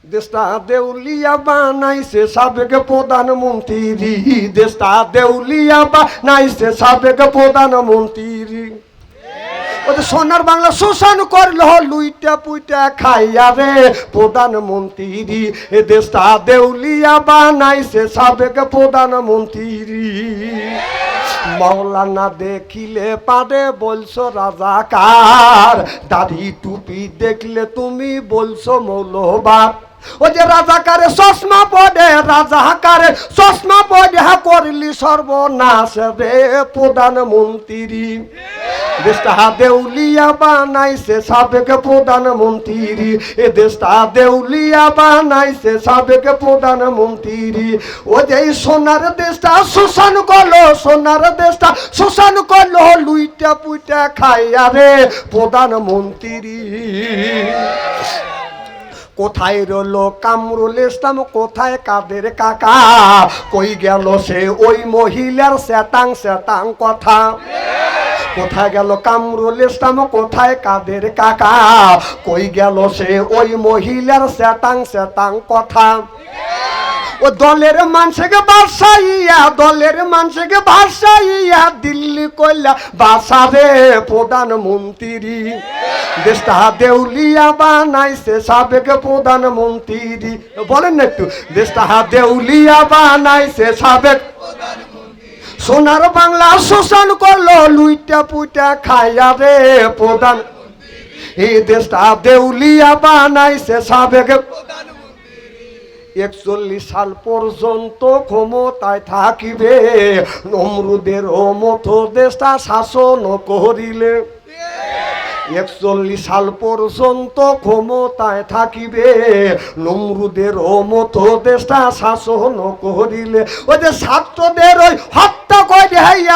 দেশটা দেউলিয়া বানাইছে সাবেক প্রধানমন্ত্রী, দেশটা দেউলিয়া বানাইছে সাবেক প্রধানমন্ত্রী। ওদের সোনার বাংলা শোষণ করলো লুইটা পুইটা খাইয়া রে প্রধানমন্ত্রী, এ দেশটা দেউলিয়া বানাইছে সাবেক প্রধানমন্ত্রী। মৌলানা দেখিলে পারে বলছো রাজাকার, দাড়ি টুপি দেখলে তুমি বলছো মৌলবাদ। ও যে রাজাকারে চশমা পড়ে, রাজাকারে চশমা পড়ে করলি সর্বনাশ রে প্রধানমন্ত্রী। দেশটা দেউলিয়া বানাইছে সাবেক প্রধানমন্ত্রী, এ দেশটা দেউলিয়া বানাইছে সাবেক প্রধানমন্ত্রী। ও যে সোনার দেশটা শোষণ করলো, সোনার দেশটা শোষণ করলো লুইটা পুইটা খাইয়া রে প্রধানমন্ত্রী। কোথায় রইলো কামরুল ইসলাম, কোথায় কাদের কাকা, কই গেল সে ওই মহিলার শ্বেতাং শ্বেতাং কথা। কোথায় গেল কামরুল ইসলাম, কোথায় কাদের কাকা, কই গেল সে ওই মহিলার শ্বেতাং শ্বেতাং কথা। ও দলের মানুষকে বাসাইয়া, দলের মানুষকে ভাসাইয়া দিল্লি কইলা বাসারে প্রধানমন্ত্রী। দেশটা দেউলিয়া বানাইছে সাবেক প্রধানমন্ত্রী। বলেন না একটু, দেশটা দেউলিয়া বানাইছে সাবেক। সোনার বাংলা শোষণ করলো লুইটা পুইটা খাইয়া রে প্রধান, এই দেশটা দেউলিয়া বানাইছে সাবেক। 41 সাল পর্যন্ত ক্ষমতায় থাকিবে নমরুদের মতো দেশটা শাসন করিলে। 41 সাল পর্যন্ত ক্ষমতায় থাকিবে নমরুদের মতো দেশটা শাসন করিলে। ওই যে ছাত্রদের ওই হত্যা করে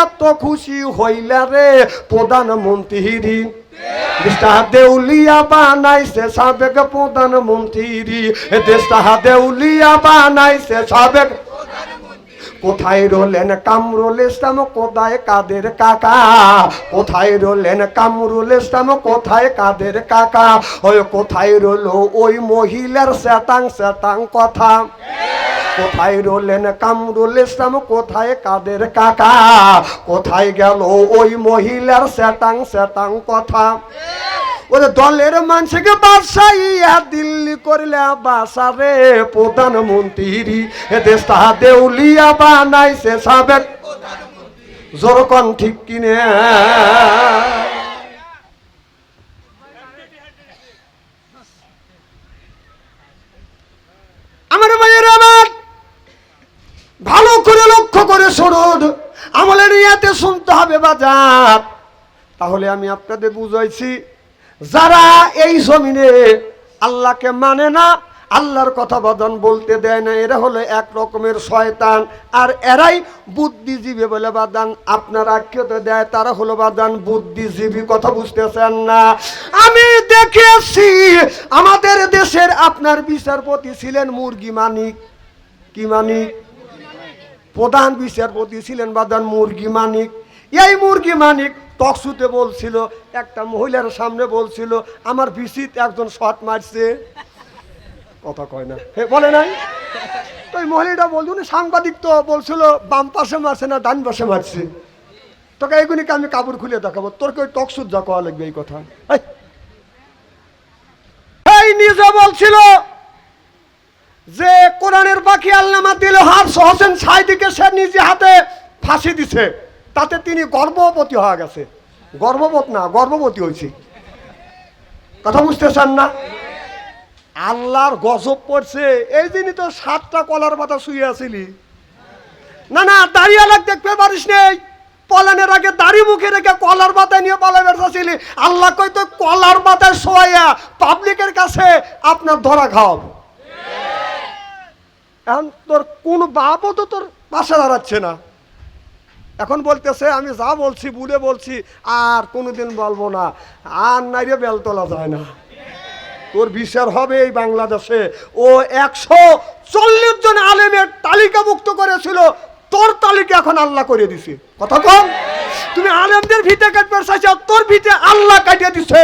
এত খুশি হইলা রে প্রধানমন্ত্রী। দেশটা দেউলিয়া বানাইছে সাবেক প্রধানমন্ত্রী, দেশটা দেউলিয়া বানাইছে সাবেক। কোথায় রইলেন কামরুল ইসলাম, কোথায় কাদের কাকা, কোথায় রইলেন কামরুল ইসলাম, কোথায় কাদের কাকা। ওই কোথায় রইল ওই মহিলার শ্বেতাং শ্বেতাং কথা। কোথায় রইলেন কামরুল ইসলাম, কোথায় কাদের কাকা, কোথায় গেল ওই মহিলার শ্বেতাং শ্বেতাং কথা। ওরে দলের মানুষকে বাসাইয়া দিল্লি করলে বাসারে প্রধানমন্ত্রী, এ দেশটা দেউলিয়া বানাইছে সাবেক। জোরকন ঠিক কিনে। আমার ভাইয়ের আমার ভালো করে লক্ষ্য করে শুনুন, আমলের ইয়াতে শুনতে হবে বাজার। তাহলে আমি আপনাদের বুঝাইছি, যারা এই জমিনে আল্লাহকে মানে না, আল্লাহর কথা বাদান বলতে দেয় না, এরা হলো এক রকমের শয়তান। আর এরাই বুদ্ধিজীবী বলে বাদান আপনার আখ্যাতে দেয়, তারা হলো বাদান বুদ্ধিজীবী। কথা বুঝতেছেন না? আমি দেখেছি আমাদের দেশের আপনার বিচারপতি ছিলেন মুরগি মানিক। কি মানিক? প্রধান বিচারপতি ছিলেন বাদান মুরগি মানিক। এই মুরগি মানিক টকশুতে বলছিল, একটা মহিলার সামনে বলছিল আমার ভিসিত একজন শট মারছে। কথা কয় না, বলে নাই তো? ওই মহিলাটা বলছিল সাংবাদিক তো বলছিল বাম পাশে মারছে না ডান পাশে মারছে। তোকে এইগুলিকে আমি কাপড় খুলে দেখাবো, তোর ওই টকশুট যা কওয়া লাগবে এই কথা। এই নিজে বলছিল যে কোরআনের বাকি আল্লামা দিল হোসেন সাইদিকে সে নিজে হাতে ফাঁসি দিছে, তাতে তিনি গর্ভবতী হয়ে গেছে। গর্ভবতী না, গর্ভবতী হয়েছে। কথা বুঝতেছেন না? আল্লাহর গজব পড়ছে। এই দিনই তো 7টা কলার পাতা শুয়ে আসিলি। না না, দাঁড়িয়ে লাগ দেখতে পারিস নেই, পলানের আগে দাড়ি মুখে রেখে কলার পাতা নিয়ে পালা বেড়াচ্ছিলি। আল্লাহ কই তো কলার পাতায় শোয়া পাবলিকের কাছে আপনার ধরা খাওয়াবো। এখন তোর কোন বাপও তো তোর পাশে দাঁড়াচ্ছে না। এখন বলতেছে আমি যা বলছি বুলে বলছি, আর কোনোদিন বলবো না। আর নাইরে বেল তোলা যায় না। তোর বিচার হবে এই বাংলাদেশে। ও 140 জন আলেমের তালিকাভুক্ত করেছিল, তোর তালিকা এখন আল্লাহ করে দিছে। কথা কম, তুমি আলেমদের ভিটে কাটতে চাইছো, তোর ভিটে আল্লাহ কাটিয়ে দিছে।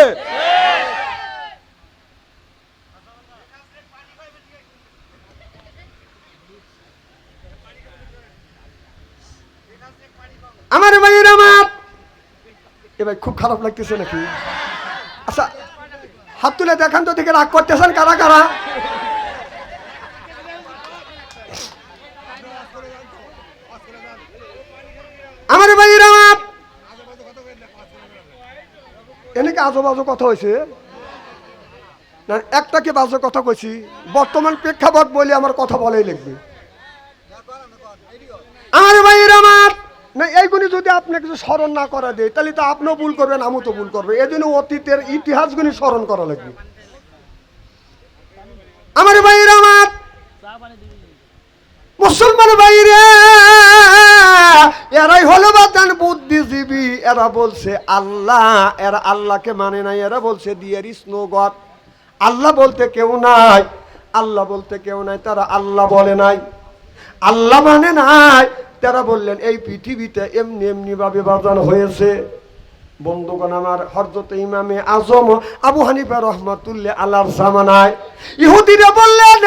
এবার খুব খারাপ লাগতেছে নাকি? আচ্ছা হাত তুলে দেখান তো, থেকে রাগ করতেছেন কারা কারা? আমার ভাইয়ের আমার এনেকে আজো বাজো কথা হয়েছে না, একটা কি বাজো কথা কইছি? বর্তমান প্রেক্ষাপট বলে আমার কথা বলেই লিখবে। আমার ভাইয়ের আমার না, এইগুলি যদি আপনি কিছু স্মরণ না করা দেয় তাহলে তো আপনিও ভুল করবেন, আমিও তো ভুল করবো। এই জন্য অতীতের ইতিহাসগুলি স্মরণ করা লাগবে। আমার ভাইয়ের আমার মুসলমান ভাইরে, এরাই হলো বাদান বুদ্ধিজীবী। এরা বলছে আল্লাহ, এরা আল্লাহকে মানে নাই। এরা বলছে দেয়ার ইজ নো গড, আল্লাহ বলতে কেউ নাই, আল্লাহ বলতে কেউ নাই। তারা আল্লাহ বলে নাই, আল্লাহ মানে নাই। তারা বললেন এই পৃথিবীতে এমনি এমনি ভাবে বাজানো হয়েছে। বন্ধুগণ আমার, হযরত ইমামে আজম আবু হানিফা রহমাতুল্লাহ আলাইহির জামানায় ইহুদিরা বললেন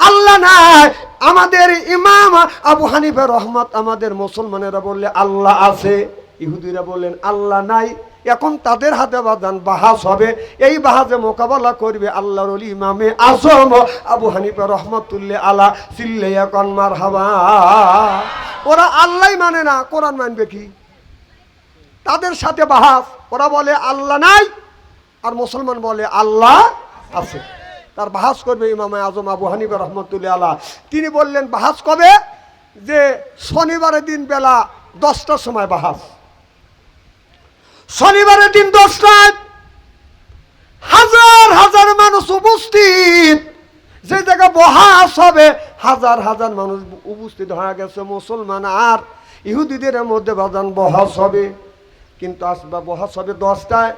আল্লাহ নাই। আমাদের ইমাম আবু হানিফা রহমত, আমাদের মুসলমানেরা বললে আল্লাহ আছে। ইহুদিরা বললেন আল্লাহ নাই। এখন তাদের হাতে বাদান বাহাস হবে। এই বাহাজে মোকাবেলা করবে আল্লাহর ওলি ইমামে আজম আবু হানিফা রহমাতুল্লাহ আলা চিল্লাইয়া কোন মারহাবা। ওরা আল্লাহ মানে না, কোরআন মানবে কি? তাদের সাথে বাহাস। ওরা বলে আল্লাহ নাই, আর মুসলমান বলে আল্লাহ আছে। তার বাহাস করবে ইমামে আজম আবু হানিফা রহমতুল্লাহ আলা। তিনি বললেন বাহাস কবে? যে শনিবারের দিন বেলা 10টার সময় বাহাস। শনিবারের দিন 10টায় হাজার হাজার মানুষ উপস্থিত। যে জায়গায় বাহাস হবে হাজার হাজার মানুষ উপস্থিত হয়ে গেছে। মুসলমান আর ইহুদিদের মধ্যে বাজান বাহাস হবে, কিন্তু আসবা বাহাস হবে 10টায়।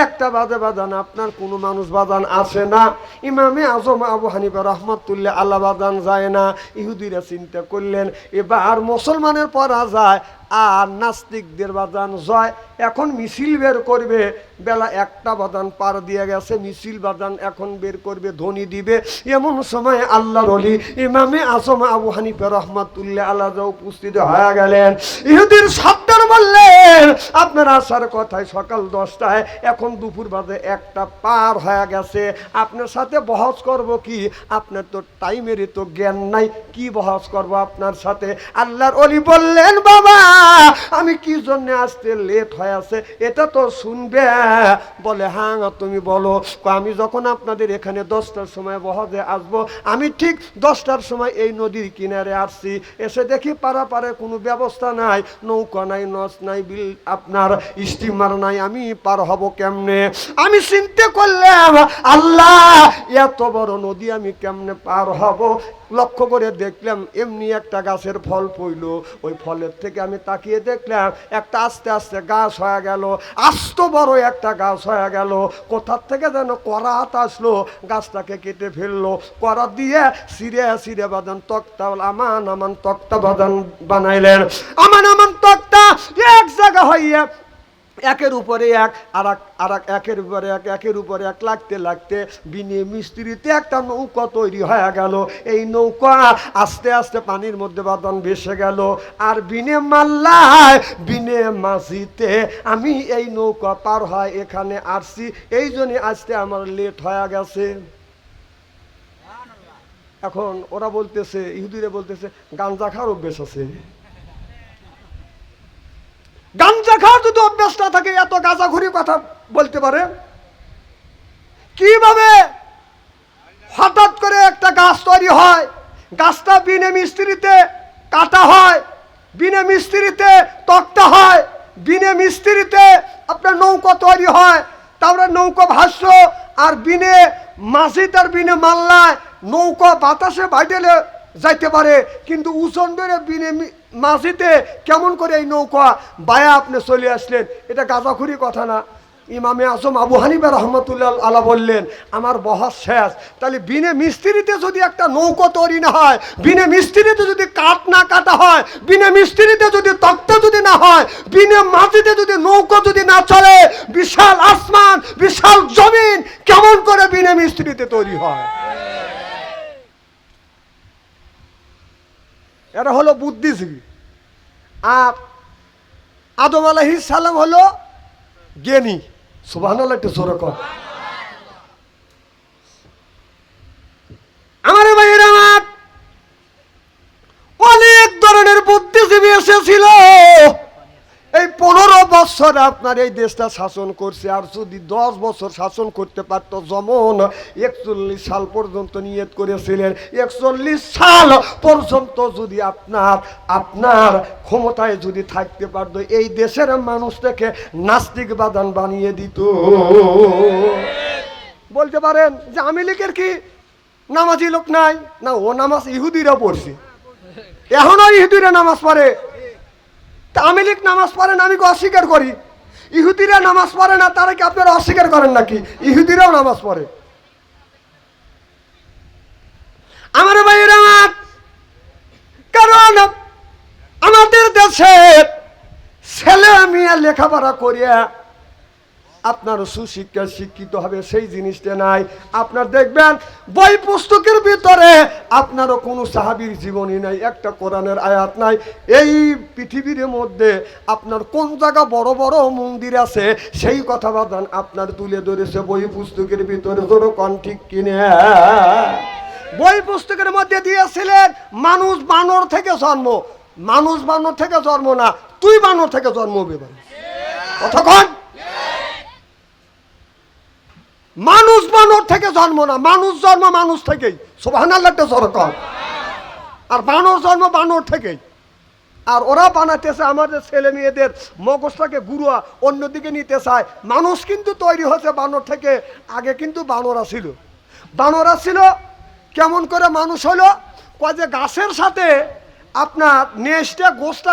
একটা বাজে বাজান আপনার কোনো মানুষ বাজান আসে না। ইমামে আজম আবু হানিফা রহমাতুল্লাহ আল্লাহ বাজান যায় না। ইহুদিরা চিন্তা করলেন এবার মুসলমানের পরা যায় আর নাস্তিকদের বাজান জয়। এখন মিছিল বের করবে, বেলা 1টা বাজান পার দিয়ে গেছে। মিছিল বাজান এখন বের করবে, ধ্বনি দিবে। এমন সময় আল্লাহর ওলি ইমামে আজম আবু হানিফা রহমাতুল্লাহ আল্লাহ উপস্থিত হয়ে গেলেন। ইহুদির সর্দার বললেন আপনার আসার কথায় সকাল 10টায়, এখন দুপুর বাজে 1টা পার হয়ে গেছে। আপনার সাথে বহস করব কি? আপনার তো টাইমেরই তো জ্ঞান নাই, কি বহস করব আপনার সাথে? আল্লাহর ওলি বললেন বাবা আমি কি জন্য আসতে লেট হয়ে আছে এটা তো শুনবে। বলে হ্যাঁ তুমি বলো। আমি যখন আপনাদের এখানে 10টার সময় বহজে আসবো, আমি ঠিক 10টার সময় এই নদীর কিনারে আসছি। এসে দেখি পারাপারে কোনো ব্যবস্থা নাই, নৌকা নাই, নস নাই, বিল আপনার স্টিমার নাই, আমি পার হব কেমনে? আমি চিন্তা করলাম আল্লাহ এত বড় নদী আমি কেমনে পার হব? লক্ষ্য করে দেখলাম এমনি একটা গাছের ফল পইল। ওই ফলের থেকে আমি তাকিয়ে দেখলাম একটা আস্তে আস্তে গাছ হয়ে গেল, আস্ত বড় একটা গাছ হয়ে গেল। কোথার থেকে যেন করাত আসলো, গাছটাকে কেটে ফেললো। করা দিয়ে সিরে সিরে বাদান তক্তা, আমান আমান তক্তা বাদান বানাইলেন। আমান আমান তক্তা এক জায়গা হইয়া একের উপরে এক, আর একের উপরে এক, একের উপরে এক লাগতে লাগতে বিনে মিস্ত্রিতে একটা নৌকা তৈরি হয়ে গেল। এই নৌকা আস্তে আস্তে পানির মধ্যে বাদান ভেসে গেল। আর বিনে মাল্লায় বিনে মাঝিতে আমি এই নৌকা পার হয় এখানে আসছি। এই জন্য আসতে আমার লেট হয়ে গেছে। এখন ওরা বলতেছে, ইহুদিরা বলতেছে গাঞ্জা খাওয়ার অভ্যেস আছে। গাঞ্জা খাওয়ার যদি অভ্যাস না থাকে এত গাঁজাখুরি কথা বলতে পারে কিভাবে? হঠাৎ করে একটা গাছ তৈরি হয়, গাছটা বিনে মিস্ত্রিতে কাটা হয়, বিনে মিস্ত্রিতে তক্তা হয়, বিনে মিস্ত্রিতে আপনার নৌকা তৈরি হয়, তারপরে নৌকা ভাষ্য। আর বিনে মাঝি তার বিনে মাল্লায় নৌকা বাতাসে বাইটেলে যাইতে পারে, কিন্তু উচন ধরে বিনে মাঝিতে কেমন করে এই নৌকা বায়া আপনি চলে আসলেন? এটা গাঁজাখুরি কথা না। ইমামে আজম আবু হানিফা রহমতুল্লাহ আলা বললেন আমার বহস শেষ। তাহলে বিনে মিস্ত্রিতে যদি একটা নৌকা তৈরি না হয়, বিনে মিস্ত্রিতে যদি কাঠ না কাটা হয়, বিনে মিস্ত্রিতে যদি তক্তা যদি না হয়, বিনে মাটিতে যদি নৌকা যদি না চলে, বিশাল আসমান বিশাল জমিন কেমন করে বিনে মিস্ত্রিতে তৈরি হয়? এরা হলো বুদ্ধিজীবী। আর আদম আলাইহিস সালাম হলো জ্ঞানী। সুবহানাল্লাহ, একটু জোরে কর। আমার ভাইয়েরা, আমার অনেক ধরনের বুদ্ধিজীবী এসেছিল। এই 15 বছর আপনার এই দেশটা শাসন করছে, আর যদি 10 বছর শাসন করতে পারত, যেমন 41 সাল পর্যন্ত নিয়ত করেছিলেন, 41 সাল পর্যন্ত যদি আপনার ক্ষমতায় যদি থাকতে পারত, এই দেশের মানুষটাকে নাস্তিক বাদান বানিয়ে দিত। বলতে পারেন যে আওয়ামী লীগের কি নামাজি লোক নাই? না, ও নামাজ ইহুদিরা পড়ছে, এখনো ইহুদিরা নামাজ পড়ে। আওয়ামী লীগ নামাজ পড়ে না, আমি অস্বীকার করি। ইহুদিরা নামাজ পড়ে না, তারা কি আপনারা অস্বীকার করেন নাকি? ইহুদিরাও নামাজ পড়ে। আমার ভাইয়েরা, কারণ আমাদের দেশে ছেলে মেয়ে লেখাপড়া করিয়া আপনার সুশিক্ষা শিক্ষিত হবে সেই জিনিসটা নাই। আপনার দেখবেন বই পুস্তকের ভিতরে আপনারও কোনো সাহাবীর জীবনী নাই, একটা কোরআনের আয়াত নাই। এই পৃথিবীর মধ্যে আপনার কোন জায়গা বড় বড় মন্দির আছে সেই কথা বাদান আপনার তুলে ধরেছে বই পুস্তকের ভিতরে। ধরো কন ঠিক কিনে? বই পুস্তকের মধ্যে দিয়েছিলেন মানুষ বানর থেকে জন্ম। মানুষ বানর থেকে জন্ম না, তুই বানর থেকে জন্ম হবে। কতক্ষণ? মানুষ বানর থেকে জন্ম না, মানুষ জন্ম মানুষ থেকেই। সুবহানাল্লাহ, সরকার। আর বানর জন্ম বানর থেকেই। আর ওরা বানাতেছে আমাদের ছেলে মেয়েদের মগজটাকে গুরুয়া অন্যদিকে নিতে চায়। মানুষ কিন্তু তৈরি হয়েছে বানর থেকে। আগে কিন্তু বানরা ছিল। বানরা ছিল কেমন করে মানুষ হলো? কয় যে গাছের সাথে আপনার নেজটা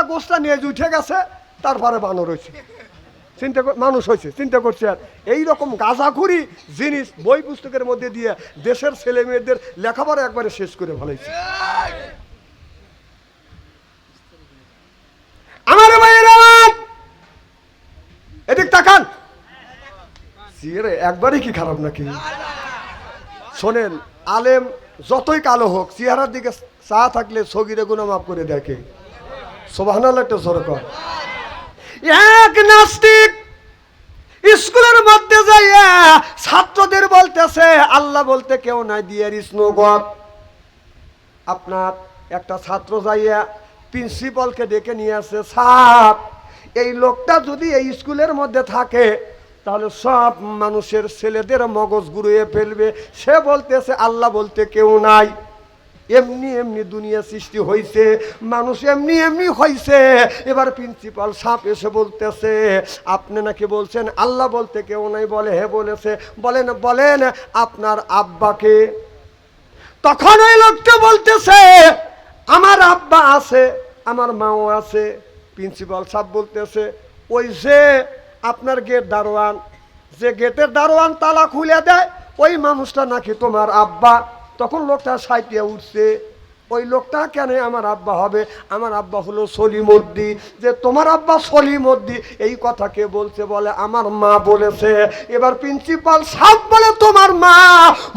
গোস্তা নেজ উঠে গেছে, তারপরে বানর হয়েছে, মানুষ হয়েছে। চিন্তা করছে। আর এইরকম গাঁজাখুরি জিনিস বই পুস্তকের মধ্যে দিয়ে দেশের ছেলে মেয়েদের লেখাপড়া একবারে শেষ করে ফেলেছে। আমার ভাইয়েরা, এদিক তাকান। একবারই কি খারাপ নাকি? শোনেন, আলেম যতই কালো হোক, চেহারার দিকে চা থাকলে সগিরে গুনাহ মাফ করে দেখে। সুবহানাল্লাহ, একটা সরকার। এক নাস্তিক স্কুলের মধ্যে যাইয়া ছাত্রদের বলতেছে আল্লাহ বলতে কেউ নাই, দেয়ার ইজ নো গড। আপনার একটা ছাত্র যাইয়া প্রিন্সিপালকে ডেকে নিয়ে আসে, স্যার এই লোকটা যদি এই স্কুলের মধ্যে থাকে তাহলে সব মানুষের ছেলেদের মগজ ঘুরিয়ে ফেলবে। সে বলতেছে আল্লাহ বলতে কেউ নাই, এমনি এমনি দুনিয়া সৃষ্টি হয়েছে, মানুষ এমনি এমনি হয়েছে। এবার প্রিন্সিপাল সাপ এসে বলতেছে আপনি নাকি বলছেন আল্লাহ বলতে কেউ নাই? বলে হে বলেছে। বলেন বলেন আপনার আব্বাকে? তখন ওই লোকটা বলতেছে আমার আব্বা আছে, আমার মাও আছে। প্রিন্সিপাল সাপ বলতেছে ওই যে আপনার গেট দারোয়ান, যে গেটের দারোয়ান তালা খুলে দেয়, ওই মানুষটা নাকি তোমার আব্বা। তখন লোকটা সাইটিয়া উঠছে, ওই লোকটা কেন আমার আব্বা হবে? আমার আব্বা হলো সলিমউদ্দি। যে তোমার আব্বা সলিমউদ্দি, এই কথা কে বলছে? বলে আমার মা বলেছে। এবার প্রিন্সিপাল সাহেব বলে তোমার মা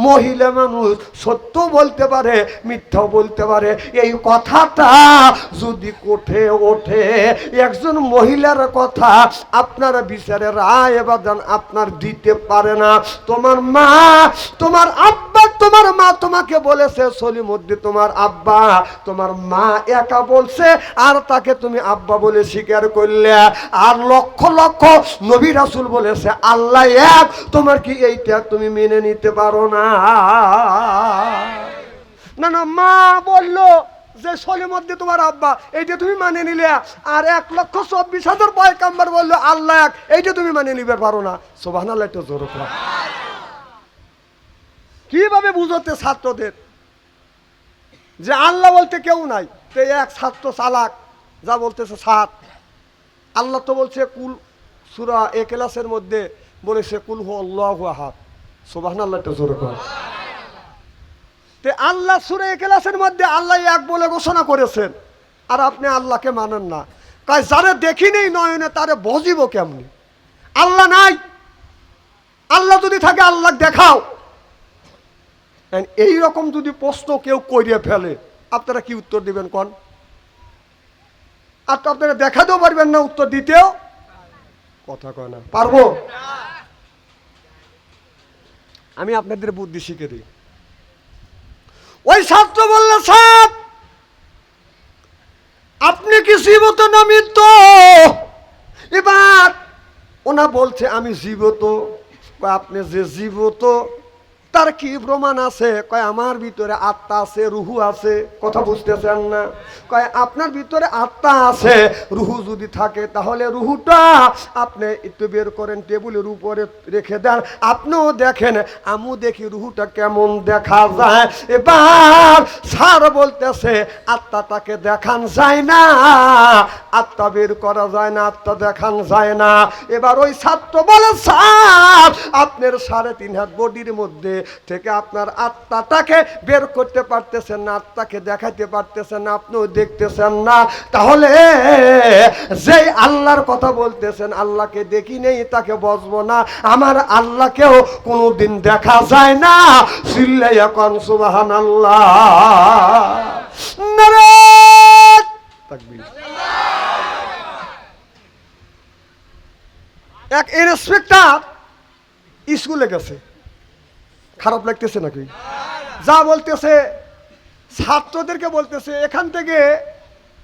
মহিলা মানুষ, সত্য বলতে পারে মিথ্যাও বলতে পারে। এই কথাটা যদি কোঠে ওঠে একজন মহিলার কথা, আপনার বিচারে রায় এবার আপনার দিতে পারে না। তোমার মা, তোমার আব্বা, তোমার মা তোমাকে বলেছে সলিমউদ্দি তোমার আব্বা, তোমার মা একা বলছে আর তাকে তুমি আব্বা বলে স্বীকার করলে। আর লক্ষ লক্ষ নবী রাসূল বলেছে আল্লাহ এক, তোমার কি এইটা তুমি মেনে নিতে পারো না? না না, মা বললো যে সলিমউদ্দি তোমার আব্বা, এইটা তুমি মানে নিলে। আর 1,24,000 পয়গম্বর বললো আল্লাহ এক, এইটা তুমি মানে নিতে পারো না। সুবহানাল্লাহ, একটু জোরে বলো। কিভাবে বুঝতে ছাত্রদের যে আল্লাহ বলতে কেউ নাই? তো এক ছাত্র চালাক যা বলতেছে সাত, আল্লাহ তো বলছে কুল, সূরা ইখলাসের মধ্যে বলেছে কুল হু আল্লাহু আহাদ। সুবহানাল্লাহ, একটু জোরে বলো। তে আল্লাহ সূরা ইখলাসের মধ্যে আল্লাহ এক বলে ঘোষণা করেছেন, আর আপনি আল্লাহকে মানেন না। কয় যারে দেখি নেই নয়নে তারে বুঝিব কেমনি? আল্লাহ নাই, আল্লাহ যদি থাকে আল্লাহ দেখাও। এই রকম যদি প্রশ্ন কেউ করিয়ে ফেলে আপনারা কি উত্তর দিবেন কোন? আর তো আপনারা দেখাতেও পারবেন না উত্তর দিতেও। কথা কয় না, পারবো? আমি আপনাদের বুদ্ধি শিখে দিই। ওই ছাত্র বলল, স্যার আপনি কি জীবিত না মৃত? এবার ওনা বলছে আমি জীবিত। আপনি যে জীবিত তার কি প্রমাণ আছে? কয় আমার ভিতরে আত্মা আছে, রুহু আছে। কথা বুঝতেছেন না? কয় আপনার ভিতরে আত্মা আছে, রুহু যদি থাকে তাহলে রুহুটা আপনি একটু বের করেন, টেবিলের উপরে রেখে দেন, আপনিও দেখেন, আমিও দেখি রুহুটা কেমন দেখা যায়। এবার স্যার বলতেছে আত্মাটাকে দেখান যায় না, আত্মা বের করা যায় না, আত্মা দেখান যায় না। এবার ওই ছাত্র বলে, স্যার আপনার 3.5 হাত বডির মধ্যে থেকে আপনার আত্মাটাকে বের করতে পারতেছেন না, আত্মাকে দেখাইতে পারতেছেন না, আপনিও দেখতেছেন না, তাহলে যে আল্লাহর কথা বলতেছেন আল্লাহকে দেখি নেই তাকে বসবো না, আমার আল্লাহকেও কোনোদিন দেখা যায় না। চিল্লাইয়া কোন সুবহানাল্লাহ, নারে তাকবীর। এক ইন্সপেক্টর স্কুলে গেছে, খারাপ লাগতেছে নাকি? যা বলতেছে ছাত্রদেরকে বলতেছে, এখান থেকে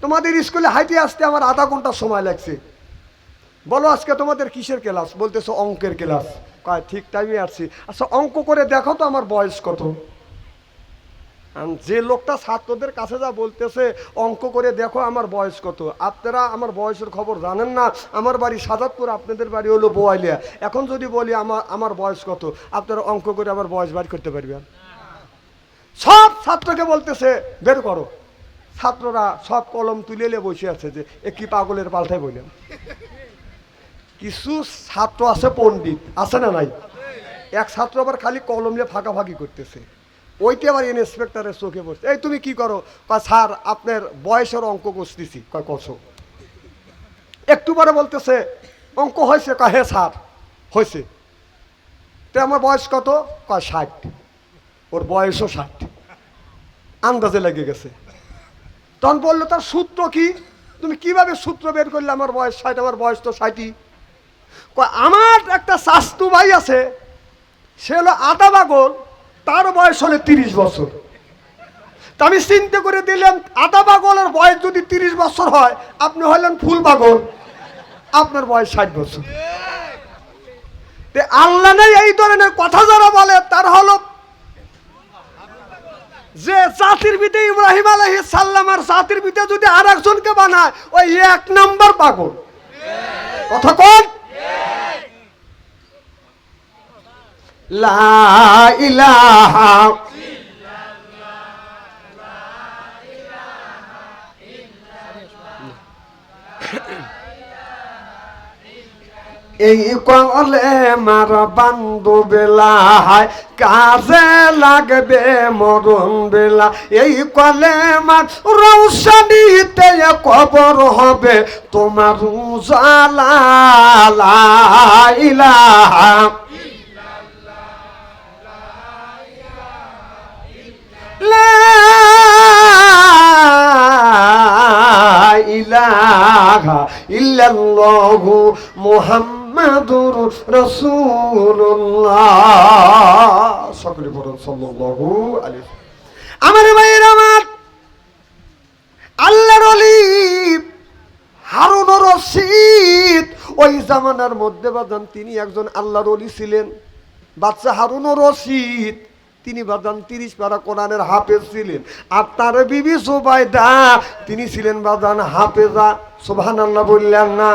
তোমাদের স্কুলে হাইটে আসতে আমার আধা ঘন্টা সময় লাগছে, বলো আজকে তোমাদের কিসের ক্লাস? বলতেছে অঙ্কের ক্লাস। কয় ঠিক টাইমে আসছি। আচ্ছা অঙ্ক করে দেখো তো আমার বয়স কত। যে লোকটা ছাত্রদের কাছে যা বলতেছে অঙ্ক করে দেখো আমার বয়স কত, আপনারা আমার বয়সের খবর জানেন না। আমার বাড়ি সাজাদপুর, আপনাদের বাড়ি হলো বোয়ালিয়া। এখন যদি বলি আমার বয়স কত, আপনারা অঙ্ক করে আমার বয়স বার করতে পারবেন? সব ছাত্রকে বলতেছে বের করো। ছাত্ররা সব কলম তুলে নিয়ে বসে আছে যে এ কি পাগলের পাল্টায় বললেন। কিছু ছাত্র আছে পণ্ডিত, আছে না নাই? এক ছাত্র আবার খালি কলম নিয়ে ফাঁকাফাঁকি করতেছে। ওইটা আবার ইন্সপেক্টরের চোখে পড়ছে। এই তুমি কি করো? কয় স্যার আপনার বয়সের অঙ্ক করতেছি। কয় কষো। একটু পরে বলতেছে অঙ্ক হয়েছে? কয় হ্যাঁ স্যার হয়েছে। তো আমার বয়স কত? কয় 60। ওর বয়সও 60, আন্দাজে লেগে গেছে। তখন বললো তার সূত্র কি? তুমি কিভাবে সূত্র বের করলে আমার বয়স 60? আমার বয়স তো 60ই। কয় আমার একটা চাস্তু ভাই আছে, সে হলো আধা পাগল, তার বয়স হলে 30 বছর। তা আমি চিন্তা করে দিলাম আধা পাগলের বয়স যদি 30 বছর হয়, আপনি হলেন ফুল পাগল, আপনার বয়স 60 বছর। আল্লাহ নেই এই ধরনের কথা যারা বলে তার হলো যে জাতির পিতা ইব্রাহিম আলাইহিস সালাম আর জাতির পিতা যদি আর একজনকে বানায়, ওই 1 নম্বর পাগল। কথা কোন? লা ইলাহা এই কলে মার বান্ধব বেলা কাজে লাগবে মরণ বেলা। এই কলে মার রৌশনীতে কবর হবে তোমার উজালা। লা ইলাহা লা ইলাহা ইল্লাল্লাহু মুহাম্মাদুর রাসূলুল্লাহ। সকলে বলুন সাল্লাল্লাহু আলাইহি। আমার ভাইয়ের আমার, আল্লাহর ওলি হারুন রশিদ ওই জামানার মধ্যে বাজান তিনি একজন আল্লাহর ওলি ছিলেন। বাচ্চা হারুন রশিদ তিনি বাজান 30 পারা কোরআনের হাফেজ ছিলেন। আর তার বিবি সুবাইদা তিনি ছিলেন বাজান হাফেজা। সুবহানাল্লাহ বললেন না?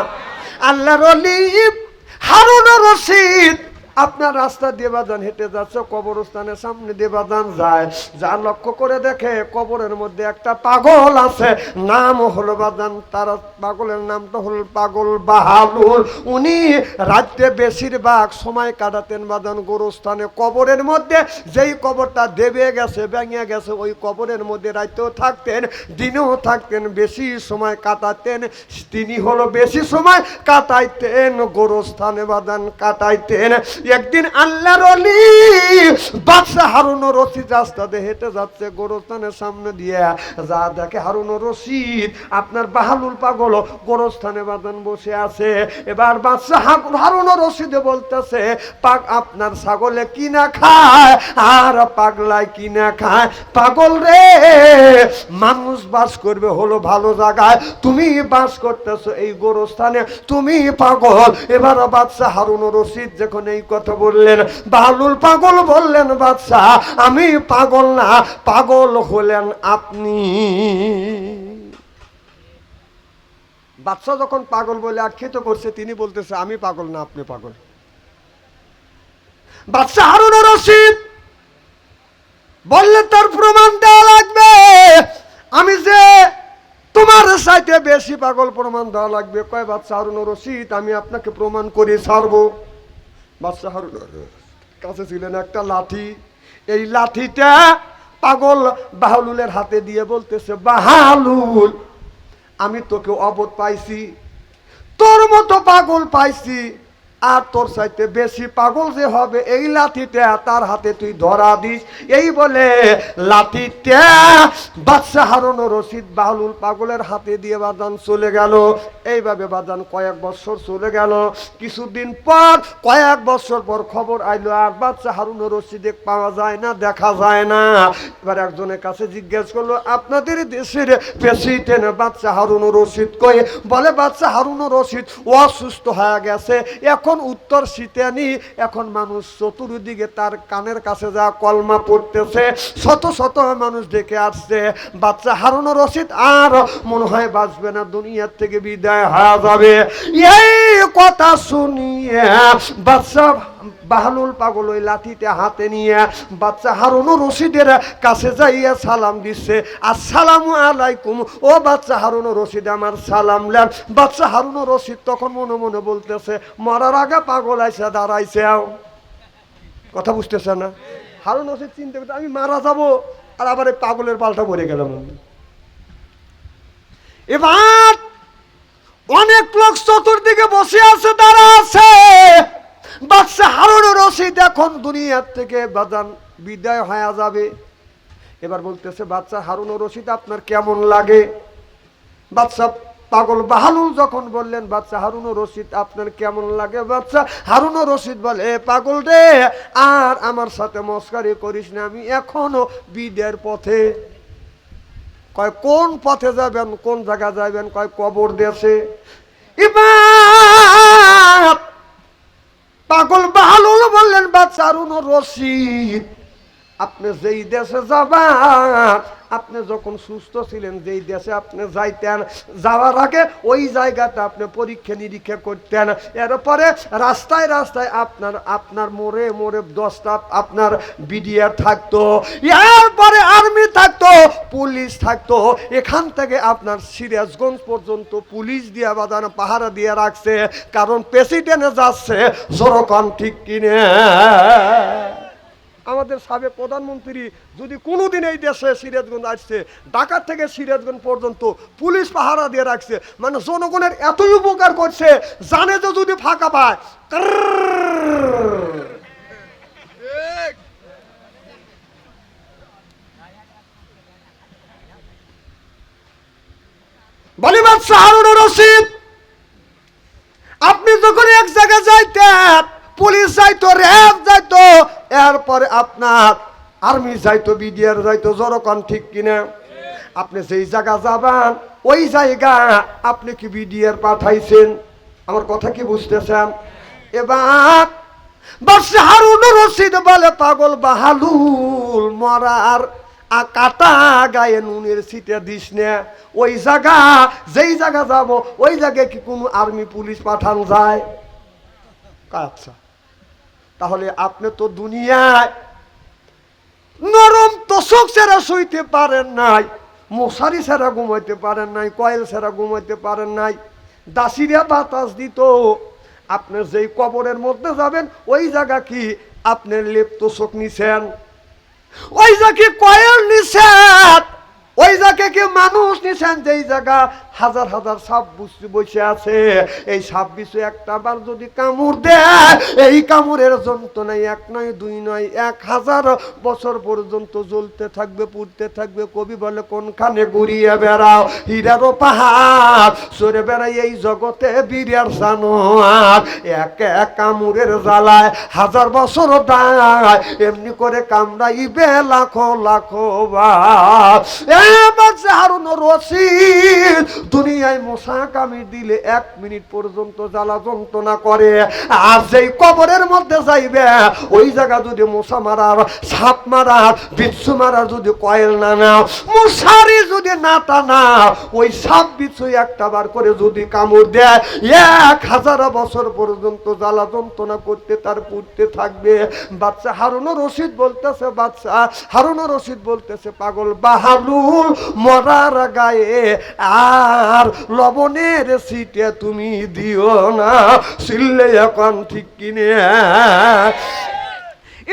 আল্লাহর ওলি হারুন রশিদ আপনার রাস্তা দিয়ে বাজান হেঁটে যাচ্ছে, কবরস্থানের সামনে দিয়ে বাজান যায়, যা লক্ষ্য করে দেখে কবরের মধ্যে একটা পাগল আছে, নাম হলো বাজান, তার পাগলের নামটা হলো পাগল বাহালুর। উনি রাত্রে বেশিরভাগ সময় কাটাতেন বাজান গোরস্থানে, কবরের মধ্যে। যেই কবরটা দেবে গেছে ভেঙে গেছে ওই কবরের মধ্যে রাতেও থাকতেন, দিনেও থাকতেন, বেশি সময় কাটাতেন। তিনি হলো বেশি সময় কাটাইতেন গোরস্থানে বাজান কাটাইতেন। একদিন আল্লাহর ওলি বাদশাহ হারুন রশিদ রাস্তা দিয়ে হেঁটে যাচ্ছে গোরস্থানের সামনে দিয়ে, যা দেখে হারুন রশিদ আপনার বাহালুল পাগল গোরস্থানে বাজান বসে আছে। এবার বাদশাহ হারুন রশিদে বলতেছে, পাক আপনার ছাগলে কি না খায় আর পাগলায় কি না খায়? পাগল রে, মানুষ বাস করবে হলো ভালো জায়গায়, তুমি বাস করতেছো এই গোরস্থানে, তুমি পাগল। এবার বাদশাহ হারুন রশিদ যখন এই কথা বললেন, বাহলুল পাগল বললেন, বাদশাহ আমি পাগল না, পাগল হলেন আপনি। বাদশাহ যখন পাগল বলে আখ্যায়িত করছে, তিনি বলতেছে আমি পাগল না, আপনি পাগল। বাদশাহ হারুন রশিদ বললে তার প্রমাণ দেওয়া লাগবে, আমি যে তোমার সাইতে বেশি পাগল, প্রমাণ দেওয়া লাগবে। কয় বাদশাহ হারুন রশিদ আমি আপনাকে প্রমাণ করে ছাড়বো। বাদশাহ হারুন কাছে ছিলেন একটা লাঠি, এই লাঠিটা পাগল বাহলুলের হাতে দিয়ে বলতেছে, বাহালুল আমি তোকে অবোধ পাইছি, তোর মতো পাগল পাইছি, আর তোর চাইতে বেশি পাগল যে হবে এই লাঠিটা তার হাতে তুই ধরা দিস। এই বলে লাঠিটা বাদশাহ হারুন রশিদ বাহলুল পাগলের হাতে দিয়ে বাজান চলে গেল। এইভাবে বাজান কয়েক বছর চলে গেল। কিছুদিন পর, কয়েক বছর পর খবর আইলো আর বাদশাহ হারুন রশিদে পাওয়া যায় না, দেখা যায় না। এবার একজনের কাছে জিজ্ঞেস করলো, আপনাদের দেশের প্রেসিডেন্ট বাদশাহ হারুন রশিদ কই? বলে বাদশাহ হারুন রশিদ অসুস্থ হয়ে গেছে, এখন উত্তর শীতানি, এখন মানুষ চতুর্দিকে তার কানের কাছে যা কলমা পড়তেছে, শত শত মানুষ ডেকে আসছে। বাদশাহ হারুন রশিদ আর মনে হয় বাঁচবে না, দুনিয়ার থেকে বিদায় হয়ে যাবে। এই কথা শুনিয়ে বাদশাহ বাহলুল পাগল ওই লাঠিটা হাতে নিয়ে বাদশাহ হারুন রশিদের কাছে যাইয়া সালাম দিচ্ছে, আসসালামু আলাইকুম। ও বাদশাহ হারুন রশিদ আমার সালাম লেন। বাদশাহ হারুন রশিদ তখন মনে মনে বলতেছে, মরার আগে পাগল আইসা দাঁড়াইছে। কথা বুঝতেছে না? হারুন রশিদ চিন্তা করতে, আমি মারা যাবো আর আবার এই পাগলের পাল্টা পড়ে গেলাম। এবার অনেক লোক চতুর্দিকে বসে আছে, দাঁড়া আছে। বাদশাহ হারুন রশিদ এখন দুনিয়ার থেকে বাজান বিদায় হয়ে যাবে। এবার বলতেছে, বাদশাহ হারুন রশিদ আপনার কেমন লাগে? বাদশাহ পাগল বাহলুল যখন বললেন, বাদশাহ হারুন রশিদ আপনার কেমন লাগে? বাদশাহ হারুন রশিদ বলে, এ পাগল রে, আর আমার সাথে মস্কারি করিস না, আমি এখনো বিদায়ের পথে। কয় কোন পথে যাবেন, কোন জায়গা যাবেন? কয় কবর দেশে। এবার পাগল বাহলুল বললেন, বাদশাহ হারুন রশিদ আপনি যেই দেশে যাবেন, আপনি যখন সুস্থ ছিলেন যেই দেশে আপনি যাইতেন, যাওয়ার আগে ওই জায়গাটা আপনি পরীক্ষা নিরীক্ষা করতেন। এরপরে রাস্তায় রাস্তায় আপনার মোড়ে মোড়ে 10টা আপনার বিডিআর থাকতো, এরপরে আর্মি থাকতো, পুলিশ থাকতো। এখান থেকে আপনার সিরাজগঞ্জ পর্যন্ত পুলিশ দিয়ে বাজানো পাহারা দিয়ে রাখছে, কারণ প্রেসিডেন্টে যাচ্ছে। জোরকন ঠিক কিনে? আমাদের সাবেক প্রধানমন্ত্রী যদি কোনোদিন এই দেশে সিরাজগঞ্জ আসছে, ঢাকা থেকে সিরাজগঞ্জ পর্যন্ত পুলিশ পাহারা দিয়ে রাখছে, মানে জনগণের এতই উপকার করছে, জানে যে যদি ফাঁকা পায় বলি। বাদশাহ হারুন রশিদ আপনি যখন এক জায়গায় যাইতেন, পুলিশ যাইতো, র্যাব যাইতো, এরপরে আপনার আর্মি যাইতো, বিডিআর যাইতো। জনগণ ঠিক কিনা? আপনি যেই জায়গা যাবেন ওই জায়গা আপনি কি বিডিআর পাঠাইছেন? আমার কথা কি বুঝতেছেন? এবার বাদশাহ হারুন রশিদ বলে, পাগল বাহালুল, মরার কাটা গায়ে নুনের ছিটে দিস না। ওই জায়গা যেই জায়গা যাব ওই জায়গায় কি কোনো আর্মি পুলিশ পাঠান যায়? আচ্ছা, তাহলে আপনি তো দুনিয়ায় নরম তোষক ছাড়া শুইতে পারেন নাই, মশারি ছাড়া ঘুমাইতে পারেন নাই, কয়েল ছাড়া ঘুমাইতে পারেন নাই, দাসিরা বাতাস দিত। আপনি যেই কবরের মধ্যে যাবেন ওই জায়গা কি আপনার লেপ তোষক নিছেন? ওই জায়গায় কয়েল নিছেন? ওই জায়গায় কি মানুষ নিছেন? যেই জায়গা হাজার হাজার সাপ বসে আছে, এই সাপ বিছু একটা বার যদি কামড় দেয়, এই কামড়ের যন্ত্রণায় এক নয় দুই নয় 1000 বছর পর্যন্ত জ্বলতে থাকবে, পুড়তে থাকবে। কবি বলে কোনখানে ঘুরিয়ে বেড়াও হীরারও পাহাড়, সরে বেড়াই এই জগতে বীরের জানোয়ার, এক এক কামড়ের জ্বালায় 1000 বছর দায়, এমনি করে কামড়াইবে লাখো লাখো বার। হারুন রশিদ দুনিয়ায় মশা কামড় দিলে 1 মিনিট পর্যন্ত জ্বালা যন্ত্রণা করে, আর যেই কবরের মধ্যে যাইবে ওই জায়গা যদি মশা মারার, সাপ মারার, বিচ্ছু মারার যদি কয়েল না নাও, মশারি যদি না টানা, ওই সাপ বিচ্ছু একটা বার করে যদি কামড় দেয় 1000 বছর পর্যন্ত জ্বালা যন্ত্রণা করতে তার পুড়তে থাকবে। বাচ্চা হারুন রশিদ বলতেছে, বাচ্চা হারুন রশিদ বলতেছে, পাগল বাহালুল মরার গায়ে আর লবণের সিটে তুমি দিও না, সিললে এখন ঠিক কিনে।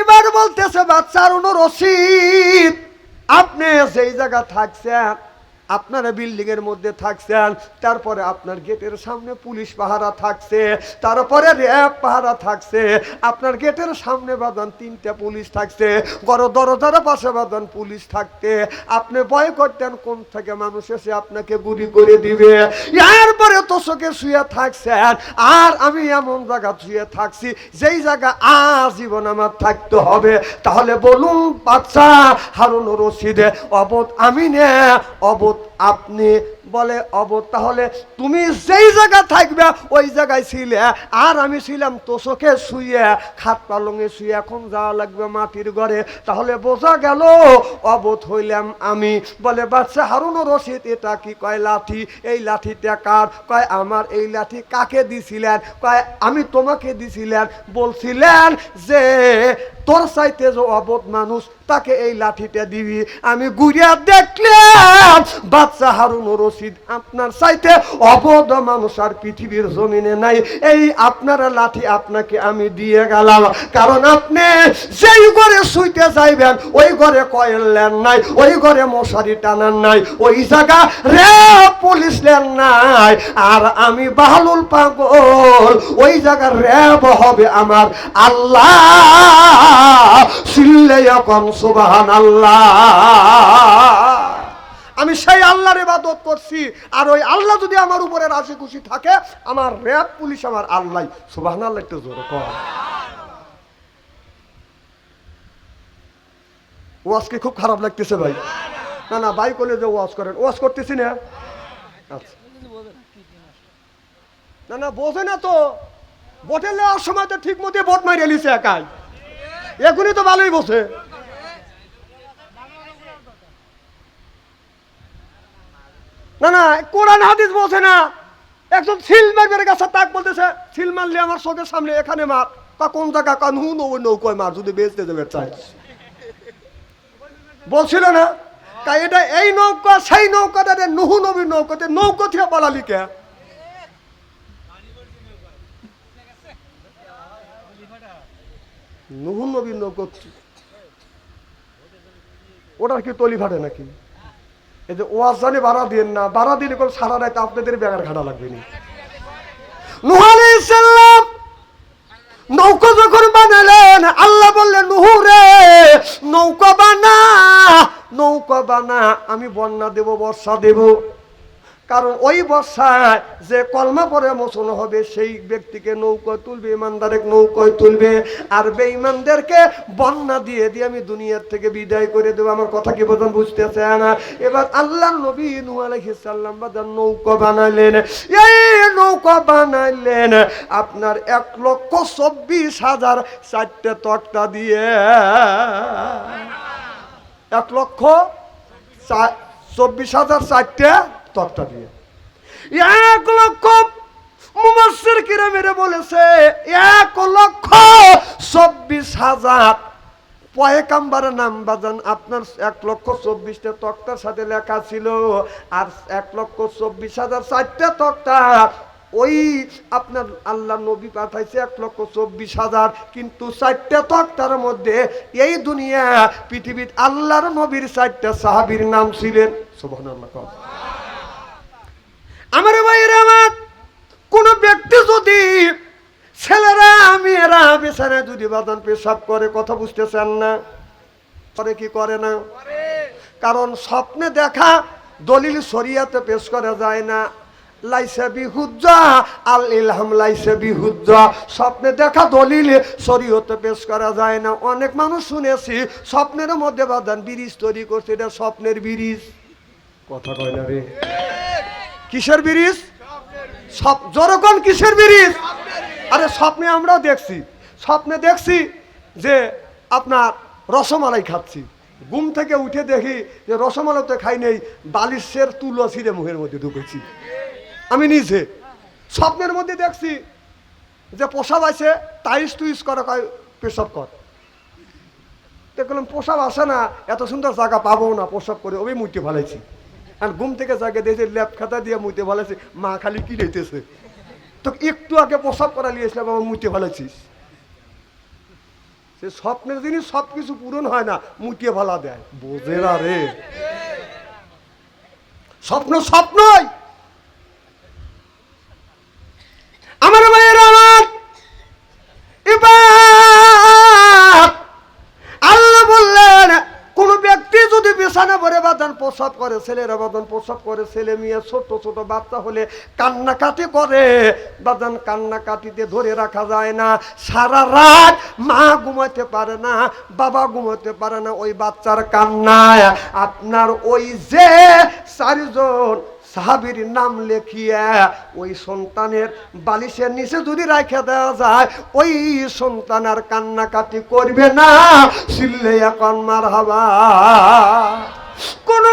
এবার বলতেছে বাচ্চা হারুন রশিদ, আপনি যেই জায়গা থাকছেন, আপনারা বিল্ডিং এর মধ্যে থাকছেন, তারপরে আপনার গেটের সামনে পুলিশ পাহারা থাকছে, তারপরে র্যাব পাহারা থাকছে, আপনার গেটের সামনে বাঁধান 3টা পুলিশ থাকছে, বড় দরজার পাশে বাঁধান পুলিশ থাকতে, আপনি ভয় করতেন কোন থেকে মানুষ এসে আপনাকে গুলি করে দিবে। এরপরে তোষকে শুয়ে থাকছেন, আর আমি এমন জায়গা শুয়ে থাকছি যেই জায়গা আজীবন আমার থাকতে হবে। তাহলে বলুন বাচ্চা হারুন রশিদ, অবধ আমি নে অবধ আপনি? বলে অবধ তাহলে তুমি যেই জায়গা থাকবে ওই জায়গায় ছিলে, আর আমি ছিলাম তোষকে শুয়ে, খাট পালঙে শুয়ে, এখন যাওয়া লাগবে মাটির ঘরে। তাহলে বোঝা গেল অবধ হইলাম আমি। বলে বাচ্চা হারুন রশিদ, এটা কি? কয় লাঠি। এই লাঠিটা কার? কয় আমার। এই লাঠি কাকে দিছিলেন? কয় আমি তোমাকে দিছিলেন, বলছিলেন যে তোর চাইতে যে অবধ মানুষ তাকে এই লাঠিটা দিবি। আমি ঘুরিয়া দেখলাম বাচ্চা হারুন রশিদ, আপনার চাইতে অবধ মানুষ আর পৃথিবীর জমিনে নাই। এই আপনার লাঠি আপনাকে আমি দিয়ে গেলাম, কারণ আপনি যেই ঘরে শুইতে যাইবেন ওই ঘরে কয়েল লেন নাই, ওই ঘরে মশারি টানান নাই, ওই জায়গা র্যাব পুলিশ লেন নাই। আর আমি বাহলুল পাগল, ওই জায়গা র্যাব হবে আমার আল্লাহ। সিল্লে এখন সুবহানাল্লাহ। আমি সেই আল্লাহর ইবাদত করছি, আর ওই আল্লাহ যদি আমার উপরে রাজি খুশি থাকে, আমার র্যাব পুলিশ আমার আল্লাহ। সুবহানাল্লাহ একটু জোরে কর। ওয়াজ কি খুব খারাপ লাগতেছে ভাই? না না ভাই বলে যে ওয়াজ করেন, ওয়াজ করতেছি না। আচ্ছা না না বোঝে না তো, ভোটে নেওয়ার সময় তো ঠিক মতো ভোট মারিয়ে লিছে একাই, এখনই তো ভালোই বসে। না না কোরআন হাদিস বলছে না, একজন সিল মারবে গাছে, তাক বলতেছে সিল মারলে আমার চোখের সামনে এখানে মার, তা কোন জায়গা কানুন ওই নৌকোয় মার যদি বেচতে যাবে চাই, বলছিল না? তাই এটা এই নৌকা সেই নৌকাটা নুহু নবীর নৌকাতে, নৌকো থেকে পালালি কে? নুহু নবীর নৌকো, ওটার কি তলি ফাটে নাকি? এই যে ওয়াজ জানি ভাড়া দিন না, ভাড়া দিলে কোন সারা রাত আপনাদের ব্যাগার ঘাটা লাগবে না। নূহ আলাইহিস সালাম নৌকা যখন বানালেন, আল্লাহ বললেন নুহু রে নৌকা বানা, নৌকা বানা, আমি বন্যা দেব, বর্ষা দেব। কারণ ওই বর্ষায় যে কলমা পরে মোচন হবে সেই ব্যক্তিকে নৌকায় তুলবে, ইমানদারের নৌকায় তুলবে, আর বেঈমানদেরকে বন্যা দিয়ে দিয়ে আমি দুনিয়ার থেকে বিদায় করে দেবো। আমার কথা কি বোঝেন? বুঝতেছে না? এবার আল্লাহর নবী নূহ আলাইহিস সালাম বাজার নৌকা বানাইলেন। এই নৌকা বানাইলেন আপনার 1,24,000 4টে তক্তা দিয়ে, 1,24,000 4টে তক্তা দিয়ে। 1 লক্ষ মুফাসসির কিরামেরা বলেছে 1,24,000 পয়গাম্বরের নাম বাজান আপনার 1,24,টা তক্তার সাথে লেখা ছিল, আর 1,24,000 4টে তক্তা ওই আপনার আল্লাহ নবী পাঠাইছে 1,24,000, কিন্তু 4টে তক্তার মধ্যে এই দুনিয়া পৃথিবীর আল্লাহর নবীর 4টে সাহাবীর নাম ছিলেন। সুবহানাল্লাহ। আমার ভাইয়েরা আমার, কোন ব্যক্তি যদি ছেলেরা মেয়েরা বিছানায় যদি বাদান পেশাব করে, কথা বুঝতেছেন না? করে কি করে না? কারণ স্বপ্নে দেখা দলিল শরিয়াতে পেশ করা যায় না। লাইসা বিহুজ্জা আল ইলহাম লাইসা বিহুজ্জা, স্বপ্নে দেখা দলিল শরীয়তে পেশ করা যায় না। অনেক মানুষ শুনেছি স্বপ্নের মধ্যে বাদান ব্রিজ তৈরি করছে, এটা স্বপ্নের ব্রিজ। কথা কয় না রে? কিসের ব্রিজ? জোরকন কিসের ব্রিজ? আরে স্বপ্নে আমরাও দেখছি, স্বপ্নে দেখছি যে আপনার রসমালাই খাচ্ছি, ঘুম থেকে উঠে দেখি যে রসমালাই তো খাই নেই, বালিশের তুলো ছিঁড়ে মুখের মধ্যে ঢুকেছি আমি নিজে। স্বপ্নের মধ্যে দেখছি যে পোশাব আছে, তাইস তুইস করা পেশাব কর। দেখলাম পোশাব আসে না, এত সুন্দর জায়গা পাবো না, পোশাব করে ওই মুইতে ভালাইছি। আর ঘুম থেকে জায়গা দিয়েছে ল্যাপ খাতা দিয়ে মুইতে ভালাইছি। মা খালি কি রেতেছে, তো একটু আগে প্রসাব করা নিয়েছিলাম, আমার মুইতে ভালাইছিস। সে স্বপ্নের জিনিস সবকিছু পূরণ হয় না, মুটিয়ে ভালা দেয়। বোঝে না রে, স্বপ্ন স্বপ্নই। আমার ভাইয়ের আমার, এবার আল্লাহ বললেন কোন ব্যক্তি যদি বিছানা ভরে বাদান প্রসাব করে, ছেলেরা বাদান প্রসাব করে, ছেলে মেয়ে ছোট ছোট বাচ্চা হলে কান্নাকাটি করে, বাদান কান্নাকাটিতে ধরে রাখা যায় না। সারা রাত মা ঘুমাতে পারে না, বাবা ঘুমাতে পারে না ওই বাচ্চার কান্নায়। আপনার ওই যে 4 জন সাহাবীর নাম লেখিয়া ওই সন্তানের বালিশের নিচে যদি রাখা দেওয়া যায়, ওই সন্তান আর কান্নাকাটি করবে না। চিল্লে এখন মারহাবা। কোন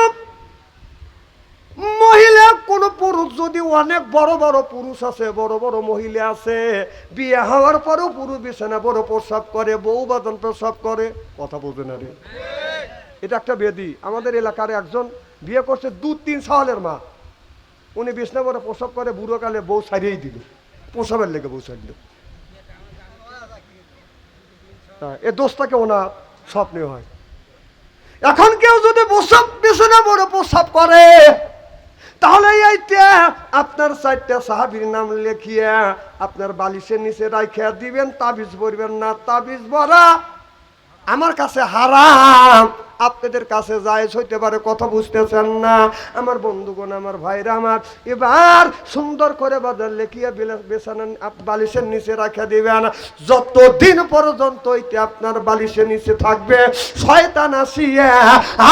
মহিলা, কোন পুরুষ যদি, অনেক বড় বড় পুরুষ আছে, বড় বড় মহিলা আছে, বিয়ে হওয়ার পরেও পুরুষ বিছানা বড় প্রসাব করে, বউ বাদন প্রসাব করে। কথা বলবে না রে, এটা একটা বেদি। আমাদের এলাকার একজন বিয়ে করছে 2-3 সালের মা, উনি বিছনা বড় প্রসাব করে, বুড়ো কালে বউ ছাড়িয়েই দিল, প্রসাবের লেগে বউ ছাড়ল। এ দোষটাকে ওনার স্বপ্নে হয়। এখন কেউ যদি প্রসাব বিছনা বড় প্রসাব করে, তাহলে এইটা আপনার 4টা সাহাবীর নাম লেখিয়া আপনার বালিশের নিচে রাখিয়া দিবেন, তাবিজ পড়বেন না। তাবিজ পড়া আমার কাছে হারাম, আপনাদের কাছে জায়েজ হইতে পারে। কথা বুঝতেছেন না আমার বন্ধুগণ, আমার ভাইরা আমার? এবার সুন্দর করে বাজার লেখিয়া বেছানা বালিশের নিচে রাখা দিবেন। যতদিন পর্যন্ত এটা আপনার বালিশের নিচে থাকবে, শয়তান আসিয়া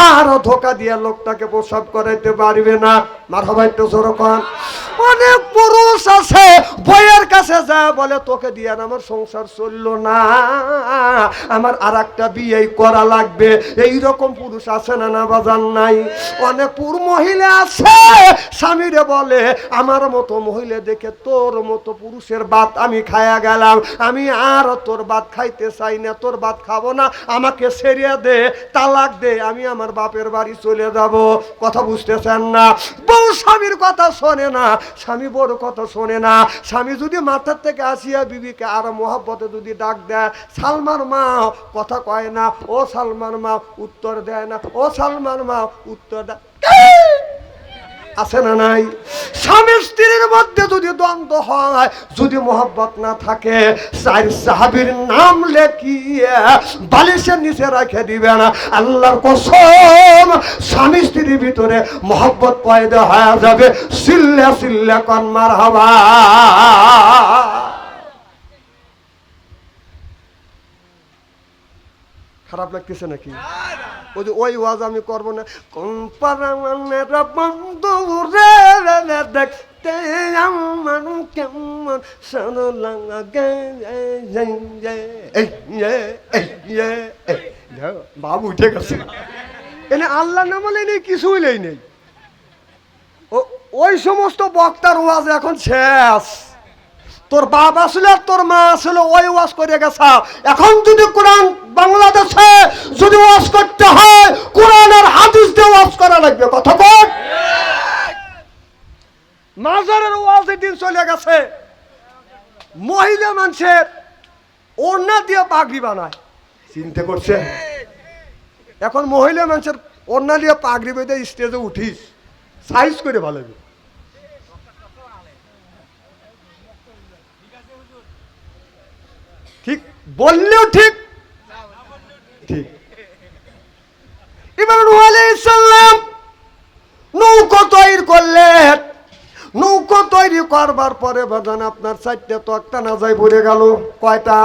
আর ধোকা দিয়া লোকটাকে প্রসাব করাইতে পারবে না। মারহাবা, একটু জোরকন। অনেক পুরুষ আছে বইয়ের কাছে যা বলে, তোকে দিয়ে আমার সংসার চললো না, আমার আর একটা বিয়ে করা লাগবে। এইরকম পুরুষ আছে না? না বাজান নাই? অনেক মহিলা আছে স্বামীরে বলে, আমার মতো মহিলা দেখে তোর মতো পুরুষের ভাত আমি খায়া গেলাম, আমি আর তোর ভাত খাইতে চাই না, তোর ভাত খাবো না, আমাকে ছেড়ে দে, তালাক দে, আমি আমার বাপের বাড়ি চলে যাব। কথা বুঝতেছেন না? বউ স্বামীর কথা শোনে না, স্বামী বড় কথা শোনে না। স্বামী যদি মাথার থেকে আসিয়া বিবিকে আর মহব্বতে যদি ডাক দেয়, সালমান মা, কথা কয় না, ও সালমান মা, উত্তর দেয় না, ও সালমান মা, উত্তর দেয়। আছে না নাই? স্বামী স্ত্রীর মধ্যে যদি দ্বন্দ্ব হয়, যদি মহব্বত না থাকে, 4 সাহাবীর নাম লেখিয়ে বালিশের নিচে রেখে দিবেন। আল্লাহর কসম, স্বামী স্ত্রীর ভিতরে মহব্বত পয়দা হয়ে যাবে। সিল্লা সিল্লা কন মারহাবা। খারাপ লাগতেছে নাকি? ওই ওয়াজ আমি করবো না। কোন পারামানের বন্ধু রে দেখতে আমার কেমন সানো লাগে। বাবু উঠে গেছে, এনে আল্লাহ নাম নেই, কিছুই নেই। ওই সমস্ত বক্তার ওয়াজ এখন শেষ। তোর বাপ আসলে আর তোর মা আসলে ওই ওয়াজ করে গেছে। এখন যদি কোরআন বাংলাদেশে যদি ওয়াজ করতে হয়, কোরআন আর হাদিস দিয়ে ওয়াজ করা লাগবে। কথা বল। মাজারের ওয়াজের দিন চলে গেছে। মহিলা মানুষের ওড়না দিয়ে পাগড়ি বানায়, চিন্তা করছে? এখন মহিলা মানুষের ওড়না দিয়ে পাগড়ি বেঁধে স্টেজে উঠিস, সাইজ করে ভালো। ঠিক বললেও ঠিক ঠিক। এবার নূহ আলাইহিস সালাম নৌকা তৈরি করলেন। নৌকা তৈরি করবার পরে বাজান আপনার 4টা তক্তা না যাই পড়ে গেল। কয়টা?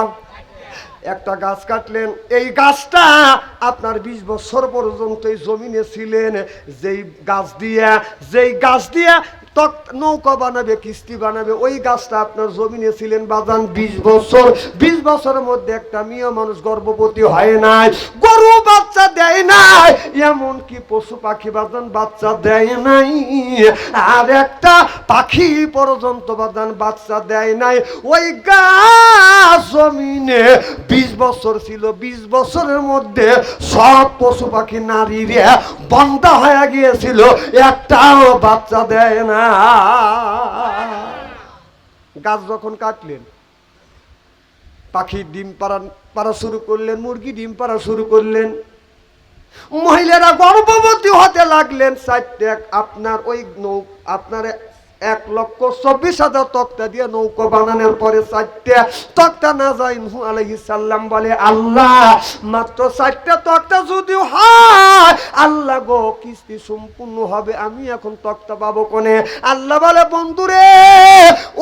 একটা গাছ কাটলেন। এই গাছটা আপনার 20 বছর পর্যন্ত এই জমিনে ছিলেন। যেই গাছ দিয়া নৌকা বানাবে, কিস্তি বানাবে, ওই গাছটা আপনার জমিনে ছিলেন বাজান 20 বছর। 20 বছরের মধ্যে একটা মেয়ে মানুষ গর্ভবতী হয় নাই, গরু বাচ্চা দেয় নাই, এমনকি পশু পাখি বাজান বাচ্চা দেয় নাই, আর একটা পাখি পর্যন্ত বাজান বাচ্চা দেয় নাই। ওই গাছ জমিনে 20 বছর ছিল। 20 বছরের মধ্যে সব পশু পাখি নারীরা বন্ধা হয়ে গিয়েছিল, একটাও বাচ্চা দেয় না। গাছ যখন কাটলেন, পাখি ডিম পাড়া শুরু করলেন, মুরগি ডিম পাড়া শুরু করলেন, মহিলারা গর্ভবতী হতে লাগলেন। 4টে আপনার ওই আপনার 1,24,000 তক্তা দিয়ে নৌকা বানানোর পরে 4টে তক্তা না যায়। নূহ আলাইহিস সালাম বলে, আল্লাহ মাত্র 4টে তক্তা যদি হয়, আল্লাহ গো কিস্তি সম্পূর্ণ হবে, আমি এখন তক্তা পাবো কোনে? আল্লাহ বলে, বন্ধুরে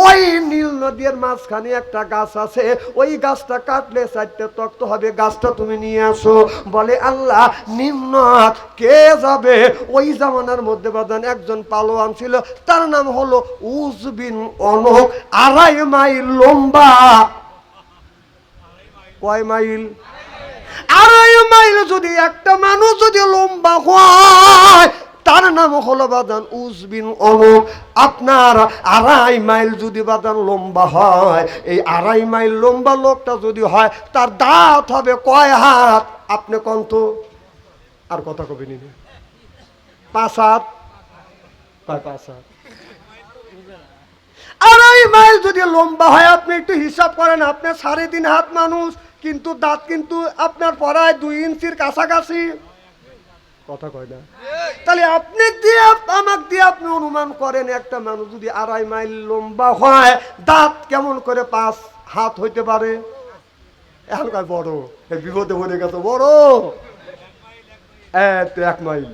ওই নীল নদীর মাঝখানে একটা গাছ আছে, ওই গাছটা কাটলে 4টে তক্তা হবে, গাছটা তুমি নিয়ে আসো। বলে, আল্লাহ নিম্ন কে যাবে? ওই জামানার মধ্যে বাদান একজন পালোয়ান ছিল, তার নাম হলো উজ বিন অনক, 2.5 মাইল লম্বা। কয় মাইল? 2.5 মাইল। যদি একটা মানুষ যদি লম্বা হয়, তার নাম হলো বাদান উজ বিন অনক। আপনার 2.5 মাইল যদি বাদান লম্বা হয়, এই 2.5 মাইল লম্বা লোকটা যদি হয়, তার দাঁত হবে কয় হাত? আপনি কত? আর কথা কবি নি? 5 হাত? 5 হাত। 2.5 মাইল যদি লম্বা হয়, আপনি একটু হিসাব করেন, আপনি 3.5 হাত মানুষ, কিন্তু দাঁত কিন্তু আপনার পড়ায় 2 ইঞ্চির কাছাকাছি। কথা কয় না? তাহলে আপনি দিয়ে আমাকে দিয়ে আপনি অনুমান করেন, একটা মানুষ যদি 2.5 মাইল লম্বা হয়, দাঁত কেমন করে 5 হাত হইতে পারে? এখন কয় বড়, বিপদে পড়ে গেছে, বড় 1 মাইল।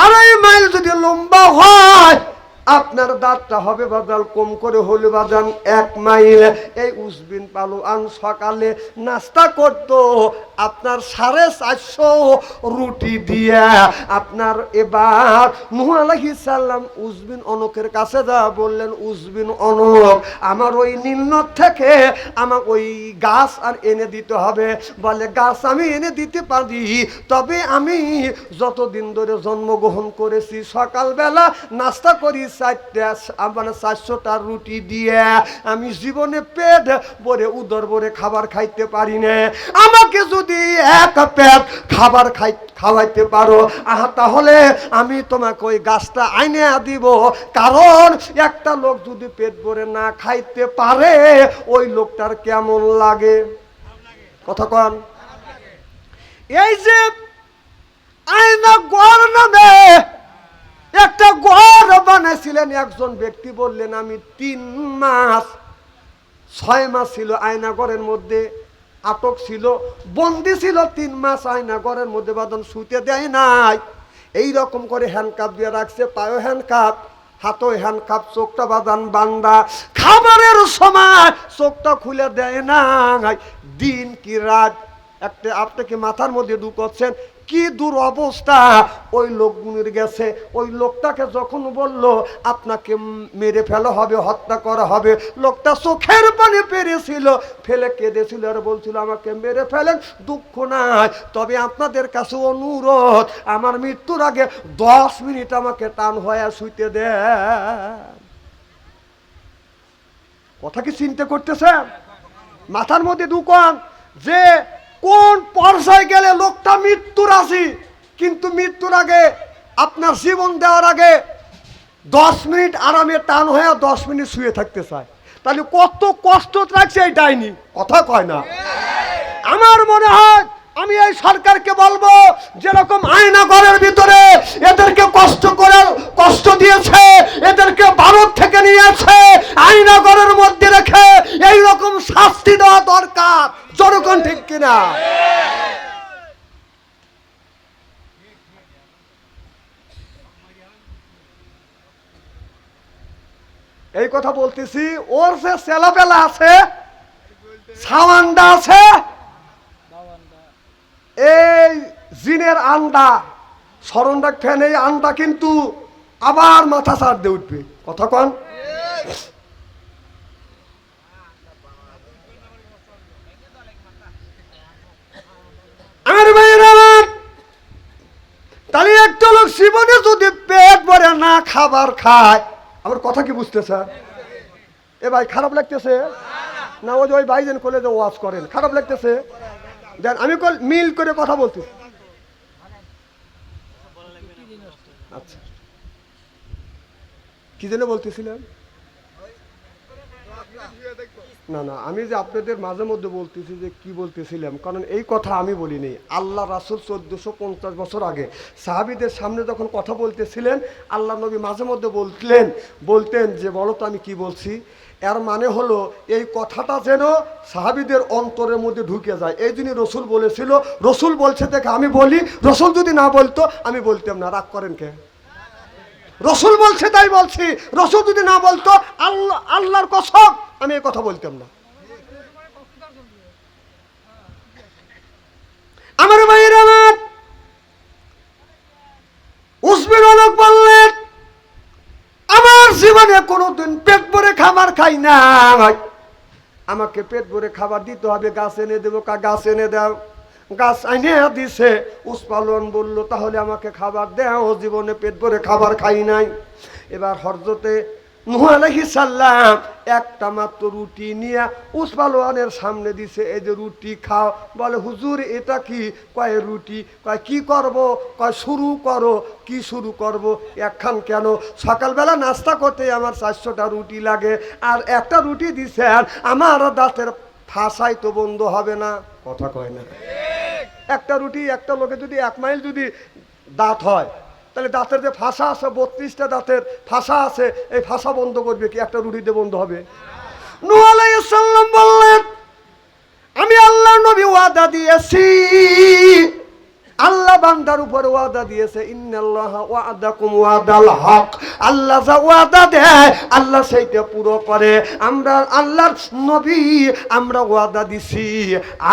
2.5 মাইল যদি লম্বা হয়, আপনার দাঁতটা হবে বাজাল কম করে হলে বাজান 1 মাইল। এই উসবিন পালোয়ান সকালে নাস্তা করত আপনার 450 রুটি দিয়ে। আপনার এবার নূহ আলাইহিস সালাম উসবিন অনকের কাছে যা বললেন, উসবিন অনক, আমার ওই নীলনদ থেকে আমার ওই গাছ আর এনে দিতে হবে। বলে, গাছ আমি এনে দিতে পারি, তবে আমি যতদিন ধরে জন্মগ্রহণ করেছি সকালবেলা নাস্তা করি 400টা রুটি দিয়ে, আমি জীবনে পেট ভরে উদর ভরে খাবার খাইতে পারি না। আমাকে যদি 1 পেট খাবার খাওয়াইতে পারো, তাহলে আমি তোমাকে ওই গাছটা আইনে দিব। কারণ একটা লোক যদি পেট ভরে না খাইতে পারে, ওই লোকটার কেমন লাগে? কথা কন। এই যে আয়না গড় নামে একটা গড় বানাইছিলেন একজন ব্যক্তি, বললেন আমি 3 মাস 6 মাস ছিল আয়না ঘরের মধ্যে আটক ছিল, বন্দি ছিল 3 মাস আয়না ঘরের মধ্যে, বাদন শুতে দেয় নাই। এই রকম করে হ্যান্ডকাপ দিয়ে রাখছে, পায়ে হ্যান্ডকাপ, হাতও হ্যান্ডকাপ, চোখটা বাদান বান্দা। খাবারের সময় চোখটা খুলে দেয় না, দিন কি রাত একটা আপনাকে মাথার মধ্যে ঢুকাচ্ছেন। কি দূর অবস্থা ওই লোকগুলির গেছে। ওই লোকটাকে যখন বলল আপনাকে মেরে ফেলা হবে, হত্যা করা হবে, লোকটা চোখের পানি পেরেছিল, ফেলে কেঁদেছিল আর বলছিল আমাকে মেরে ফেলেন, দুঃখ নাই, তবে আপনাদের কাছে অনুরোধ, আমার মৃত্যুর আগে 10 মিনিট আমাকে টান হয়ে শুইতে দেন। কথা কি চিন্তা করতেছেন? মাথার মধ্যে ঢুকান যে কোন পর্যায়ে গেলে লোকটা মৃত্যুর আছে, কিন্তু মৃত্যুর আগে আপনার জীবন দেওয়ার আগে 10 মিনিট আরামে টান হয়ে 10 মিনিট শুয়ে থাকতে চায়। তাহলে কত কষ্ট রাখছে এই ডাইনি। কথা কয় না? আমার মনে হয় আমি এই সরকারকে বলবো, যেরকম আয়না ঘরের ভিতরে এদেরকে কষ্ট দিয়েছে, এদেরকে ভারত থেকে নিয়েছে, আয়না ঘরের মধ্যে রেখে এই রকম শাস্তি দেওয়া দরকার। জনগণ ঠিক কিনা? এই কথা বলতেছি, ওর যে ছেলেবেলা আছে, সাওয়ান্ডা আছে, এই জিনের আন্ডা স্মরণ রাখবেন, এই আন্ডা কিন্তু আবার মাথা ছাড় দিয়ে উঠবে। কথা কন? আমার ভাইয়ের আমার, তাহলে একটা লোক জীবনে যদি পেট ভরে না খাবার খায়, আমার কথা কি বুঝতে স্যার? এ ভাই খারাপ লাগতেছে না? ওই যে ওই ভাই যেন কলেজে ওয়াজ করেন, খারাপ লাগতেছে? দেন আমি মিল করে কথা বলছি। আচ্ছা, কি যেন বলতেছিলেন? না না, আমি যে আপনাদের মাঝে মধ্যে বলতেছি যে কি বলতেছিলাম, কারণ এই কথা আমি বলিনি। আল্লাহ রাসূল 1450 বছর আগে সাহাবীদের সামনে যখন কথা বলতেছিলেন, আল্লাহ নবী মাঝে মধ্যে বলতেন যে বলো তো আমি কি বলছি। এর মানে হলো এই কথাটা যেন সাহাবীদের অন্তরের মধ্যে ঢুকে যায়, এই জন্য রসুল বলেছিল। রসুল বলছে দেখে আমি বলি, রসুল যদি না বলতো আমি বলতাম না। রাগ করেন কে? রসুল বলছে তাই বলছি, রসুল যদি না বলতো আল্লাহর কসম আমি এই কথা বলতাম না। আমার ভাইয়ের আমার, উসমান লোক বললেন আমার জীবনে কোনোদিন পেট ভরে খাবার খাই না, আমাকে পেট ভরে খাবার দিতে হবে, গাছ এনে দেবো। গাছ এনে দাও। গাছ এনে দিছে। উসমান বলল তাহলে আমাকে খাবার দাও, জীবনে পেট ভরে খাবার খাই নাই। এবার হযরতে নূহ আলাইহিস সালাম একটা মাত্র রুটি নিয়ে উসমানের সামনে দিছে, এই যে রুটি খাও। বলে হুজুর এটা কি? কয় রুটি। কয় কি করব? কয় শুরু করো। কি শুরু করব? একখান কেন? সকালবেলা নাস্তা করতে আমার 400টা রুটি লাগে, আর একটা রুটি দিছেন, আমার দাঁতের ফাঁসাই তো বন্ধ হবে না। কথা কয় না? একটা রুটি, একটা লোকে যদি 1 মাইল যদি দাঁত হয়, তাহলে দাঁতের যে ফাঁসা আছে, 32টা দাঁতের ফাঁসা আছে, এই ফাঁসা বন্ধ করবে কি? একটা রুটিতে বন্ধ হবে? নূহ আলাইহিস সালাম বললেন আমি আল্লাহর নবী ওয়াদা দিয়েছি, আল্লাহ বান্দার উপর ওয়াদা দিয়েছে, ইন্নাল্লাহা ওয়াদাকুম ওয়াদাল হক। আল্লাহ যা ওয়াদা দেয় আল্লাহ সেইটা পুরো করে। আমরা আল্লাহর নবী, আমরা ওয়াদা দিছি,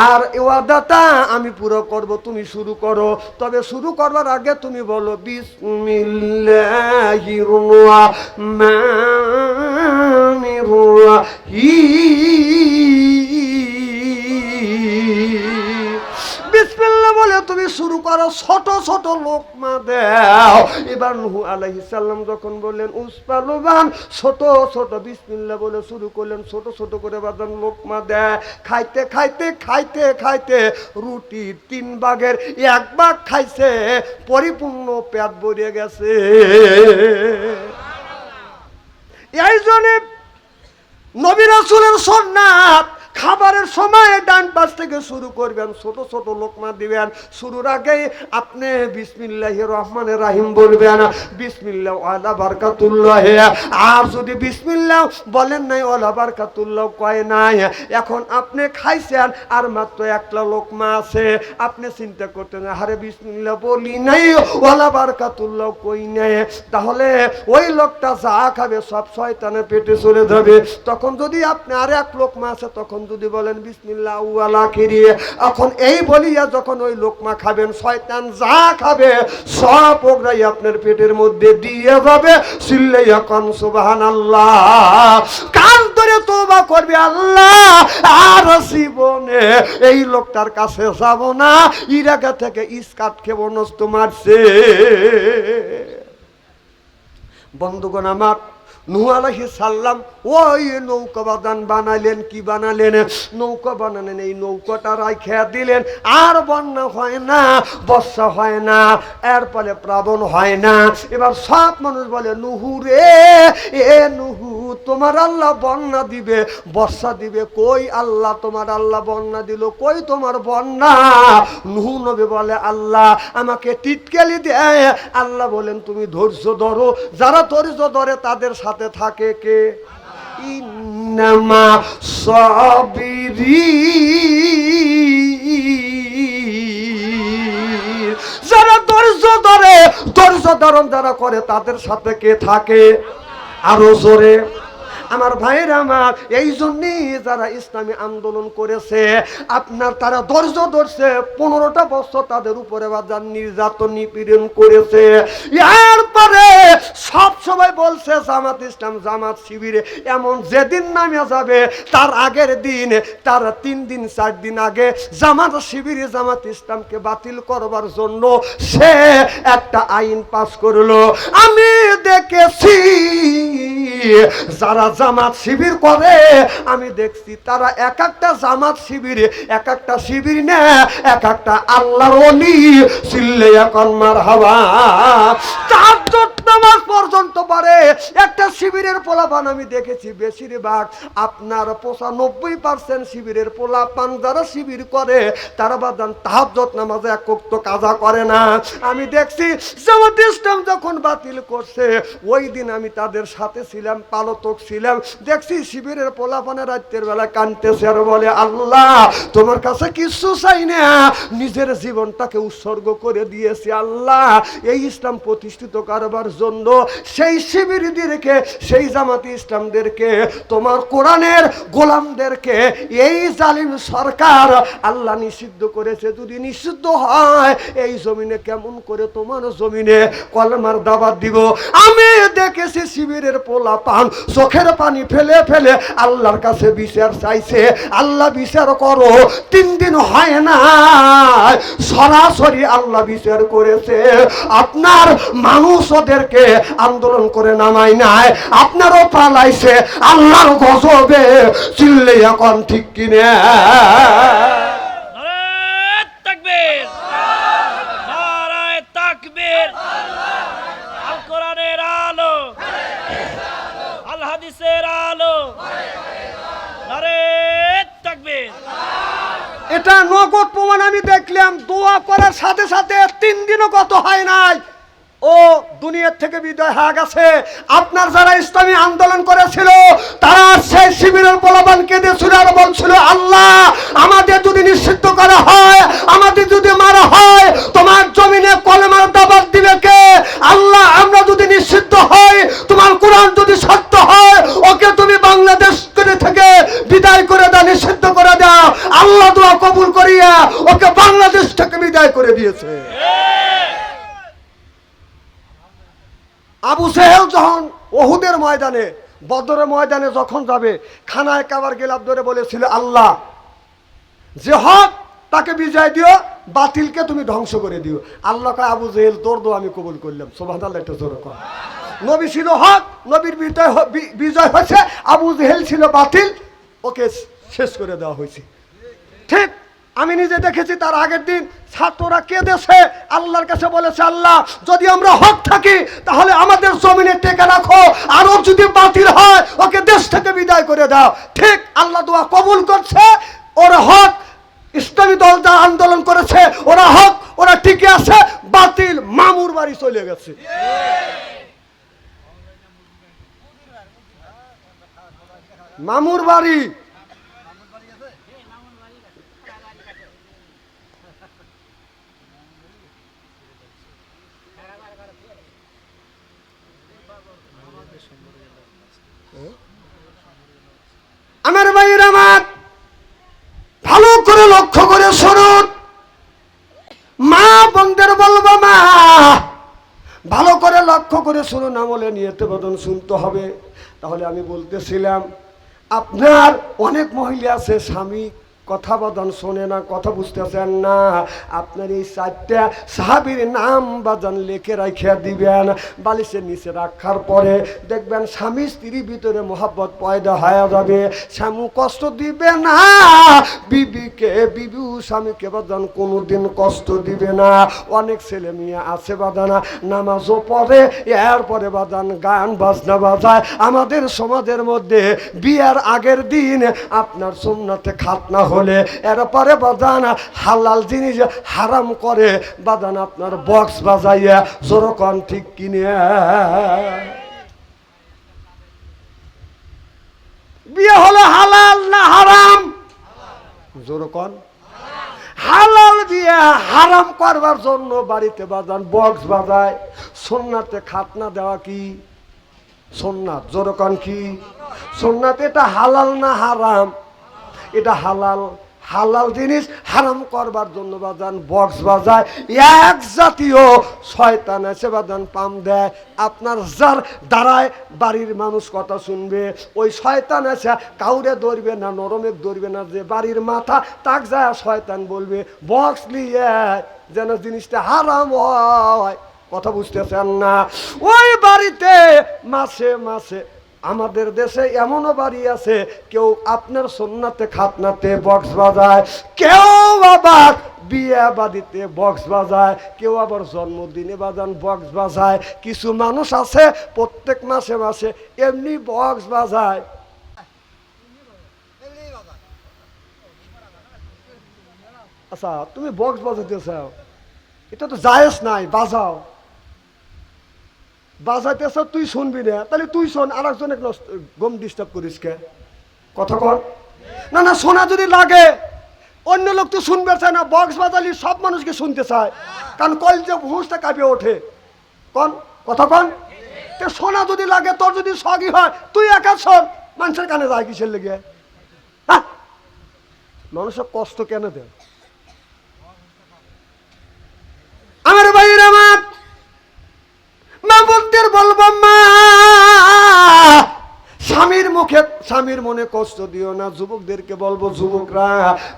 আর এই ওয়াদাটা আমি পুরো করব। তুমি শুরু করো, তবে শুরু করবার আগে তুমি বলো বিসমিল্লাহির রাহমানির রাহিম। বিসমিল্লাহ বলে তুমি শুরু করো, ছোট ছোট লোকমা দাও। এবার নূহ আলাইহিস সালাম যখন বললেন উসমান ছোট ছোট বিসমিল্লাহ বলে শুরু করলেন, ছোট ছোট করে বাদান লোকমা দেয়। খাইতে খাইতে খাইতে খাইতে রুটির 3 ভাগের 1 ভাগ খাইছে, পরিপূর্ণ পেট ভরে গেছে। এই জন্য নবী রাসূলের সুন্নাত, খাবারের সময় ডান পাশ থেকে শুরু করবেন, ছোট ছোট লোকমা দিবেন। শুরুর আগে আপনি বিসমিল্লাহির রহমানির রহিম বলবেন, বিসমিল্লাহ ওয়ালা বারাকাতুল্লাহ। আর যদি বিসমিল্লাহ বলেন নাই, ওয়ালা বারাকাতুল্লাহ কয় নাই, এখন আপনি খাইছেন আর মাত্র একটা লোকমা আছে, আপনি চিন্তা করতেন আরে বিসমিল্লাহ বলি নাই, ওয়ালা বারাকাতুল্লাহ কই নাই, তাহলে ওই লোকটা যা খাবে সব শয়তানের পেটে চলে যাবে। তখন যদি আপনি আর এক লোকমা আছে, তখন যদি বলেন বিসমিল্লাহ ওয়ালা খিরি, এখন এই বলিয়া যখন ওই লোকমা খাবেন, শয়তান যা খাবে সব ওগরাই আপনার পেটের মধ্যে দিয়ে যাবে। চিল্লাইয়া কোন সুবহানাল্লাহ। কান ধরে তওবা করবে, আল্লাহ আর জীবনে এই লোকটার কাছে যাব না, ইরাকা থেকে ইসকাট ক্ষেপণাস্ত্র মারছে। বন্ধুগণ আমার, নূহ আলাইহিস সালাম ওই নৌকা বানালেন। কি বানালেন? নৌকা বানালেন। এই নৌকাটা রাইখা দিলেন, আর বন্যা হয় না, বর্ষা হয় না, এর ফলে প্লাবন হয় না। এবার সব মানুষ বলে নূহ রে, এ নূহ তোমার আল্লাহ বন্যা দিবে, বর্ষা দিবে, কই আল্লাহ তোমার আল্লাহ বন্যা দিল, কই তোমার বন্যা? নূহ নবী বলে আল্লাহ আমাকে টিটকালি দেয়। আল্লাহ বলেন তুমি ধৈর্য ধরো, যারা ধৈর্য ধরে তাদের সাথে থাকে কে? ইন্নামা সাবির যারা ধৈর্য ধরে, ধৈর্য ধারণ যারা করে, তাদের সাথে কে থাকে? আরো জোরে। আমার ভাইরা আমার, এই জন্যই যারা ইসলামী আন্দোলন করেছে আপনার, তারা ধৈর্য ধরছে। 15টা বছর তাদের উপরে বাজার নির্যাতন নিপীড়ন করেছে। এরপরে সব সময় বলছে জামাত ইসলাম, জামাত শিবিরে। এমন যেদিন নামে যাবে তার আগের দিন, তার 3 দিন 4 দিন আগে জামাত শিবিরে জামাত ইসলামকে বাতিল করবার জন্য সে একটা আইন পাস করলো। আমি দেখেছি যারা জামাত শিবির করে, আমি দেখছি তারা এক একটা জামাত শিবিরে, এক একটা শিবির না, এক একটা আল্লাহর ওলি। চিল্লে এখন মারহাবা। তাহাজ্জুদ নামাজ পর্যন্ত পড়ে। একটা শিবিরের পোলাপান আমি দেখেছি বেশিরভাগ আপনার 95% শিবিরের পোলাপান যারা শিবির করে তারা বাদান তাহাজ্জুদ নামাজে এক ওয়াক্ত কাজা করে না। আমি দেখছি জামাত ইসলাম যখন বাতিল করছে ওই দিন আমি তাদের সাথে ছিলাম, পালতক ছিলাম। দেখছি শিবিরের পোলাপানে রাতের বেলা কাঁদতেছে আর বলে, আল্লাহ তোমার কাছে কিছু চাই না, নিজের জীবনটাকে উৎসর্গ করে দিয়েছি আল্লাহ এই ইসলাম প্রতিষ্ঠিত করবার জন্য। সেই শিবিরদেরকে, সেই জামাতি ইসলামদেরকে, তোমার কোরআনের গোলামদেরকে এই জালিম সরকার আল্লাহ নিষিদ্ধ করেছে। যদি নিষিদ্ধ হয় এই জমিনে কেমন করে তোমার জমিনে কলমার দাওয়াত দিব? আমি দেখেছি শিবিরের পোলাপান চোখের পানি ফেলে ফেলে আল্লাহর কাছে বিচার চাইছে, আল্লাহ বিচার করো। 3 দিন হয় না সরাসরি আল্লাহ বিচার করেছে। আপনার মানুষ ওদেরকে আন্দোলন করে নামাই নাই, আপনারও পালাইছে আল্লাহর গজবে। চিল্লে এখন ঠিক কিনে? এটা নগদ প্রমাণ আমি দেখলাম। দোয়া করার সাথে সাথে 3 দিনও কত হয় নাই, ও দুনিয়ার থেকে বিদায় হয়ে গেছে। আপনার যারা ইসলামী আন্দোলন করেছিল তারা সেই শিবিরের পোলাপান কেঁদেছিল আর বলছিল, আল্লাহ আমাদের যদি নিষিদ্ধ করা হয়, আমাদের যদি মারা হয়, তোমার জমিনে কলেমার দাওয়াত দিবে কে? আল্লাহ আমরা যদি নিষিদ্ধ হই, তোমার কোরআন যদি সত্য হয়, ওকে তুমি বাংলাদেশ থেকে বিদায় করে দাও, নিষিদ্ধ করে দাও। আল্লাহ দোয়া কবুল করিয়া ওকে বাংলাদেশ থেকে বিদায় করে দিয়েছে। আবু জেহেল যখন ওহুদের ময়দানে, বদরের ময়দানে যখন যাবে, খানায় কাবার গেলাপ ধরে বলেছিল, আল্লাহ যে হক তাকে বিজয় দিও, বাতিলকে তুমি ধ্বংস করে দিও। আল্লাহ কয়, আবু জেহেল তোর দোয়া আমি কবুল করলাম। সুবহানাল্লাহ, একটু জোরে কর। নবী ছিল হক, নবীর বিজয় হয়েছে, আবু জেহেল ছিল বাতিল, ওকে শেষ করে দেওয়া হয়েছে। ঠিক আমি নিজে দেখেছি। তার আগের দিন ছাত্ররা কেঁদেছে, আল্লাহর কাছে বলেছে, আল্লাহ যদি আমরা হক থাকি তাহলে আমাদের জমিনে টেকে রাখো, আরো যদি বাতিল হয় ওকে দেশ থেকে বিদায় করে দাও। ঠিক আল্লাহ দোয়া কবুল করছে। ওরা হক, ইসলামী দল যা আন্দোলন করেছে ওরা হক, ওরা টিকে আছে। বাতিল মামুর বাড়ি চলে গেছে। মামুর বাড়ি আমার ভাইয়ের আমার, ভালো করে লক্ষ্য করে শুনুন। মা বোনদের বলবো, মা ভালো করে লক্ষ্য করে শুনুন, আমলে নিয়তে বদন শুনতে হবে। তাহলে আমি বলতেছিলাম, আপনার অনেক মহিলা আছে স্বামী কথা বদন শোনে না, কথা বুঝতেছেন না। আপনার এই 4টা সাহাবীর নাম বাজান লিখে রাখিয়া দিবেন। বালিশের নিচে রাখার পরে দেখবেন স্বামী স্ত্রীর ভিতরে মহব্বত পয়দা হয়ে যাবে। স্বামী কষ্ট দিবে না বিবিকে, বিবিও স্বামীকে বাজান কোনোদিন কষ্ট দিবে না। অনেক ছেলে মেয়ে আছে বাজানা নামাজও পড়ে, এরপরে বাজান গান বাজনা বাজায়। আমাদের সমাজের মধ্যে বিয়ার আগের দিন আপনার সুন্নতে খাতনা হলে এরপরে বাজান হালাল জিনিস হারাম করে বাজান আপনার বক্স বাজাইয়া জোরকন ঠিক কিনে। বিয়ে হলো হালাল না হারাম? জোরে কোন। হালাল বিয়া হারাম করবার জন্য বাড়িতে বাজান বক্স বাজায়। সুন্নাতে খাতনা দেওয়া কি সুন্নাত? জোরে কোন কি সুন্নাত? এটা হালাল না হারাম? এটা হালাল। হালাল জিনিস হারাম করবার জন্য বাজান বক্স বাজায়। এক জাতীয় শয়তান এসে বাজান পাম দেয়। আপনার যার দ্বারায় বাড়ির মানুষ কথা শুনবে, ওই শয়তান এসে কাউরে ধরবে না, নরমে ধরবে না, যে বাড়ির মাথা তাক যায় শয়তান বলবে বক্স নিয়ে যেন জিনিসটা হারাম হয়। কথা বুঝতেছেন না? ওই বাড়িতে মাসে মাসে আমাদের দেশে এমনও বাড়ি আছে কেউ আপনার সুন্নাতে খাতনাতে বক্স বাজায়, কেউ আবার বিয়ে বাড়িতে বক্স বাজায়, কেউ আবার জন্মদিনে বাজান বক্স বাজায়। কিছু মানুষ আছে প্রত্যেক মাসে মাসে এমনি বক্স বাজায়। আচ্ছা, তুমি বক্স বাজাতে চাও, এটা তো জায়েজ নাই, বাজাও। বাজাইতেছ তুই শুনবি না, তাহলে তুই শোন, আর একজনে গম ডিস্টার্ব করিস কে? কথা কর না। না, শোনা যদি লাগে, অন্য লোক তো শুনবে চায় না, বক্স বাজালি সব মানুষকে শুনতে চায়, কারণ কল যে হুঁসটা কাঁপিয়ে ওঠে। কন কথা কন। তো শোনা যদি লাগে, তোর যদি শখই হয়, তুই একা শোন, মানুষের কানে যায় কিসের লেগে? হ্যাঁ, মানুষের কষ্ট কেন দেয়? আমার ভাইয়ের আমার মা বলতের বলবো, মা স্বামীর মুখে স্বামীর মনে কষ্ট দিও না। যুবকদেরকে বলবো, যুবকরা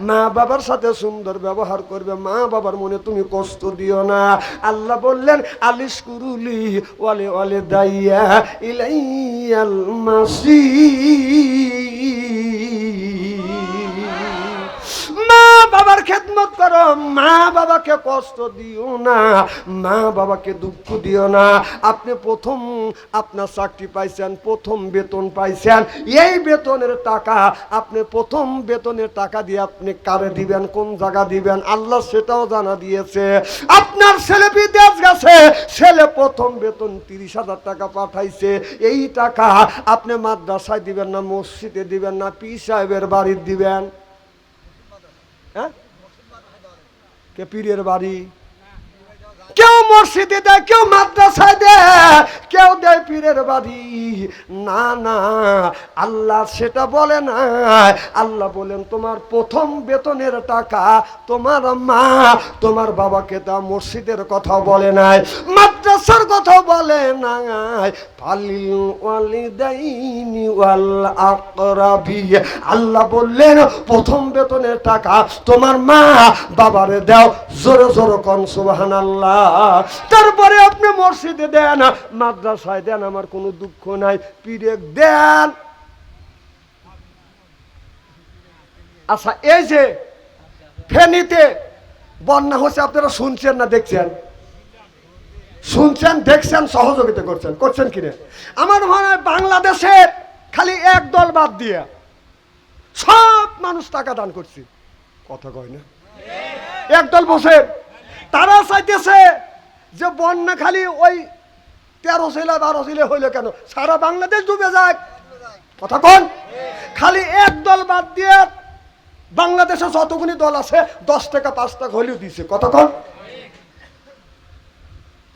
মা বাবার সাথে সুন্দর ব্যবহার করবে, মা বাবার মনে তুমি কষ্ট দিও না। আল্লাহ বললেন আলিশ কুরুলি ওয়ালে ওয়ালে দাইয়া ইলাইয়াল মাসির। মা বাবার খেদমত করো, মা বাবাকে কষ্ট দিও না, মা বাবাকে দুঃখ দিও না। আপনি প্রথম আপনার চাকরি পাইছেন, প্রথম বেতন পাইছেন, এই বেতনের টাকা আপনি প্রথম বেতনের টাকা দিয়ে আপনি কারে দিবেন, কোন জায়গা দিবেন, আল্লাহ সেটাও জানা দিয়েছে। আপনার ছেলে বিদেশ গেছে, ছেলে প্রথম বেতন 30,000 টাকা পাঠাইছে, এই টাকা আপনি মাদ্রাসায় দিবেন না, মসজিদে দিবেন না, পীর সাহেবের বাড়ির দিবেন? হ্যাঁ, কে পীরের বাড়ি? কেউ মসজিদে দেয়, কেউ মাদ্রাসায় দেয়, কেউ দেয় পীরের বাড়ি। না না, আল্লাহ সেটা বলে না। আল্লাহ বলেন তোমার প্রথম বেতনের টাকা তোমার মা তোমার বাবাকে দাও। মসজিদের কথা বলে নাই, মাদ্রাসার কথা বলে নাই। ফালিল ওয়ালিদাইনি ওয়াল আকরাবি, আল্লাহ বললেন প্রথম বেতনের টাকা তোমার মা বাবারে দাও। জোরে জোরে কোন সুবহানাল্লাহ। তারপরে আপনি মসজিদে দেন, মাদ্রাসায় দেন, আমার কোনো দুঃখ নাই, পীরে দেন। আচ্ছা, এই যে ফেনীতে বন্যা হচ্ছে, আপনারা শুনছেন না দেখছেন? শুনছেন, দেখছেন, সহযোগিতা করছেন কিনে? আমার মনে হয় বাংলাদেশের খালি এক দল বাদ দিয়ে সব মানুষ টাকা দান করছে। কথা কয় না? একদল বসে তারা চাইতেছে যে বন্যা খালি ওই 13 জেলা 12 জেলা হইলো কেন, সারা বাংলাদেশ ডুবে যাক। কথা কন। খালি এক দল বাদ দিয়ে বাংলাদেশে যতগুলি দল আছে 10 টাকা 5 টাকা হলেও দিছে। কথা কন।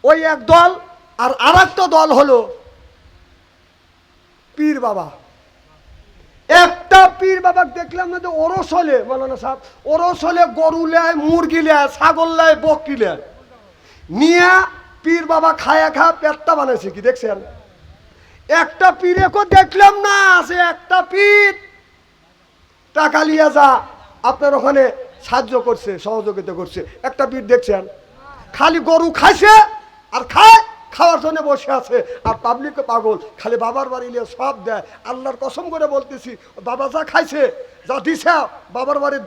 ওই এক দল, আর আরেকটা দল হলো পীর বাবা। একটা পীর বাবা দেখলাম না যে ওরস হলে, মৌলানা সাহেব, ওরস হলে গরু লেয়, মুরগি লেয়, ছাগল লেয়, বকরি লেয়, নিয়ে পীর বাবা খায়া পেটটা বানাইছে। কি দেখছেন? একটা পীরেকে দেখলাম না, সে একটা পীর টাকা লিয়ে যা আপনার ওখানে সাহায্য করছে, সহযোগিতা করছে। একটা পীর দেখছেন খালি গরু খাইছে আর খাওয়ার জন্য বসে আছে, আর পাবলিক পাগল, খালি বাবার বাড়ি নিয়ে সব দেয়। আল্লাহর কসম করে বলতেছি, বাবা যা খাইছে, যা দিছে, বাবার বাড়ি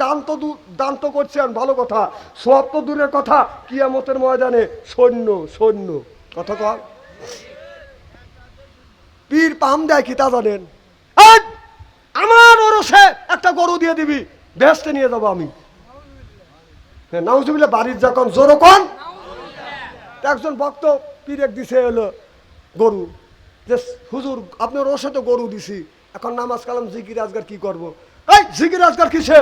দান তো করছেন, ভালো কথা, সব তো দূরের কথা, কিয়ামতের ময়দানে সৈন্য। কথা কর। পীর পাম দেয় কি তা জানেন? আমার ওরসে একটা গরু দিয়ে দিবি, বেহেশতে নিয়ে যাবো আমি। নাউজুবিল্লাহ, বাড়ির যখন জোরকন একজন ভক্ত পীরেক দিছে হলো গরু, যে হুজুর আপনার ওর সাথে গরু দিছি, এখন নামাজ কালাম জিকির আজগার কি করবো? এই জিকির আজগার কিসে?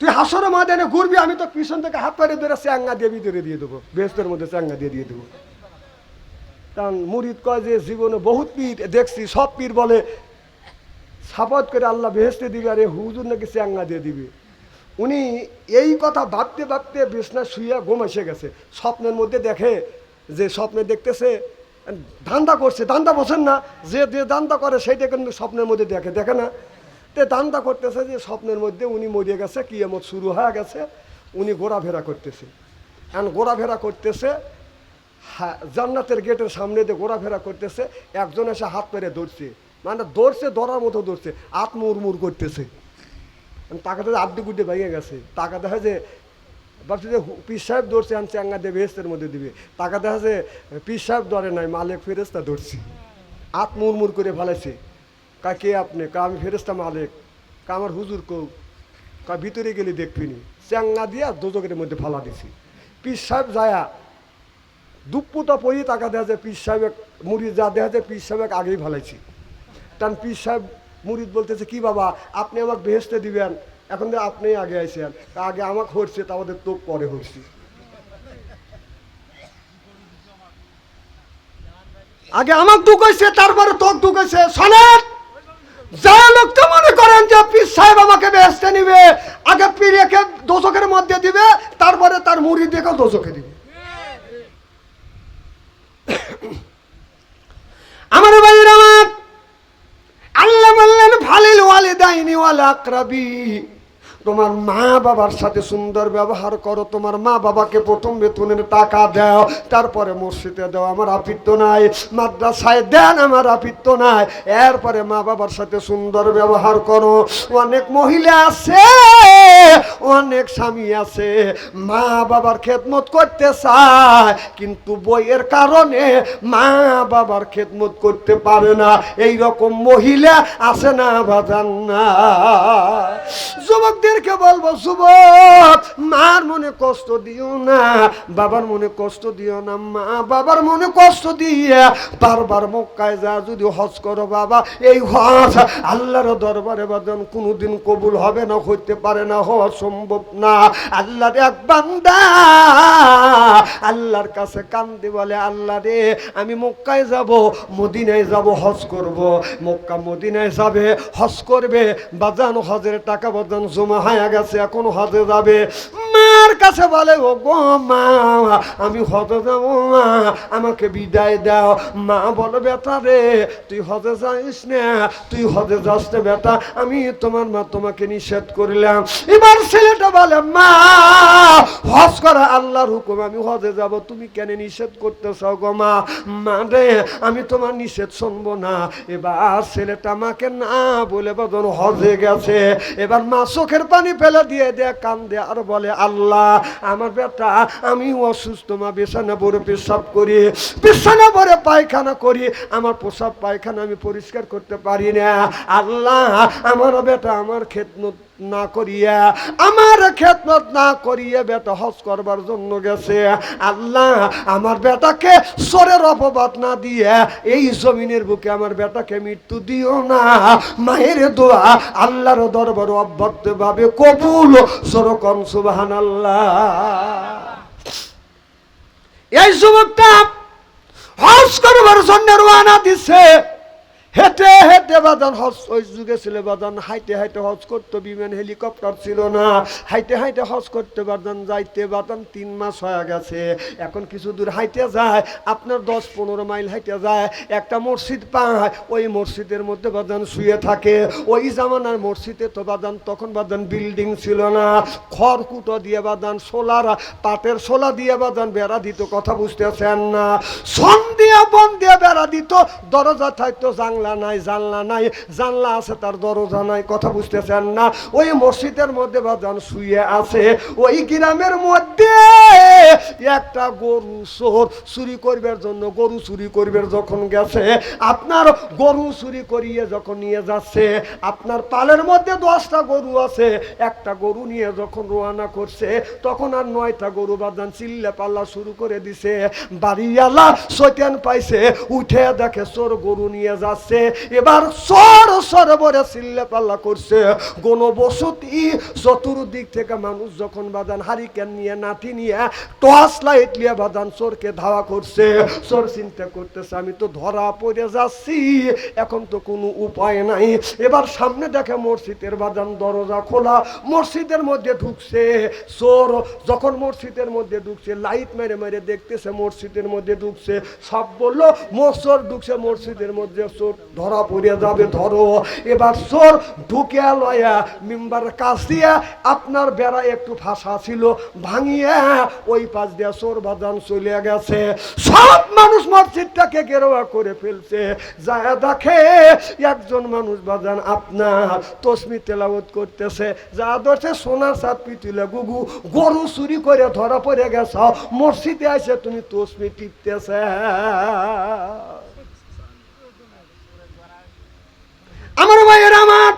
তুই হাসর ময়দানে ঘুরবি, আমি তো পিছন থেকে হাত পাড়ে ধরে চ্যাঙ্গা দিয়ে ভিতরে দিয়ে দেবো, বেহেশতের মধ্যে চ্যাঙ্গা দিয়ে দেবো। কারণ মুরিদ কয় যে জীবনে বহুত পীর দেখছি, সব পীর বলে সাপত করে আল্লাহ বেহেশতে দিবে, আর হুজুর নাকি চ্যাঙ্গা দিয়ে দিবে। উনি এই কথা ভাবতে ভাবতে বিছনা শুইয়া ঘুম এসে গেছে। স্বপ্নের মধ্যে দেখে যে স্বপ্নে দেখতেছে ধান্দা করছে, ধান্দা বোঝেন না, যে যে ধান্দা করে সেইটা কিন্তু স্বপ্নের মধ্যে দেখে, দেখে না? তে ধান্দা করতেছে যে স্বপ্নের মধ্যে উনি মরে গেছে, কিয়ামত শুরু হয়ে গেছে, উনি ঘোরাফেরা করতেছে। এখন ঘোরাফেরা করতেছে, জান্নাতের গেটের সামনে দিয়ে ঘোরাফেরা করতেছে, একজন এসে হাত পেরে ধরছে, মানে ধরছে, ধরার মতো ধরছে, হাত মুড়মুড় করতেছে। টাকা দেখে আড্ডি গুড্ডি ভেঙে গেছে। টাকা দেখা যে ভাবছি যে পীর সাহেব ধরছে, আমি চ্যাঙ্গা দিয়ে বেহেশতের মধ্যে দিবে। টাকা দেখা যে পীর সাহেব ধরে নাই, মালিক ফেরেস্তা ধরছি, হাত মুড়মুড় করে ফেলেছে। কা কে আপনি? কা আমি ফেরেস্তা মালিক। কা আমার হুজুর কৌ? কা ভিতরে গেলে দেখবিনি। চ্যাঙ্গা দিয়া দোজকের মধ্যে ফালা দিছি। পীর সাহেব যায়া দুপুটা পড়ি, টাকা দেওয়া যায় পীর সাহেব মুড়িদ যা দেওয়া যায় পীর সাহেব আগেই ফেলাইছি। কারণ পীর সাহেব মুরিদ বলতেছে কি বাবা আপনি আমাকে বেহেশতে দিবেন, এখন তো আপনি আগে আইছেন, আগে আমাকে হচ্ছে, তা আমাদের তো পরে হচ্ছে। আগে আমাকে ঢুকাইছে, তারপরে তোক ঢুকাইছে। শোনেন, যা লোকটা মনে করেন যে পীর সাহেব আমাকে বেহেশতে নিবে, আগে পীরকে দোজখের মধ্যে দিবে, তারপরে তার মুরিদকে দোজখে দিবে। আমার ভাইয়ের আমার, আল্লাহ বললেন ফালিল ওয়ালিদাইনি ওয়াল আকরাবি, তোমার মা বাবার সাথে সুন্দর ব্যবহার করো। তোমার মা বাবাকে প্রথম বেতনের টাকা দাও, তারপরে মসজিদে দাও, আমার আপত্ত নাই। মাদ্রাসায় দেন, আমার আপত্ত নাই। এরপরে মা বাবার সাথে সুন্দর ব্যবহার করো। অনেক মহিলা আছে, অনেক স্বামী আছে, মা বাবার খেদমত করতে চায়, কিন্তু বইয়ের কারণে মা বাবার খেদমত করতে পারে না। এই রকম মহিলা আছে না বাজান না? যুবকদেরকে বলবো, যুবক মার মনে কষ্ট দিও না, বাবার মনে কষ্ট দিও না। মা বাবার মনে কষ্ট দিয়ে বারবার মক্কায় যা যদি হজ করো বাবা, এই হজ আল্লাহর দরবারে বাজান কোনোদিন কবুল হবে না, হইতে পারে না, হওয়া সম্ভব না। আল্লাহর এক বান্দা আল্লাহর কাছে কান্দে বলে, আল্লাহ রে আমি মক্কায় যাব, মদিনায় যাব, হজ করব। মক্কা মদিনায় যাবে, হজ করবে, বাজান হজের টাকা বাজান জমা হয়ে গেছে, এখন হজে যাবে। মার কাছে বলে, ও গো মা আমি হজে যাব, মা আমাকে বিদায় দাও। মা বলো, বেটা রে তুই হজে যাইস না, তুই হজে যাস না বেটা, আমি তোমার মা তোমাকে নিষেধ করলাম। এবার ছেলেটা বলে, মা হজ করা আল্লাহর হুকুম, আমি হজে যাব, তুমি কেন নিষেধ করতেছ গো মা? মা রে আমি তোমার নিষেধ শুনবো না। এবার ছেলেটা মাকে না বলে বাদন হজে গেছে। এবার মা চোখের পানি ফেলে দিয়ে দেয়, কান্দে আর বলে, আল্লাহ আমার বেটা আমি অসুস্থ, মা বিছানা ভরে পেশাব করি, বিছানা ভরে পায়খানা করি, আমার প্রসাব পায়খানা আমি পরিষ্কার করতে পারি না। আল্লাহ আমার বেটা আমার খেদমত না করিয়া, আমার খেদমত না করিয়া বেটা হজ করবার জন্য গেছে। আল্লাহ আমার বেটাকে সরের অপবাদ না দিয়ে এই জমিনের বুকে আমার বেটাকে মৃত্যু দিও না। মায়ের দোয়া আল্লাহর দরবার অব্যর্থ ভাবে কবুল, সরকম সুবহানাল্লাহ। এই যুবকটা হজ করবার জন্য রওনা দিছে, হেঁটে হেঁটে বাদান হজ, ওই যুগে ছিল বাদান হাইটে হাইটে হজ করতো, বিমান হেলিকপ্টার ছিল না, হাইটে হাইটে হজ করতে বাদান, যাইতে বাদান 3 মাস হয়ে গেছে। এখন কিছু দূর হাইটে যায়, আপনার 10-15 মাইল হাইটে যায়, একটা মসজিদ পায়, ওই মসজিদের মধ্যে বাদান শুয়ে থাকে। ওই জামানার মসজিদে তো বাদান তখন বাদান বিল্ডিং ছিল না, খড়কুটো দিয়ে বাদান সোলার, পাটের সোলা দিয়ে বাদান বেড়া দিত, কথা বুঝতেছেন না? সন দিয়ে বন দিয়ে বেড়া দিত, দরজা থাকতো, জানলা নাই, জানলা নাই, জানলা আছে তার দরজা নাই, কথা বুঝতেছেন না? ওই মসজিদের মধ্যে বাজান শুয়ে আছে। ওই গ্রামের মধ্যে একটা গরু চোর চুরি করবার জন্য, গরু চুরি করবার যখন গেছে, আপনার গরু চুরি করিয়ে যখন নিয়ে যাচ্ছে, আপনার পালের মধ্যে 10টা গরু আছে, একটা গরু নিয়ে যখন রওনা করছে, তখন আর 9টা গরু বাজান চিল্লা পাল্লা শুরু করে দিছে। বাড়িওয়ালা শয়তান পাইছে, উঠে দেখে চোর গরু নিয়ে যাচ্ছে। এবার চোর সরবরে চিল্লা পাল্লা করছে, গণবসতি চতুর্দিক থেকে মানুষ যখন বাজান হারিকেন নিয়ে নাঠি নিয়ে টর্চ লাইট নিয়ে বাজান চোরকে ধাওয়া করছে। চোর চিন্তা করতেছে আমি তো ধরা পড়ে যাচ্ছি, এখন তো কোনো উপায় নাই। এবার সামনে দেখে মসজিদের বাজান দরজা খোলা, মসজিদের মধ্যে ঢুকছে চোর। যখন মসজিদের মধ্যে ঢুকছে লাইট মেরে মেরে দেখতেছে মসজিদের মধ্যে ঢুকছে, সব বললো চোর ঢুকছে মসজিদের মধ্যে, চোর ধরা পড়ে যাবে ধরো। এবার চোর ঢুকে লয়া মিম্বার কাছ দিয়ে আপনার বেড়া একটু ফাঁসা ছিল ভাঙিয়ে ওই পাশ দিয়ে চোর বাজান চলে গেছে। সব মানুষ মসজিদটাকে গেরোয়া করে ফেলছে। যা দেখে একজন মানুষ বাজান আপনার তসমি তেলাওয়াত করতেছে, যা ধরছে সোনার সাত পিতুলে গুগু গরু চুরি করে ধরা পড়ে গেছ, মসজিদে আসে তুমি তসমি টিপতেছে। আমার ভাইয়ের আমার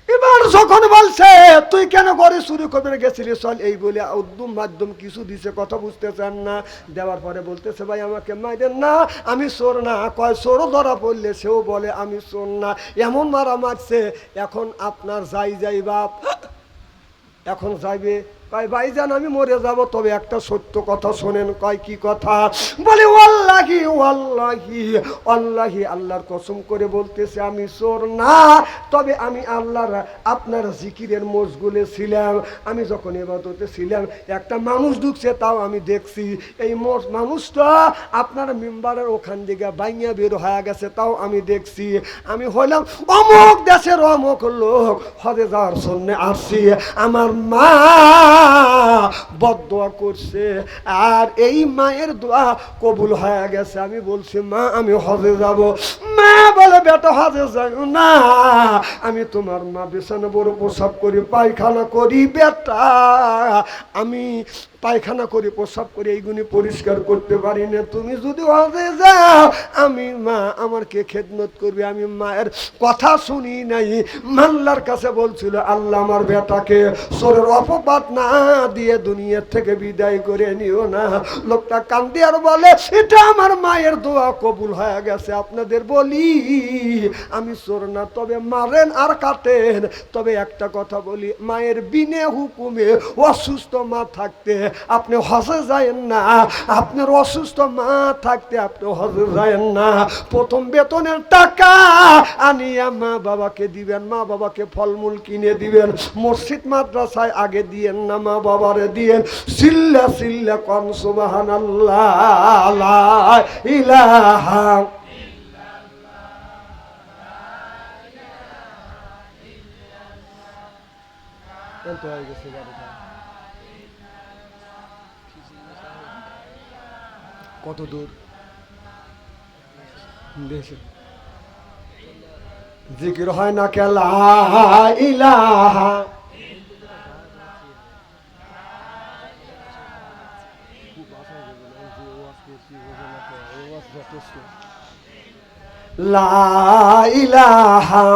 এবার যখন বলছে তুই কেন ঘরে চুরি করে গেছিলি চল, এই বলে উদ্যম মাধ্যম কিছু দিছে, কথা বুঝতেছেন না। দেওয়ার পরে বলতেছে ভাই আমাকে মাইরেন না, আমি চোর না। কয় চোরও ধরা পড়লে সেও বলে আমি চোর না, এমন মারা মারছে। এখন আপনার যাই বাপ, এখন যাইবে কয় ভাইজান আমি মরে যাব, তবে একটা সত্য কথা শোনেন। কয় কি কথা? বলে ওয়াল্লাহি ওয়াল্লাহি ওয়াল্লাহি আল্লাহর কসম করে বলতেছে আমি চোর না, তবে আমি আল্লাহর আপনার জিকিরের মশগুলে ছিলাম। আমি যখন ইবাদতে ছিলাম একটা মানুষ ঢুকছে, তাও আমি দেখছি। এই মানুষটা আপনার মেম্বারের ওখান দিকে বাইঙা বের হয়ে গেছে, তাও আমি দেখছি। আমি হইলাম অমুক দেশের অমুক লোক, হজে যাওয়ার জন্য আসছি। আমার মা বদদোয়া করছে, আর এই মায়ের দোয়া কবুল হয়ে গেছে। আমি বলছি মা আমি হজে যাব। মা বলে বেটা হজে যাও না, আমি তোমার মা বিছানা বড় প্রসাব করি পায়খানা করি বেটা, আমি পায়খানা করে প্রসাব করে এইগুলি পরিষ্কার করতে পারি না। তুমি যদি হজে যাও আমি মা আমার কে খেদমত করবে? আমি মায়ের কথা শুনি নাই। মাল্লার কাছে বলছিল আল্লাহ আমার বেটাকে চোরের অপবাদ না দিয়ে দুনিয়ার থেকে বিদায় করে নিও না। লোকটা কান্দি আর বলে এটা আমার মায়ের দোয়া কবুল হয়ে গেছে। আপনাদের বলি আমি চোর না, তবে মারেন আর কাটেন। তবে একটা কথা বলি, মায়ের বিনে হুকুমে অসুস্থ মা থাকতে আপনি হজে যায়েন না, আপনার অসুস্থ মা থাকতে আপনি হজে যায়েন না। প্রথম বেতনের টাকা আনিয়া মা বাবাকে দিবেন, মা বাবাকে ফলমূল কিনে দিবেন। মসজিদ মাদ্রাসায় আগে দিয়েন না, মা বাবারে দিয়েন। সিল্লা সিল্লা কন সুবহানাল্লাহ লা ইলাহা কত দূর দেশে জিকির হয় না কে লা ইলাহা লা ইলাহা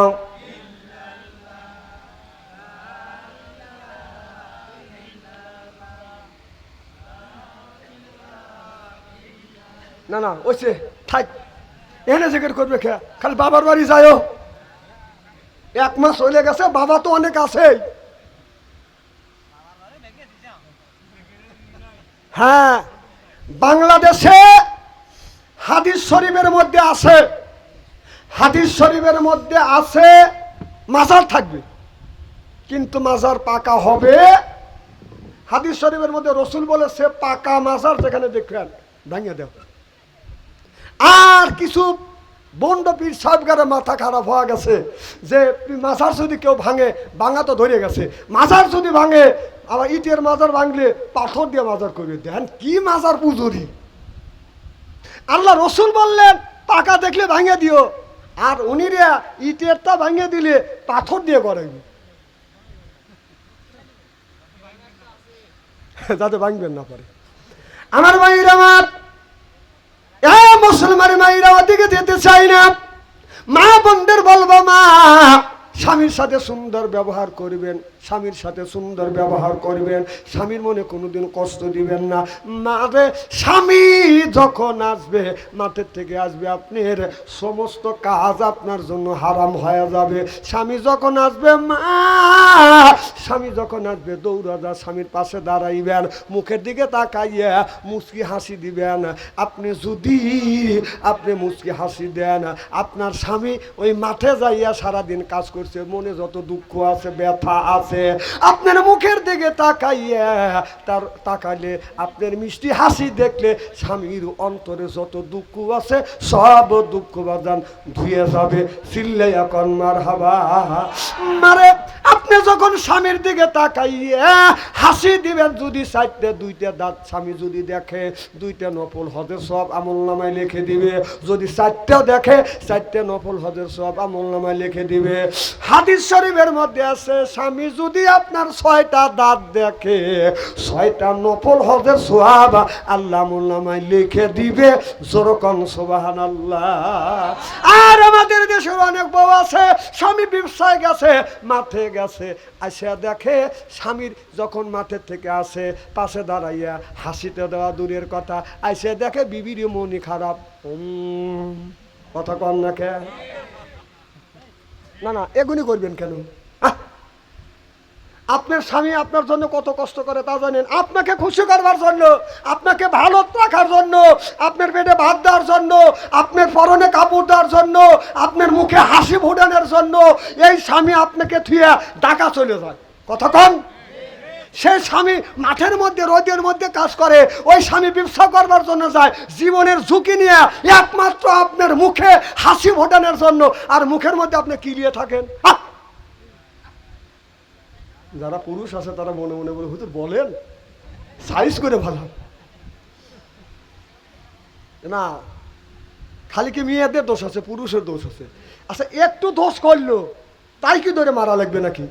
না না ওইসে থাক, এনে জিকির করবে খেয়া, খালি বাবার বাড়ি যায়ও। 1 মাস হইলে গেছে, বাবা তো অনেক আছে। হ্যাঁ বাংলাদেশে হাদিস শরীফের মধ্যে আছে, হাদিস শরীফের মধ্যে আছে মাজার থাকবে, কিন্তু মাজার পাকা হবে। হাদিস শরীফের মধ্যে রসুল বলেছে পাকা মাজার যেখানে দেখবেন ভাঙিয়ে দেব। আর কিছু বন্ড পীর সাহেবগারে মাথা খারাপ হয়ে গেছে যে মাজার যদি কেউ ভাঙে, ভাঙা তো ধরে গেছে, মাজার যদি ভাঙে আবার ইটের মাজার ভাঙলে পাথর দিয়ে মাজার করবে। দেন কি মাজার পুজোরি! আল্লাহ রসুল বললেন পাকা দেখলে ভাঙে দিও, আর উনিরা ইটেরটা ভাঙে দিলে পাথর দিয়ে করাইবে, যাতে ভাঙবেন না পারে। আমার ভাইরা, আমার মুসলমান মায়েরা ওদিকে যেতে চাই না। মা বোনদের বলবো মা স্বামীর সাথে সুন্দর ব্যবহার করবেন, স্বামীর সাথে সুন্দর ব্যবহার করবেন, স্বামীর মনে কোনোদিন কষ্ট দিবেন না। মারে স্বামী যখন আসবে, মাঠের থেকে আসবে, আপনার সমস্ত কাজ আপনার জন্য হারাম হয়ে যাবে। স্বামী যখন আসবে, মা স্বামী যখন আসবে দৌড়া যা স্বামীর পাশে দাঁড়াইবেন, মুখের দিকে তাকাইয়া মুচকি হাসি দিবেন। আপনি যদি মুচকি হাসি দেন, আপনার স্বামী ওই মাঠে যাইয়া সারাদিন কাজ করছে, মনে যত দুঃখ আছে, ব্যথা আছে, আপনার মুখের দিকে তাকাইয়া তাকাইলে আপনার মিষ্টি হাসি দেখলে স্বামীর অন্তরে যত দুঃখ আছে সব দুঃখ বাজান ধুয়ে যাবে। চিল্লাইয়া কন মারহাবা। মারে আপনি যখন স্বামীর দিকে তাকাইয়া হাসি দিবেন, যদি চারটে দুইটা দাঁত স্বামী যদি দেখে, দুইটা নফল হজের সব আমল নামায় লিখে দিবে। যদি চারটা দেখে, চারটে নফল হজের সব আমল নামায় লিখে দিবে। হাদিস শরীফের মধ্যে আছে, স্বামী যদি আপনার 6টা দাঁত দেখে, 6টা নফল হজের সওয়াব আল্লাহ আমল নামায় লিখে দিবে। জোরকন সুবহানাল্লাহ। আর আমাদের দেশের অনেক বউ আছে, স্বামী ব্যবসায় গেছে, মাঠে গেছে, আসে দেখে স্বামীর যখন মাঠের থেকে আসে, পাশে দাঁড়াইয়া হাসিতে দেওয়া দূরের কথা, আইসে দেখে বিবির মনি খারাপ। কথা কম না কে? না এগুনি করবেন কেন? আপনার স্বামী আপনার জন্য কত কষ্ট করে তা জানেন? আপনাকে খুশি করবার জন্য, আপনাকে ভালো রাখার জন্য, আপনার পেটে ভাত দেওয়ার জন্য, আপনার পরনে কাপড় দেওয়ার জন্য, আপনার মুখে হাসি ফোটানোর জন্য এই স্বামী আপনাকে থুয়ে ঢাকা চলে যায়। কথা কম? সেই স্বামী মাঠের মধ্যে রোদের মধ্যে কাজ করে, ওই স্বামী ব্যবসা করবার জন্য যায় জীবনের ঝুঁকি নিয়ে, একমাত্র আপনার মুখে হাসি ফোটানোর জন্য। আর মুখের মধ্যে আপনি কি নিয়ে থাকেন? যারা পুরুষ আছে তারা মনে মনে বলে, হুজুর বলেন সাইজ করে ভালো না, খালি কি মেয়েদের দোষ আছে, পুরুষের দোষ আছে? আচ্ছা একটু দোষ করলো তাই কি ধরে মারা লাগবে নাকি?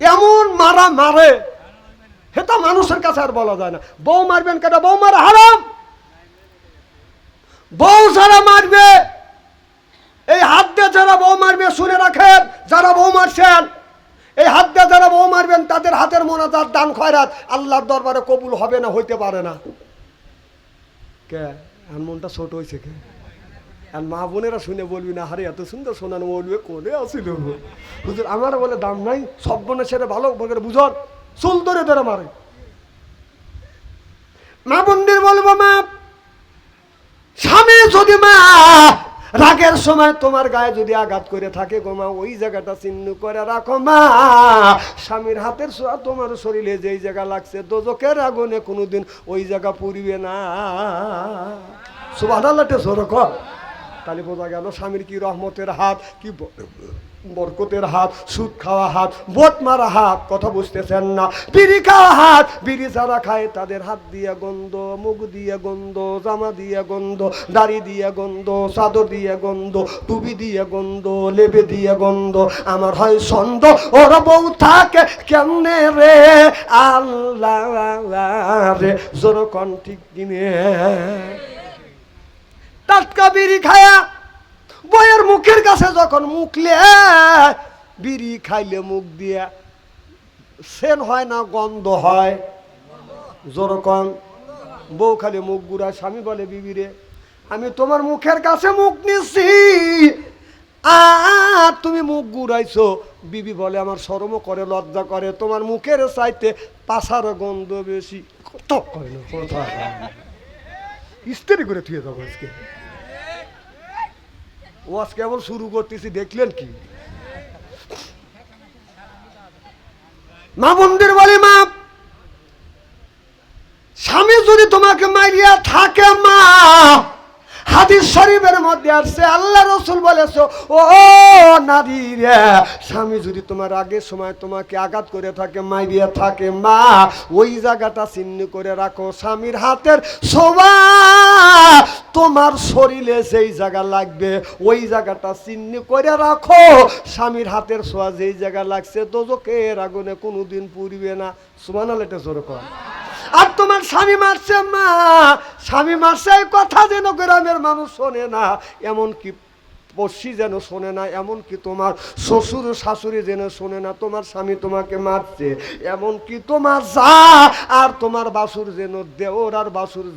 এমন মারে হেটা মানুষের কাছে আর বলা যায় না। বউ মারবেন কেন? বউ মারা হারাম। বউ যারা মারবে, এই হাত দিয়ে যারা বউ মারবে, শুনে রাখেন, যারা বউ মারছেন, এই হাত দিয়ে যারা বউ মারবেন তাদের হাতের মোনাজাত দান খয়রাত আল্লাহর দরবারে কবুল হবে না, হইতে পারে না। কে মনটা ছোট হয়েছে কে? আর মা বোনেরা শুনে বলবি না, হারে এত সুন্দর শোনানো বলবে কোনে আসিল হুজুর, আমার বলে দাম নাই, সব বোনের ছেড়ে ভালো করে বুঝর, চুল ধরে ধরে মারে। মা বোনদের বলবো, মা স্বামী যদি মা রাগের সময় তোমার গায়ে যদি আঘাত করে থাকে গো মা, ওই জায়গাটা চিহ্ন করে রাখো মা। স্বামীর হাতের ছোঁয়া তোমার শরীরে যেই জায়গা লাগছে, দোজখের আগুনে কোনোদিন ওই জায়গা পুড়িবে না। সুবহানাল্লাহ জোরে কর। তাহলে বোঝা গেল স্বামীর কি রহমতের হাত, কি বরকতের হাত, সুদ খাওয়া হাত, বোট মারা হাত। কথা বুঝতেছেন না? বিড়ি খাওয়া হাত, বিড়ি যারা খায় তাদের হাত দিয়ে গন্ধ, মুখ দিয়ে গন্ধ, জামা দিয়ে গন্ধ, দাড়ি দিয়ে গন্ধ, চাদর দিয়ে গন্ধ, টুপি দিয়ে গন্ধ, লেবে দিয়ে গন্ধ। আমার হয় ছন্দ, ওর বউ থাকে কেমনে রে আল্লাহ রে, জোরকন ঠিক কিনে। টাটকা বিড়ি খায়া বইয়ের মুখের কাছে যখন মুখলে, বিড়ি খাইলে মুখ দিয়া সেন হয় না, গন্ধ হয়। যেরকম বউ খালি মুখ গুড়ায়, স্বামী বলে বিবিরে আমি তোমার মুখের কাছে মুখ নিচ্ছি আর তুমি মুখ গুড়াইছো। বিবি বলে আমার শরমও করে, লজ্জা করে, তোমার মুখের চাইতে পাছার গন্ধ বেশি। কত করে না কথা ইস্তেরি করে থুয়ে যাবো আজকে। ও আজ কেবল শুরু করতেছি, দেখলেন কি? মা বোনদের বলি, মা স্বামী যদি তোমাকে মারিয়া থাকে মা, হাদিস শরীফের মধ্যে আসছে, আল্লাহ রাসূল বলেছে, ও নারী রে, স্বামী যদি তোমার আগের সময় তোমাকে আঘাত করে থাকে, মাইরিয়া থাকে মা, ওই জায়গাটা চিহ্ন করে রাখো। স্বামীর হাতের ছোঁয়া তোমার শরীরে যেই জায়গা লাগবে ওই জায়গাটা চিহ্ন করে রাখো। স্বামীর হাতের ছোঁয়া যেই জায়গা লাগছে দোজখের আগুনে কোনোদিন পুড়বে না। সুবহানাল্লাহ জোরে কর। আর তোমার স্বামী মারছে মা, স্বামী মারছে, এই কথা যেন গ্রামের মানুষ শোনে না, এমনকি পড়শি যেন শোনে না, এমনকি তোমার শ্বশুর শাশুড়ি যেন শোনে না তোমার স্বামী তোমাকে মারছে, এমনকি তোমার যা আর তোমার বাসুর যেন, দেওর আর বাসুর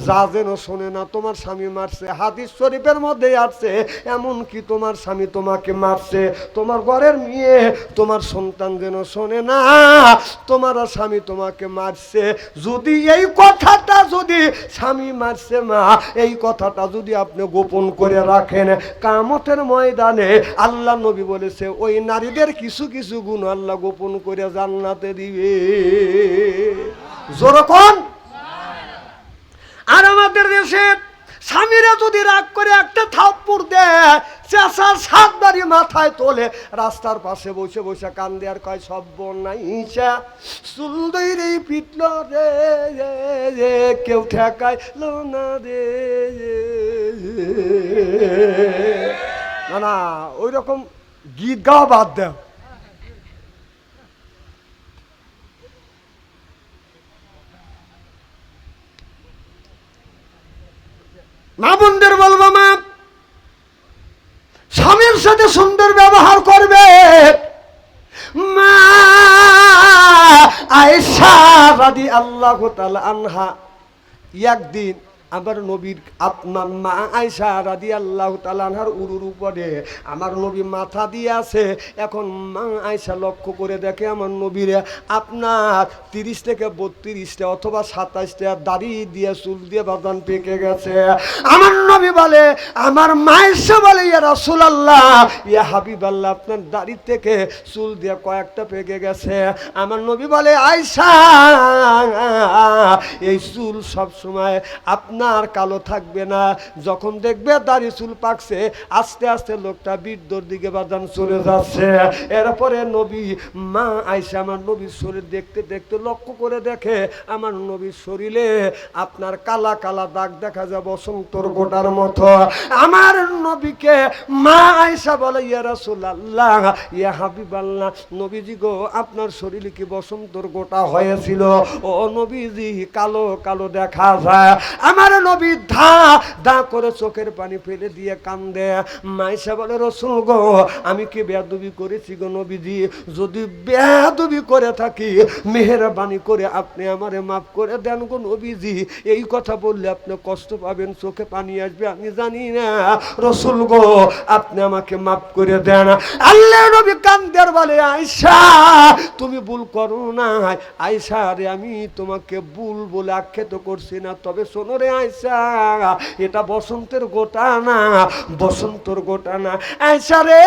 যা যেন শোনে না তোমার স্বামী মারছে। হাদিস শরীফের মধ্যে আছে এমনকি তোমার স্বামী তোমাকে মারছে, তোমার ঘরের মেয়ে তোমার সন্তান যেন শোনে না তোমার স্বামী তোমাকে মারছে। যদি এই কথাটা, যদি স্বামী মারছে মা, এই কথাটা যদি আপনি গোপন করে রাখেন, কিয়ামতের ময়দানে আল্লাহ নবী বলেছে ওই নারীদের কিছু কিছু গুণ আল্লাহ গোপন করে জান্নাতে দিবে। যেরকম আর আমাদের দেশে স্বামীরা যদি রাগ করে একটা থাপ্পড় দেয়, চেঁচা সাত বাড়ি মাথায় তোলে, রাস্তার পাশে বসে বসে কান্দে আর কয় সর্বনাশা চুল দইরে পিটল রে রে, কেউ ঠেকাইল না রে। না না, ওই রকম গীত গাওয়া বাদ দেও। মা বোনদের বলবো, মা স্বামীর সাথে সুন্দর ব্যবহার করবে। মা আয়েশা রাদিয়াল্লাহু তাআলা আনহা একদিন আমার নবীর, আপনার মা আয়েশা রাদিয়াল্লাহু তাআলা আনহার উরুর উপরে আমার নবী মাথা দিয়ে আছে। এখন মা আয়েশা লক্ষ্য করে দেখে আমার নবীর আপনার 30 থেকে 32টা অথবা 27টা দাড়ি দিয়ে চুল দিয়ে বাদান পেকে গেছে। আমার নবী বলে, আমার মা আয়েশা বলে, ইয়া রাসূলুল্লাহ, ইয়া হাবিবাল্লাহ, আপনার দাড়ি থেকে চুল দিয়ে কয়েকটা পেকে গেছে। আমার নবী বলে, আয়েশা, এই চুল সব সময় আপনার কালো থাকবে না, যখন দেখবে দাড়ি চুল পাকছে আস্তে আস্তে লোকটা বৃদ্ধর দিকে বাদান চলে যাচ্ছে। এরপরে নবী মা আয়েশা আমার নবীর শরীর দেখতে দেখতে লক্ষ্য করে দেখে আমার নবীর শরীরে আপনার কালা কালা দাগ দেখা যায় বসন্তর গোটার মতো। আমার নবীকে মা আয়েশা বলে, ইয়া রাসূলুল্লাহ, ইয়া হাবিবাল্লাহ, নবীজি গো, আপনার শরীরে কি বসন্তর গোটা হয়েছিল? ও নবীজি, কালো কালো দেখা যায়। আমার নবী ধা ধা করে চোখের পানি ফেলে দিয়ে কান্দে। মাইশা বলে, রাসূল গো, আমি কি বেয়াদবি করেছি গো নবীজি? যদি বেয়াদবি করে থাকি মেহেরবানি করে আপনি আমারে মাফ করে দেন গো নবীজি। এই কথা বললে আপনি কষ্ট পাবেন, চোখে পানি আসবে, আমি জানি না। রাসূল গো, আপনি আমাকে মাফ করে দেন। আল্লাহ নবী কান্দের বলে, আয়েশা, তুমি ভুল করো না। আয়েশা রে, আমি তোমাকে ভুল বলে আখ্যাত করছি না, তবে শোনো রে আয়েশা, এটা বসন্তের গোটা না, বসন্তর গোটা না। আয়েশা রে,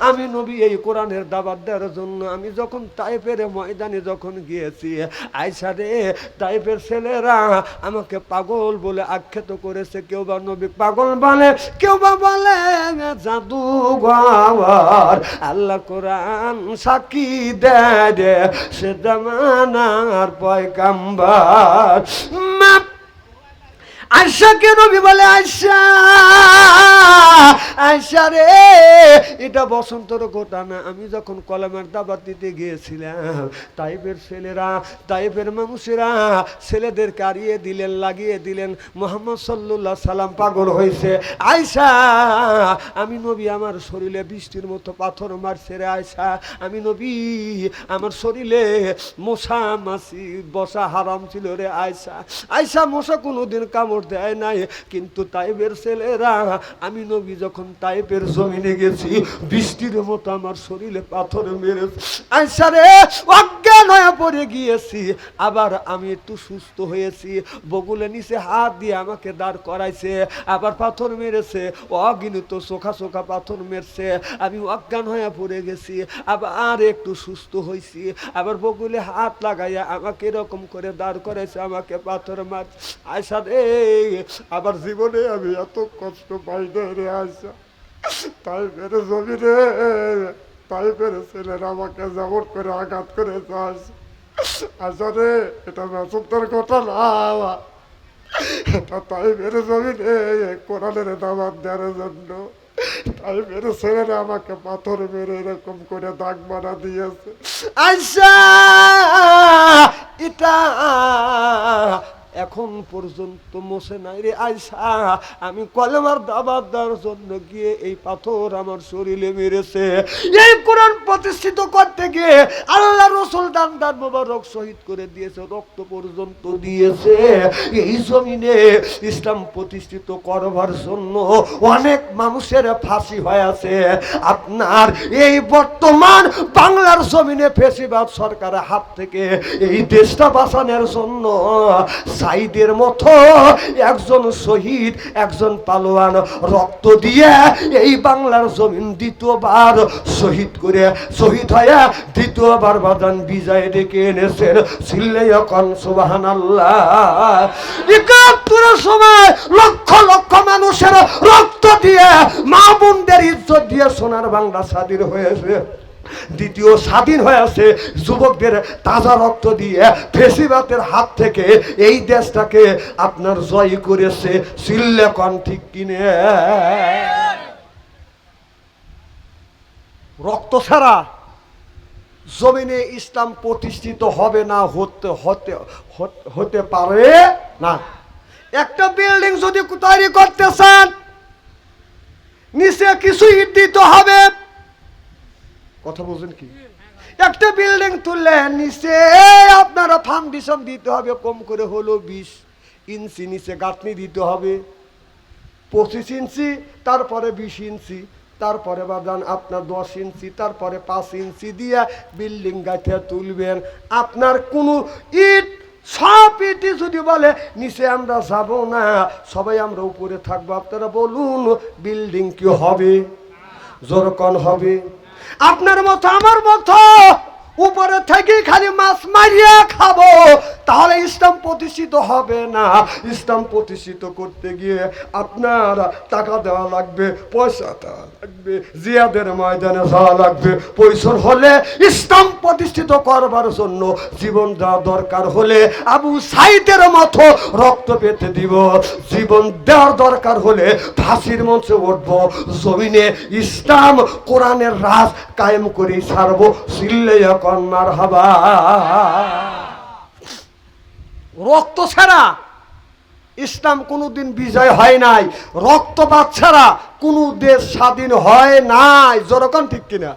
আমি নবী এই কোরআনের দাওয়াত দেওয়ার জন্য আমি যখন তায়েফের ময়দানে যখন গিয়েছি, আয়েশা রে, তায়েফের ছেলেরা আমাকে পাগল বলে আখ্যাত করেছে। কেউ বা নবী পাগল বলে, কেউ বা বলে জাদুঘর। আল্লাহ কোরআন সাক্ষী দেয় সে জামানার পয়গাম্বর। আয়েশাকে নবী বলে, আয়েশা, আয়েশা রে, এটা বসন্তর গোটা না। আমি যখন কলমের দাওয়াত দিতে গিয়েছিলাম, তাইফের ছেলেরা, তাইফের মানুষেরা ছেলেদের কারিয়ে দিলেন, লাগিয়ে দিলেন, মুহাম্মদ সাল্লাল্লাহু আলাইহি সাল্লাম পাগল হয়েছে। আয়েশা, আমি নবী আমার শরীরে বৃষ্টির মতো পাথর মারছে রে আয়েশা। আমি নবী আমার শরীরে মশা মাছি বসা হারাম ছিল রে আয়েশা। আয়েশা, মশা কোনোদিন কামড় দেয় নাই, কিন্তু তাইফের ছেলেরা, আমি নবী যখন তাইফের জমিনে গেছি বৃষ্টির মতো আমার শরীরে পাথর মেরেছে। আয়েশা রে, অজ্ঞান হয়ে পড়ে গিয়েছি, আবার আমি একটু সুস্থ হয়েছি, বগুলে নিচে হাত দিয়ে আমাকে দাঁড় করাইছে, আবার পাথর মেরেছে, অগিনিত চোখা চোখা পাথর মেরছে, আমি অজ্ঞান হয়ে পড়ে গেছি, আবার একটু সুস্থ হয়েছি, আবার বগুলে হাত লাগাইয়া আমাকে এরকম করে দাঁড় করাইছে, আমাকে পাথর মার। আয়েশা রে, আবার জীবনে আমি এত কষ্ট পাই না রে আয়েশা। তাই মেরে জমি রে, তাই মেরে ছেলেরা আমাকে যেমন করে আঘাত করে আয়েশা রে, এটা মেসন্তর কথা না, এটা তাই মেরে জমি রে কোরআনের দাওয়াত দেওয়ার জন্য তাই মেরে ছেলেরা আমাকে পাথর মেরে এরকম করে দাগ বানা দিয়েছে। আয়েশা, এটা এখন পর্যন্ত মোছে নাই রে আয়সা। আমি কলেমার দাওয়াত দেওয়ার জন্য গিয়ে এই পাথর আমার শরীরে মেরেছে। এই কোরআন প্রতিষ্ঠিত করতে গিয়ে আল্লাহ রসুল দান মোবারক শহীদ করে দিয়েছে, রক্ত পর্যন্ত দিয়েছে। এই জমিনে ইসলাম প্রতিষ্ঠিত করবার জন্য অনেক মানুষের ফাঁসি হয়েছে। আপনার এই বর্তমান বাংলার জমিনে ফ্যাসিবাদ সরকারের হাত থেকে এই দেশটা বাঁচানোর জন্য সাইদের মতো একজন শহীদ, একজন পালোয়ান রক্ত দিয়ে এই বাংলার জমিন দ্বিতীয়বার শহীদ হয়ে দ্বিতীয়বার বাদান বিজয় ডেকে এনেছেন। চিল্লাইয়া কোন সুবহানাল্লাহ। ৭১-এর সময় লক্ষ লক্ষ মানুষের রক্ত দিয়ে, মা বোনদের ইজ্জত দিয়ে সোনার বাংলা স্বাধীন হয়েছে। দ্বিতীয় স্বাধীন হয়েছে যুবকদের তাজা রক্ত দিয়ে। ফ্যাসিবাদের হাত থেকে এই দেশটাকে আপনার জয় করেছে। চিল্লা কোন ঠিক কিনে? রক্ত ছাড়া জমিনে ইসলাম প্রতিষ্ঠিত হবে না, হতে পারে না। একটা বিল্ডিং যদি তৈরি করতে চান, নিচে কিছু ইট দিতে হবে। কথা বলছেন কি? একটা বিল্ডিং তুললে নিচে আপনারা ফাউন্ডেশন দিতে হবে, কম করে হলো 20 ইঞ্চি নিচে গাঁথনি দিতে হবে, 25 ইঞ্চি, তারপরে 20 ইঞ্চি, তারপরে বাদান আপনার 10 ইঞ্চি, তারপরে 5 ইঞ্চি দিয়ে বিল্ডিং গাঁথিয়া তুলবেন। আপনার কোনো ইট, সব ইটি যদি বলে নিচে আমরা যাব না, সবাই আমরা উপরে থাকবো, আপনারা বলুন বিল্ডিং কি হবে? জোরকন হবে? আপনার মতো আমার মতো উপরে থেকে খালি মাছ মারিয়া খাবো, তাহলে ইসলাম প্রতিষ্ঠিত হবে না। ইসলাম প্রতিষ্ঠিত করতে গিয়ে আপনার টাকা দেওয়া লাগবে, পয়সা দেওয়া লাগবে, জিয়াদের ময়দানে যাওয়া লাগবে। পয়সা হলে ইসলাম প্রতিষ্ঠিত করবার জন্য জীবন দেওয়া দরকার হলে আবু সাইদের মতো রক্ত পেতে দিব। জীবন দেওয়ার দরকার হলে ফাঁসির মঞ্চে উঠবো, জমিনে ইসলাম কোরআনের রাজ কায়েম করে ছাড়বো। চিল্লাইয়া কোন মারহাবা। রক্ত ছাড়া ইসলাম কোনোদিন বিজয় হয় নাই, রক্তপাত ছাড়া কোনো দেশ স্বাধীন হয় নাই। যেরকম ঠিক কিনা?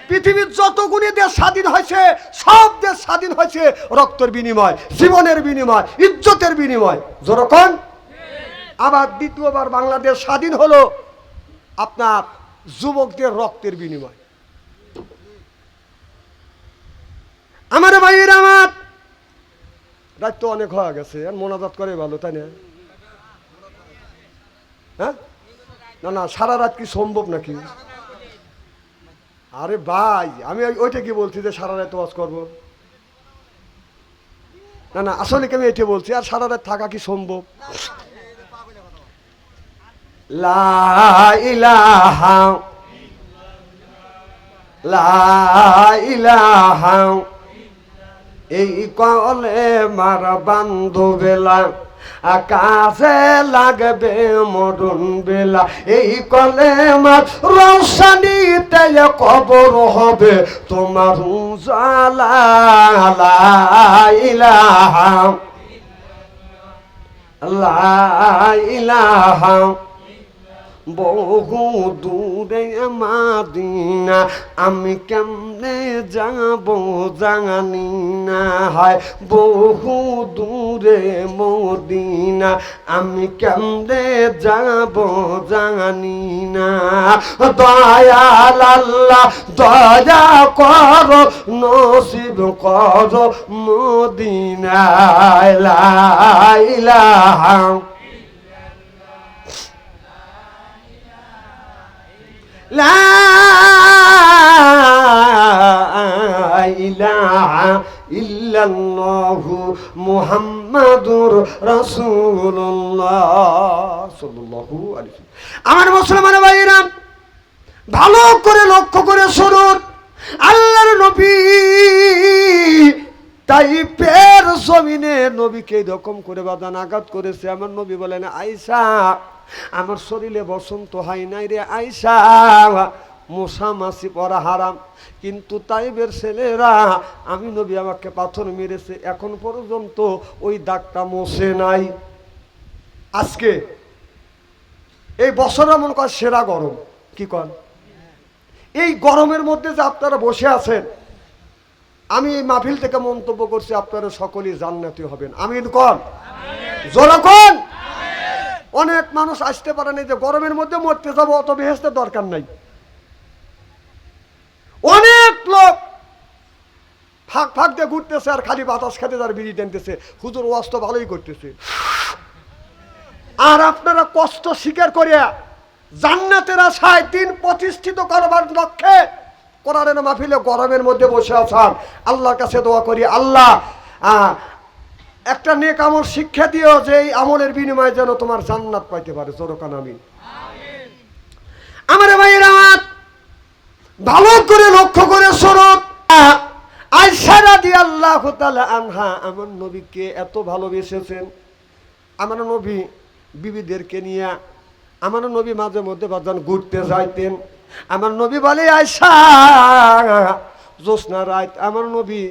পৃথিবীর যতগুলি দেশ স্বাধীন হয়েছে, সব দেশ স্বাধীন হয়েছে রক্তের বিনিময়, জীবনের বিনিময়, ইজ্জতের বিনিময়। যেরকম আবার দ্বিতীয়বার বাংলাদেশ স্বাধীন হলো আপনার যুবকদের রক্তের বিনিময়। আমার ভাইয়ের, আমার রাত তো অনেক হয়ে গেছে, আর মোনাজাত করে ভালো, তাই না? হ্যাঁ, না না, সারা রাত কি সম্ভব নাকি? আরে ভাই, আমি ওইটা কি বলছি যে সারা রাত ওয়াজ করবো? না না, আসলে কি আমি এটা বলছি, আর সারা রাত থাকা কি সম্ভব? লা ইলাহা এই কলে মার বান্ধবেলা, আকাশে লাগবে মরণ বেলা। এই কলে মার রোশনীতে কবর হবে তোমার উজালা। লা ইলাহা বহু দূরে মাদিনা, আমি কেমনে যাব জানি না। হয় বহু দূরে মদিনা, আমি কেমনে যাব জানি না। দয়াল আল্লাহ দয়া করো, নসিব করো মদিনা। লা ইলাহা লা ইলাহা ইল্লাল্লাহু মুহাম্মাদুর রাসূলুল্লাহ সাল্লাল্লাহু আলাইহি ওয়াসাল্লাম। আমার মুসলমান ভাইরা, ভালো করে লক্ষ্য করে শুনুন। আল্লাহর নবী তাইফের জমিনে নবীকে এরকম করে বাদান আঘাত করেছে। আমার নবী বলেন, আয়েশা আমার শরীরে বসন্ত হয় নাই রে আয়েশা, মশা মাছি পরা হারাম, কিন্তু তাইবের ছেলেরা আমি নবী আমাকে পাথর মেরেছে, এখন পর্যন্ত ওই দাগটা মোছে নাই। আজকে এই বছর এমন কর সেরা গরম, কি কর, এই গরমের মধ্যে যে আপনারা বসে আছেন, আমি এই মাহফিল থেকে মন্তব্য করছি আপনারা সকলেই জান্নাতি হবেন। আমিন কন, জোরে কন। অনেক মানুষ আসতে পারে না যে গরমের মধ্যে মরতে যাবো, অত বেহেস্তের দরকার নাই। অনেক লোক ফাঁক ফাঁক দিয়ে ঘুরতেছে আর খালি বাতাস খেতে তার বিড়ি টানতেছে, হুজুর ওয়াজ তো ভালোই করতেছে। আর আপনারা কষ্ট স্বীকার করিয়া জান্নাতের আশায় দিন প্রতিষ্ঠিত করবার লক্ষ্যে কোরআনের মাহফিলে গরমের মধ্যে বসে আছেন। আল্লাহর কাছে দোয়া করি, আল্লাহ একটা নেক আমল শিক্ষা দিও, যে এই আমলের বিনিময়ে যেন তোমার জান্নাত পাইতে পারে। জোরকান আমিন। আমার ভাইয়েরা ভালো করে লক্ষ্য করে শুনুন, আয়েশা রাদিয়াল্লাহু তাআলা আনহা আমার নবীকে এত ভালোবেসেছেন। আমার নবী বিবিদেরকে নিয়ে আমার নবী মাঝে মধ্যে বাজান ঘুরতে যাইতেন। আমার নবী বলে, আয়েশা, জ্যোৎস্না রাত আমার নবী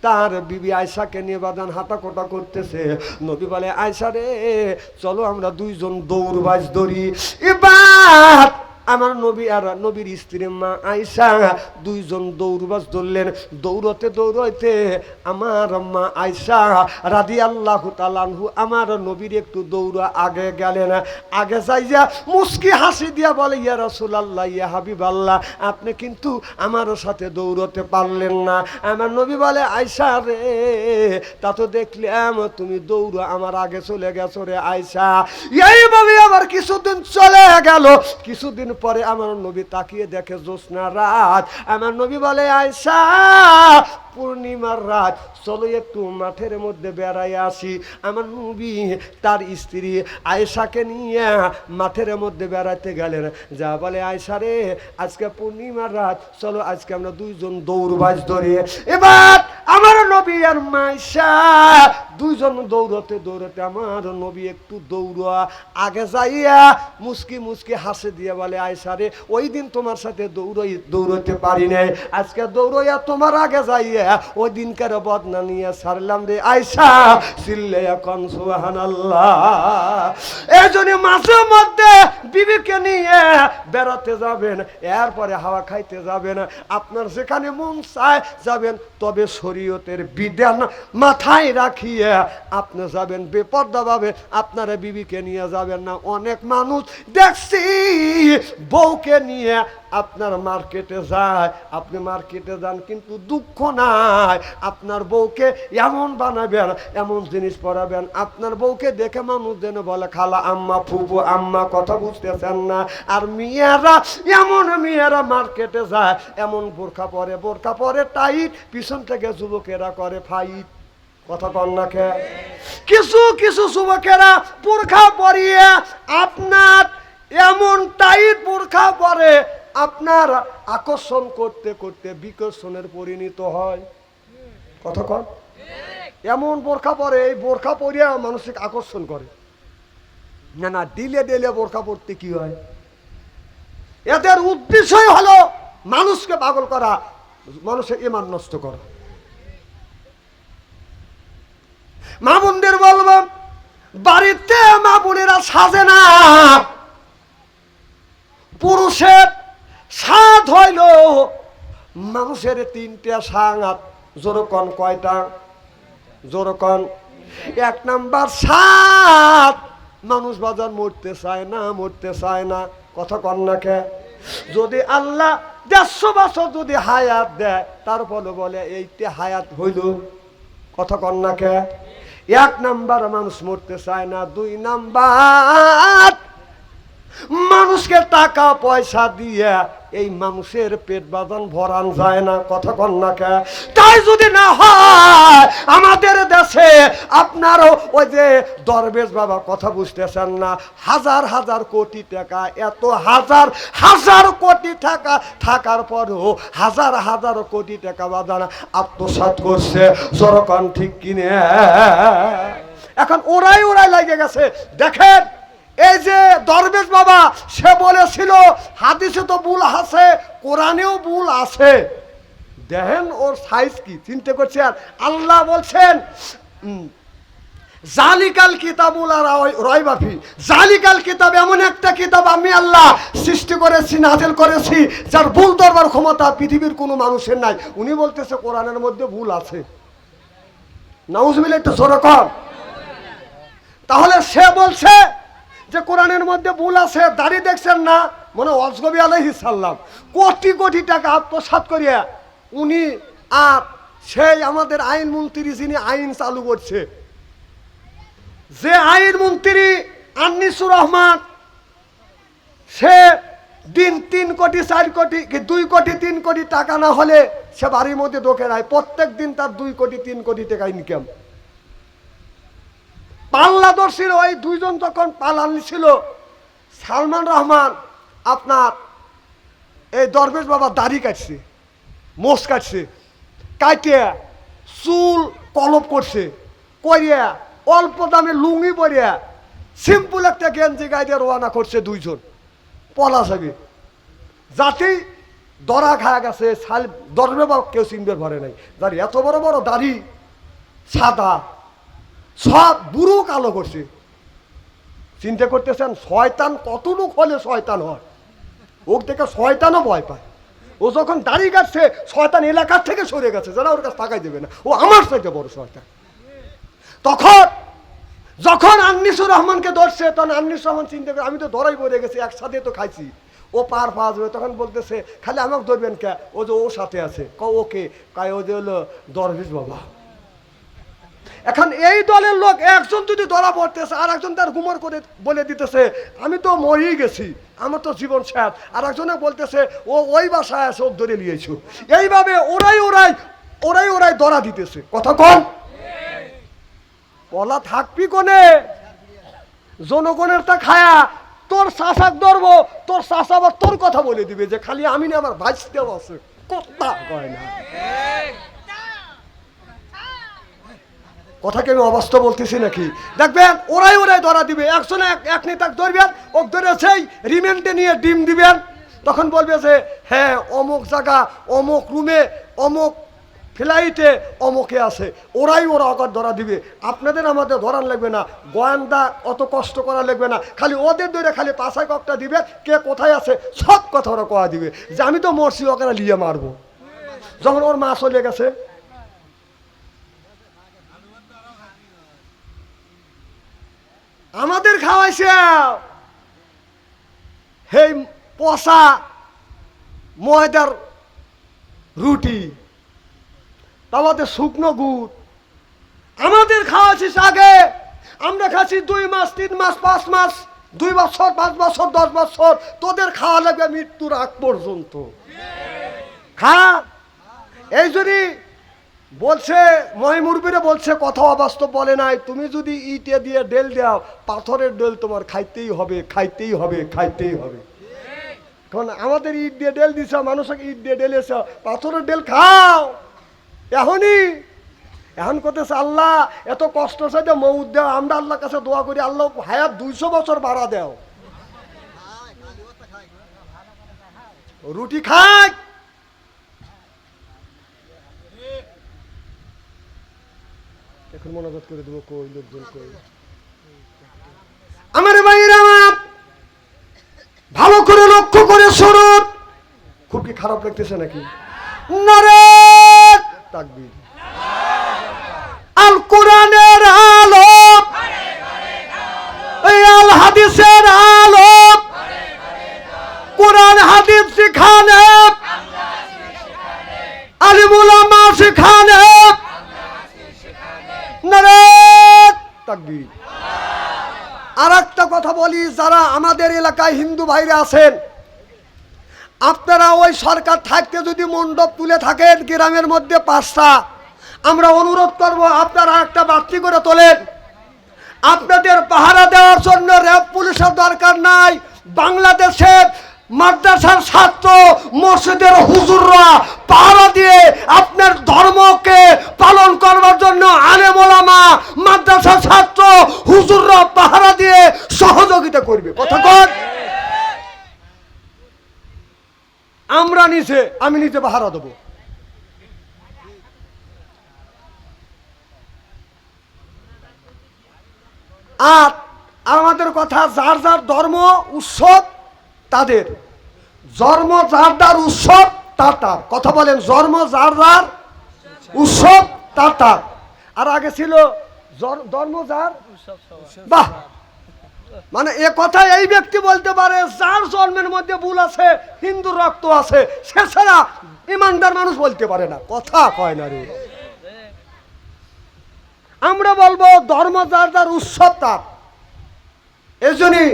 তার বিবি আয়েশাকে নিয়ে বাজান হাঁটাকোটা করতেছে। নবী বলে, আয়েশা রে চলো আমরা দুইজন দৌড়বাজ ধরি। এবার আমার নবী আর নবীর স্ত্রী মা আয়েশা দুইজন দৌড়বাজ ধরলেন। দৌড়তে দৌড়তে আমার মা আয়েশা রাদিয়াল্লাহু তাআলা আনহু আমার নবীর একটু দৌড়া আগে গেলেন। আগে যাইয়া মুস্কি হাসি দিয়া বলে, ইয়া রাসূলুল্লাহ, ইয়া হাবিবাল্লাহ, আপনি কিন্তু আমার সাথে দৌড়তে পারলেন না। আমার নবী বলে, আয়েশা রে তা তো দেখলাম তুমি দৌড় আমার আগে চলে গেছো রে আয়েশা। এইভাবে আবার কিছুদিন চলে গেল। কিছুদিন পরে আমার নবী তাকিয়ে দেখে জ্যোৎস্না রাত। আমার নবী বলে, আয়েশা পূর্ণিমার রাত, চলো একটু মাঠের মধ্যে বেড়াই আসি। আমার নবী তার স্ত্রী আয়েশাকে নিয়ে মাঠের মধ্যে বেড়াতে গেলেন। যা বলে, আয়েশা রে আজকে পূর্ণিমার রাত, চলো আজকে আমরা দুইজন দৌড়বাজ ধরি। এবার আমার নবী আর আয়েশা দুইজন দৌড়তে দৌড়তে আমার নবী একটু দৌড়া আগে যাইয়া মুস্কি মুস্কি হাসে দিয়ে বলে, আয়েশা রে ওই দিন তোমার সাথে দৌড়তে পারি নাই, আজকে দৌড়াইয়া তোমার আগে যাইয়া ওই দিনকার বদনা নিয়ে ছাড়লাম রে আয়েশা। চিল্লে এখন সুবহানাল্লাহ। এই জন্য মাঝে মধ্যে বিবিকে নিয়ে বেড়াতে যাবেন, এরপরে হাওয়া খাইতে যাবেন, আপনার যেখানে মন চায় যাবেন, তবে শরীয়তের বিধান মাথায় রাখিয়ে আপনি যাবেন, বেপরদাভাবে আপনারা বিবিকে নিয়ে যাবেন না। অনেক মানুষ দেখছি বউকে নিয়ে আপনার মার্কেটে যায়, আপনি মার্কেটে যান কিন্তু দুঃখ নাই, আপনার বউকে এমন বানাবেন, এমন জিনিস পরাবেন, আপনার বউকে দেখে মানুষ যেন বলে খালা, আম্মা, ফুবু, আম্মা, কথা বুঝতেছেন না। আর মেয়েরা এমন মেয়েরা মার্কেটে যায়, এমন বোরখা পরে টাইট, পিছন থেকে যুবকেরা করে ফাইট। কথা কন না কে? কিছু কিছু যুবকেরা বোরখা পরিয়ে আপনার এমন টাইট বোরখা পরে আপনার আকর্ষণ করতে করতে বিকর্ষণের পরিণত হয়। কথা কন? এমন বোরখা পরে, এই বোরখা পরিয়ে মানসিক আকর্ষণ করে না। না, ডিলে ডিলে বোরখা পড়তে কি হয়? এদের উদ্দেশ্যই হলো মানুষকে পাগল করা, মানুষের ঈমান নষ্ট করা। মা বোনদের বলবো, বাড়িতে মা বোনেরা সাজে না, পুরুষের সাত হইল মানুষের তিনটা সাঙাত। জোরকন কয়টা? জোরকন। এক নাম্বার সাত, মানুষ বাজার মরতে চায় না। কথা কন না কে? যদি আল্লাহ 150 বছর যদি হায়াত দেয়, তারপরে বলে এইটা হায়াত হইল। কথা কন না কে? এক নাম্বার মানুষ মরতে চায় না। 2 নাম্বার মানুষকে টাকা পয়সা দিয়ে এই মানুষের পেট বাঁধান ভরান যায় না। কথা কন না কে? তাই যদি না হয় আমাদের দেশে আপনারও ওই যে দরবেশ বাবা, কথা বুঝতেছেন না, হাজার হাজার কোটি টাকা, এত হাজার হাজার কোটি টাকা থাকার পরেও হাজার হাজার কোটি টাকা বাঁধান আত্মসাৎ করছে। সরকার ঠিক কিনে এখন ওরাই লাগে গেছে। দেখেন এই যে দরবেশ বাবা সে বলেছিল হাদিসে তো ভুল আছে, কোরআনেও ভুল আছে। দেখেন ওর সাইজ কি, চিন্তা করছে। আর আল্লাহ বলছেন জালিকাল কিতাবুল রাইবা ফি, জালিকাল কিতাব এমন একটা কিতাব আমি আল্লাহ সৃষ্টি করেছি, নাযিল করেছি, যার ভুল ধরবার ক্ষমতা পৃথিবীর কোনো মানুষের নাই। উনি বলতেছে কোরআনের মধ্যে ভুল আছে। নাউজুবিল্লাহ, একটু জোরে কর। তাহলে সে বলছে যে কোরআনের মধ্যে ভুল আছে। দাড়ি দেখছেন না, মনে অজগবি আলাইহিস সালাম কোটি কোটি টাকা আত্মসাৎ করিয়া উনি আর সেই আমাদের আইন মন্ত্রী যিনি আইন চালু করছে, যে আইন মন্ত্রী আনিসুর রহমান, সে দিন 3 কোটি 4 কোটি 2 কোটি 3 কোটি টাকা না হলে সে বাড়ির মধ্যে ঢোকে নাই। প্রত্যেক দিন তার 2 কোটি 3 কোটি টাকা ইনকাম। পাল্লাদর্শীর ওই দুইজন যখন পালানি ছিল, সালমান রহমান আপনার এই দরবেশ বাবা দাড়ি কাটছে, মোষ কাটছে, কাটিয়া চুল কলপ করছে, করিয়া অল্প দামে লুঙ্গি পরিয়া সিম্পল একটা গেঞ্জি গায়ে দিয়ে রওনা করছে দুইজন পলা যাবে, যাতেই দরা খায়া গেছে। দরবে বা কেউ চিনবার ভরে নাই, যার এত বড় বড় দাড়ি সাদা, সব বুড়ো কালো করছে। চিন্তা করতেছেন শয়তান কতটুক হলে শয়তান হয়? ওর থেকে শয়তানও ভয় পায়। ও যখন দাড়ি কাটছে শয়তান এলাকার থেকে সরে গেছে, যারা ওর কাছে তাকাই দেবে না, ও আমার চাইতে বড় শয়তান। তখন যখন আনিসুর রহমানকে ধরছে, তখন আনিসুর রহমান চিন্তা করে আমি তো ধরাই পড়ে গেছি, একসাথে তো খাইছি, ও পার পাওয়া যাবে। তখন বলতেছে খালি আমাকে ধরবেন কে? ও যে ওর সাথে আছে। ওকে কায় ও যে হলো দরবেশ বাবা। এখন এই দলের লোক একজন যদি ধরা পড়তেছে, আর একজন তার গুমর করে বলে দিতেছে আমি তো মরেই গেছি, আমার তো জীবন শেষ। আর একজনে বলতেছে ও ওই বাসায় আছে, ও ধরে নিয়েছো। এইভাবে ওরাই ধরা দিতেছে। কথা কন বলা থাকবি কোনে? জনগণের তা খায়া তোর শাসাক ধরবো, তোর শাসা আবার তোর কথা বলে দিবে যে খালি আমি না, আমার ভাইস্তেও আছে। কথা কয় না, কথা কি আমি অবাস্তব বলতেছি নাকি? দেখবেন ওরাই ধরা দিবে। একজনে এক নেতাকে ধরবেন, ও ধরে সেই রিমেন্টে নিয়ে ডিম দিবেন। তখন বলবে যে হ্যাঁ অমুক জায়গা, অমুক রুমে, অমুক ফ্লাইটে অমুকে আছে। ওরা আবার ধরা দিবে। আপনাদের আমাদের ধরান লাগবে না, গোয়েন্দা অত কষ্ট করা লাগবে না। খালি ওদের ধরে খালি পাশায় ককটা দিবে, কে কোথায় আছে সব কথা ওরা কয়া দিবে যে আমি তো মরছি, ওকে লিয়ে মারবো। যখন ওর মা চলে গেছে, আমাদের খাওয়াইছে সেই পচা ময়দার রুটি, আমাদের শুকনো গুড় আমাদের খাওয়াছিস। আগে আমরা খাচ্ছি 2 মাস 3 মাস 5 মাস, 2 বছর 5 বছর 10 বছর। তোদের খাওয়া লাগবে মৃত্যুর আগ পর্যন্ত। খা। এই যদি বলছে মহিমুরবিরে বলছে, কথা অবাস্তব বলে নাই। তুমি যদি ইটে দিয়ে ডেল দাও, পাথরের ডেল তোমার খাইতেই হবে, খাইতেই হবে, খাইতেই হবে। কারণ আমাদের ইট দিয়ে ডেল দিছ, মানুষকে ইট দিয়ে ডেলেছ, পাথরের ডেল খাও এখন করতেছে আল্লাহ এত কষ্ট চাইতে মৌত দেও। আমরা আল্লাহর কাছে দোয়া করি আল্লাহ হায়াত 200 বছর বাড়া দেও। রুটি খাই, এখন মনোযোগ করে দেবো কই লোকজন কই। আমার ভাইয়েরা আমার ভালো করে লক্ষ্য করে শুনুন। খুব কি খারাপ লাগতেছে নাকি? নারে তাকবীর। আল কোরআনের আলো, আল হাদিসের আলো, কোরআন হাদিস শিখানে, আলিম উলামা শিখানে। নারে তাকবীর। আর একটা কথা বলি, যারা আমাদের এলাকায় হিন্দু ভাইরা আছেন, আপনারা ওই সরকার থাকতে যদি মণ্ডপ তুলে থাকেন গ্রামের মধ্যে 5টা, আমরা অনুরোধ করব আপনারা একটা বাড়তি করে তোলেন। আপনাদের পাহারা দেওয়ার জন্য র্যাব পুলিশের দরকার নাই। বাংলাদেশের মাদ্রাসার ছাত্র, মসজিদের হুজুররা পাহারা দিয়ে আপনার ধর্মকে পালন করবার জন্য আলেম ওলামা, মাদ্রাসার ছাত্র, হুজুররা পাহারা দিয়ে সহযোগিতা করবে। কথা কন। আমি নিজে পাহারা দেবো। আর আমাদের কথা, যার যার ধর্ম উৎসব তাদের, ধর্ম যার যার উৎসব তার তার। কথা বলেন, ধর্ম যার যার উৎসব তার তার। আর আগে ছিল ধর্ম যার, বাহ, মানে এ কথা এই ব্যক্তি বলতে পারে যার জন্মের মধ্যে ভুল আছে, হিন্দুর রক্ত আছে, সে ছাড়া ইমানদার মানুষ বলতে পারে না। কথা কয় না রে। আমরা বলবো ধর্ম যার যার উৎসব তার। এই জন্যই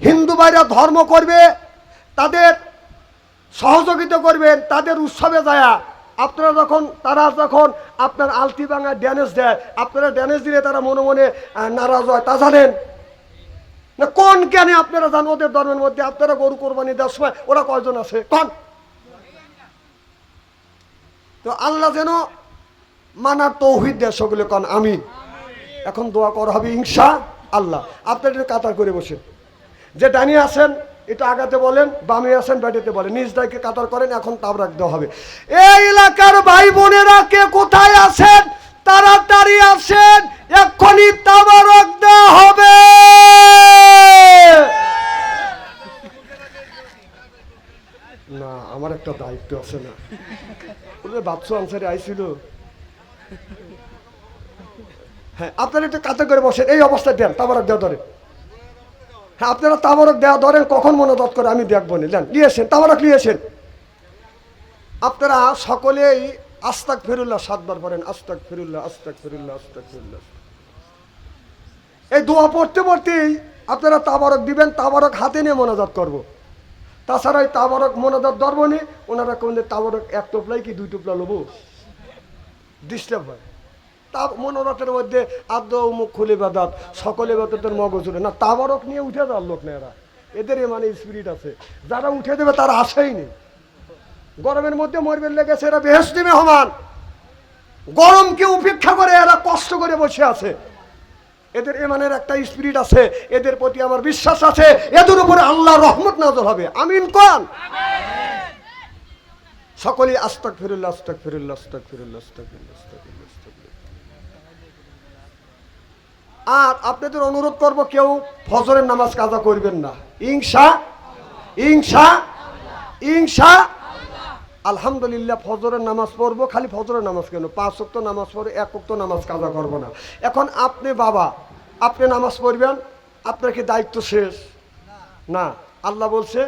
হিন্দু ভাইরা ধর্ম করবে, তাদের সহযোগিতা করবেন, তাদের উৎসবে যায়। তারা যখন আপনার আলতি ভাঙা ড্যানেজ দেয়, আপনারা ড্যানেজ দিলে তারা মনে মনে নারাজ হয়, তা জানেন না? কোন জ্ঞানে আপনারা জান ওদের ধর্মের মধ্যে আপনারা গরু কোরবানি দেওয়ার সময় ওরা কয়জন আছে কোন? তো আল্লাহ যেন মানার তৌহিদ দেয় সকলে কোন আমিন। এখন দোয়া করা হবে ইনশাআল্লাহ। আপনারা একটু কাতার করে বসেন। যে ডানি আছেন এটা আগাতে বলেন, বামে আছেন ব্যাটেতে বলেন, নিজ দায়কে কাতার করেন। এখন তাবরাক দেওয়া হবে। এই এলাকার ভাই বোনেরা কে কোথায় আছেন তাড়াতাড়ি আসেন, এক্ষুনি তাবারক দেওয়া হবে। না, আমার একটা দায়িত্ব আছে না? ওদের বাচ্চা আনসারে আইছিল। হ্যাঁ, আপনারা একটু কাতার করে বসেন। এই অবস্থায় দেন, তাবারক দেওয়া ধরেন। হ্যাঁ, আপনারা তাবারক দেওয়া ধরেন, কখন মনোদত করে আমি দেখবো না। দেন, নিয়েছেন তাবারক, নিয়েছেন। আপনারা সকলেই আস্তাক ফিরুল্লাহ 7 বার পড়েন। আস্তাক ফিরুল্লাহ, আস্তাক ফিরুল্লাহ, আস্তাক ফিরুল্লাহ। এই দোয়া পড়তে পড়তেই আপনারা তাবারক দিবেন। তাবারক হাতে নিয়ে মোনাজাত করবো। তাছাড়া এই তাবারক মোনাজাত ধরবো নি। ওনারা কোন তাবারক 1 টোপলাই কি 2 টোপলা লোবো, ডিস্টার্ব হয়। তা মনোরথের মধ্যে আদ্য মুখ খুলে বাদাত সকলে বাতের মগজ উঠে না। তাবারক নিয়ে উঠে যাওয়ার লোক না এরা। এদের মানে স্পিরিট আছে, যারা উঠে দেবে তারা আসেই নি। গরমের মধ্যে মরবেন লেগেছে, এরা বেহেশতি মেহমান। গরমকে উপেক্ষা করে এরা কষ্ট করে বসে আছে। এদের এমানের একটা স্পিরিট আছে, এদের প্রতি আমার বিশ্বাস আছে, এদের উপরে আল্লাহর রহমত নাযিল হবে। আমিন কোন। সকলেই আস্তাগফিরুল্লাহ, আস্তাগফিরুল্লাহ, আস্তাগফিরুল্লাহ, আস্তাগফিরুল্লাহ, আস্তাগফিরুল্লাহ। আর আপনাদের অনুরোধ করব, কেউ ফজরের নামাজ কাজা করবেন না। ইনশা আলহামদুলিল্লাহ ফজরের নামাজ পড়বো। খালি ফজরের নামাজ কেন, 5 ওয়াক্ত নামাজ পড়ে 1 ওয়াক্ত নামাজ কাজা করবো না। এখন আপনি বাবা, আপনি নামাজ পড়বেন, আপনার কি দায়িত্ব শেষ? না, আল্লাহ বলছে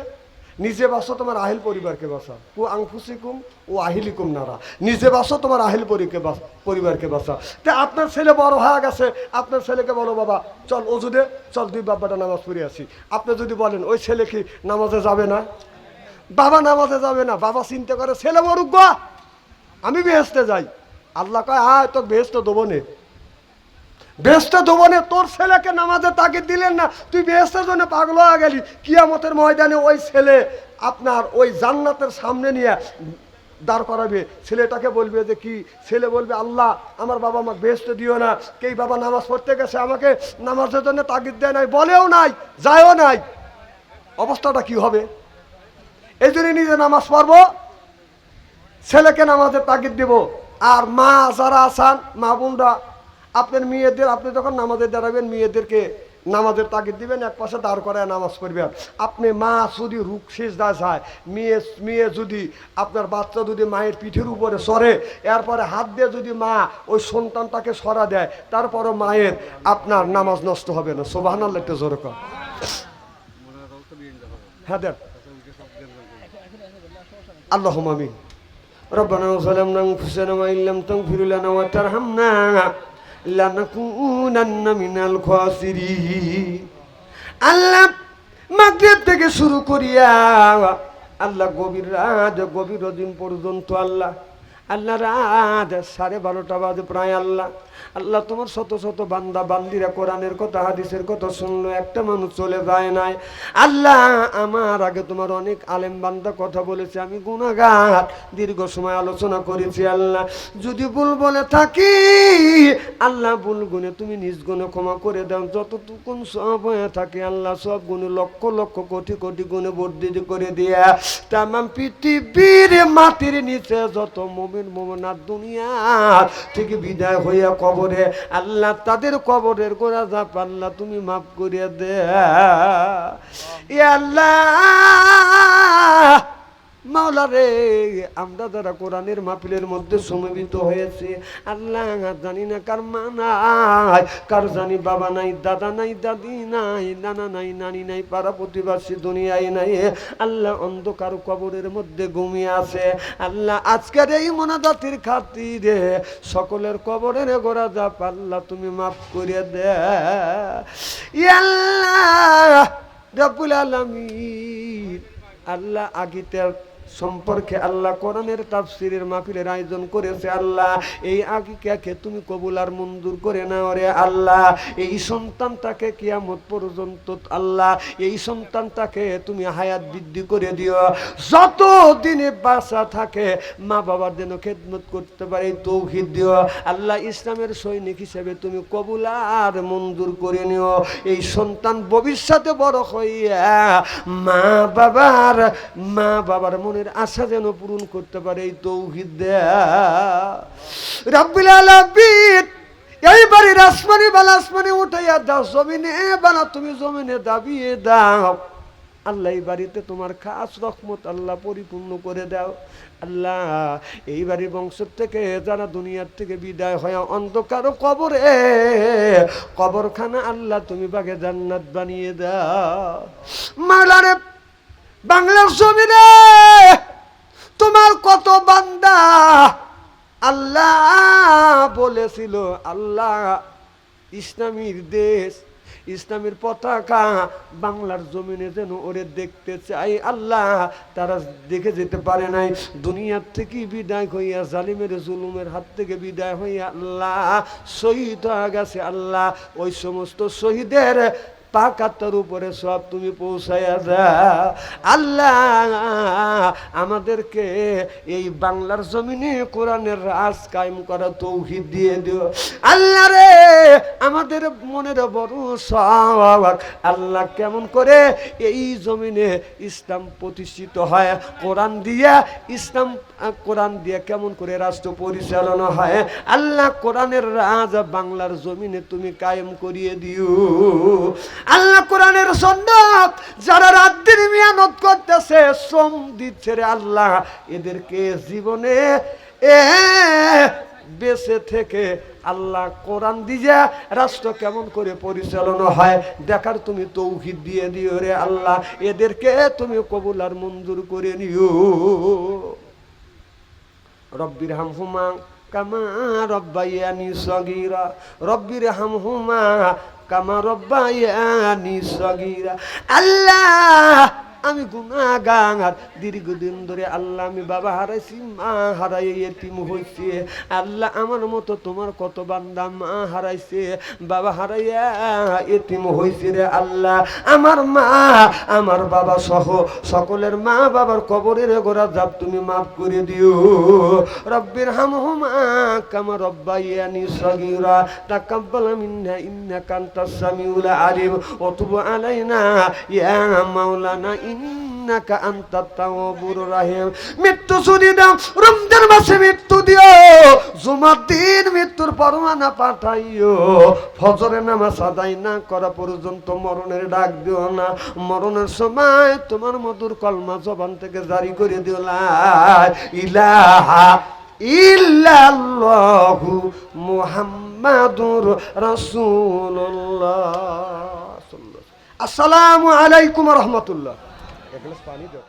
নিজে বাঁচো, তোমার আহিল পরিবারকে বাঁচা। ও আনফুসিকুম ও আহিলিকুম নারা। নিজে বাঁচো, তোমার আহিল পরিবারকে বাঁচা। তা আপনার ছেলে বড় হয়ে গেছে, আপনার ছেলেকে বলো বাবা চল অজু দে, চল 2 বাব্বাটা নামাজ পড়ে আসি। আপনি যদি বলেন ওই ছেলে কি নামাজে যাবে না? বাবা নামাজে যাবে না, বাবা চিন্তা করে ছেলে মরুক গো, আমি বেহেশতে যাই। আল্লাহ কয় আয় তোর বেহেশতে দেবো নে, বেহেশতে দেবো নে। তোর ছেলেকে নামাজে তাগিদ দিলেন না, তুই বেহেশতের জন্য পাগল হয়ে গেলি। কিয়ামতের ময়দানে ওই ছেলে আপনার ওই জান্নাতের সামনে নিয়ে দাঁড় করাবে। ছেলেটাকে বলবে যে কি? ছেলে বলবে আল্লাহ আমার বাবা আমাকে বেহেশতে দিও না। কেই বাবা নামাজ পড়তে গেছে, আমাকে নামাজের জন্য তাগিদ দেয় নাই, বলেও নাই, যায়ও নাই। অবস্থাটা কি হবে? এই জন্য নিজে নামাজ পড়বো, ছেলেকে নামাজের তাগিদ দিব। আর মা যারা আছেন, মা বোনরা, আপনার মেয়েদের, আপনি যখন নামাজে দাঁড়াবেন মেয়েদেরকে নামাজের তাগিদ দিবেন, এক পাশে দাঁড় করায় নামাজ পড়বেন। আপনি মা যদি রুক সিজদা যায়, মেয়ে যদি আপনার বাচ্চা যদি মায়ের পিঠের উপরে সরে, এরপরে হাত দিয়ে যদি মা ওই সন্তানটাকে সরা দেয়, তারপরও মায়ের আপনার নামাজ নষ্ট হবে না। সুবহানাল্লাহ, একটু জোরে কর। হ্যাঁ দেন। আল্লাহুম্মা আমিন। রব্বানা যালামনা আনফুসানা ওয়া ইল্লাম তাগফির লানা ওয়া তারহামনা লানাকুনান্না মিনাল খাসিরিন। আল্লাহ মাগরিব থেকে শুরু করিয়া আল্লাহ গভীর রাত, গভীর দিন পর্যন্ত আল্লাহ রাত 12:30 বাজে প্রায় আল্লাহ আল্লাহ তোমার শত শত বান্দা বান্দিরা কোরআনের কথা হাদিসের কথা শুনলো, একটা মানুষ চলে যায় নাই। আল্লাহ আমার আগে তোমার অনেক আলেম বান্দা কথা বলেছে, আমি গুনাহগার, দীর্ঘ সময় আলোচনা করেছি। আল্লাহ যদি ভুল বলে থাকি আল্লাহ ভুল গুণে তুমি নিজ গুণে ক্ষমা করে দাও। যতটুকুন সব হয়ে থাকে আল্লাহ সব গুণে লক্ষ লক্ষ কোটি কোটি গুণে বর্ধিত করে দিয়া তামাম পৃথিবীর মাটির নিচে যত মুমিন মুমিনাত দুনিয়া থেকে বিদায় হইয়া কবরে আল্লাহ তাদের কবরের গোড়া যাপ আল্লাহ তুমি মাফ করে দে। আল্লাহ মাওলা রে, আমরা যারা কোরআনের মাহফিলের মধ্যে সমবেত হয়েছে আল্লাহ জানি না কার মা নাই, কার জানি বাবা নাই, দাদা নাই, দাদি নাই, নানা নাই, নানি নাই, পাড়া প্রতিবাসী দুনিয়ায় নাই। আল্লাহ অন্ধকার কবরের মধ্যে ঘুমিয়ে আছে। আল্লাহ আজকের এই মোনাজাতের খাতিরে সকলের কবরের গোড়া যাপ আল্লাহ তুমি মাফ করে দে। আল্লাহ রব্বুল আলামিন আল্লাহ আগিতের সম্পর্কে আল্লাহ কোরআনের তাফসীরের মাহফিলের আয়োজন করেছে। আল্লাহ এই আকিকাকে তুমি কবুল আর মঞ্জুর করে নাও রে আল্লাহ। এই সন্তানটাকে কিয়ামত পর্যন্ত আল্লাহ এই সন্তানটাকে তুমি হায়াত বৃদ্ধি করে দিও, যত দিনে বাঁচা থাকে মা বাবার যেন খেদমত করতে পারে তৌফিক দিও আল্লাহ। ইসলামের সৈনিক হিসেবে তুমি কবুল আর মঞ্জুর করে নিও। এই সন্তান ভবিষ্যতে বড় হইয়া মা বাবার মনের আশা যেন পূরণ করতে পারে এই তৌহিদ দেয়া রব্বুল আলামিন। এই বাড়ির আসমানি বালা আসমানে উঠাইয়া দাও, জমিনে বালা তুমি জমিনে দাবিয়ে দাও আল্লাহ। এই বাড়িতে তোমার খাস রহমত আল্লাহ পরিপূর্ণ করে দাও আল্লাহ। এই বাড়ির বংশ থেকে যারা দুনিয়ার থেকে বিদায় হয় অন্ধকার কবরে কবরখানা আল্লাহ তুমি বাগে জান্নাত বানিয়ে দাও মাওলারে। বাংলার জমিনে তোমার কত বান্দা আল্লাহ বলেছিল আল্লাহ ইসলামীর দেশ ইসলামের পতাকা বাংলার জমিনে যেন ওরে দেখতে চাই আল্লাহ। তারা দেখে যেতে পারে নাই, দুনিয়ার থেকে বিদায় হইয়া জালিমের জুলুমের হাত থেকে বিদায় হইয়া আল্লাহ শহীদ হয়ে গেছে আল্লাহ। ওই সমস্ত শহীদের পাকাতার উপরে সব তুমি পৌঁছাইয়া যাও আল্লাহ। আমাদেরকে এই বাংলার জমিনে কোরআনের রাজ কায়েম করা তৌফিক দিয়ে দিও আল্লাহ রে। আমাদের মনের বড় শখ আল্লাহ কেমন করে এই জমিনে ইসলাম প্রতিষ্ঠিত হয়, কোরআন দিয়া ইসলাম কোরআন দিয়ে কেমন করে রাষ্ট্র পরিচালনা হয় আল্লাহ। কোরআনের রাজ বাংলার জমিনে তুমি কায়েম করিয়ে দিও আল্লাহ। কোরআনের জন্য যারা রাত দিন মেহনত করতেছে শ্রম দিচ্ছে রে আল্লাহ, এদেরকে জীবনে বেঁচে থেকে আল্লাহ কোরআন দিয়া রাষ্ট্র কেমন করে পরিচালনা হয় দেখার তুমি তৌফিক দিয়ে দিও রে আল্লাহ। এদেরকে তুমি কবুল আর মঞ্জুর করে নিও। রব্বির হামহুমা কামা রব্বায়ানি সগীরা, রব্বির হামহুমা কামা রব্বায়ানি সগীরা। আল্লাহ আমি গুনাহগার, দীর্ঘদিন ধরে আল্লাহ আমি বাবা হারাইছি, মা হারাই এতিম হইছে আল্লাহ। আমার মতো তোমার কত বান্দা মা হারাইছে, বাবা হারাইয়া এতিম হইছে রে আল্লাহ। আমার মা আমার বাবা সহ সকলের মা বাবার কবরের গোড়া যাব তুমি মাফ করে দিও। রব্বির হামহুমা কামা রব্বায়ানি সগীরা তাকাব্বাল মিন্না ইন্নাকা আনতাস সামিউল আলিম ওয়া তুব আলাইনা ইয়া মাওলানা ইন্নাকা আনতাত তাওয়াবুর রহিম। মৃত্যু ছুটি দাও, রমজান মাসে মৃত্যু দিও, জুমার দিন মৃত্যুর পরোয়ানা পাঠাইও, ফজরের নামাজ আদায় না করা পর্যন্ত মরণের ডাক দিও না। মরণের সময় তোমার মধুর কলমা জবান থেকে জারি করে দিও, লা ইলাহা ইল্লাল্লাহু মুহাম্মাদুর রাসূলুল্লাহ। আসসালামু আলাইকুম ওয়া রাহমাতুল্লাহ। এক গ্লাস পানি দাও।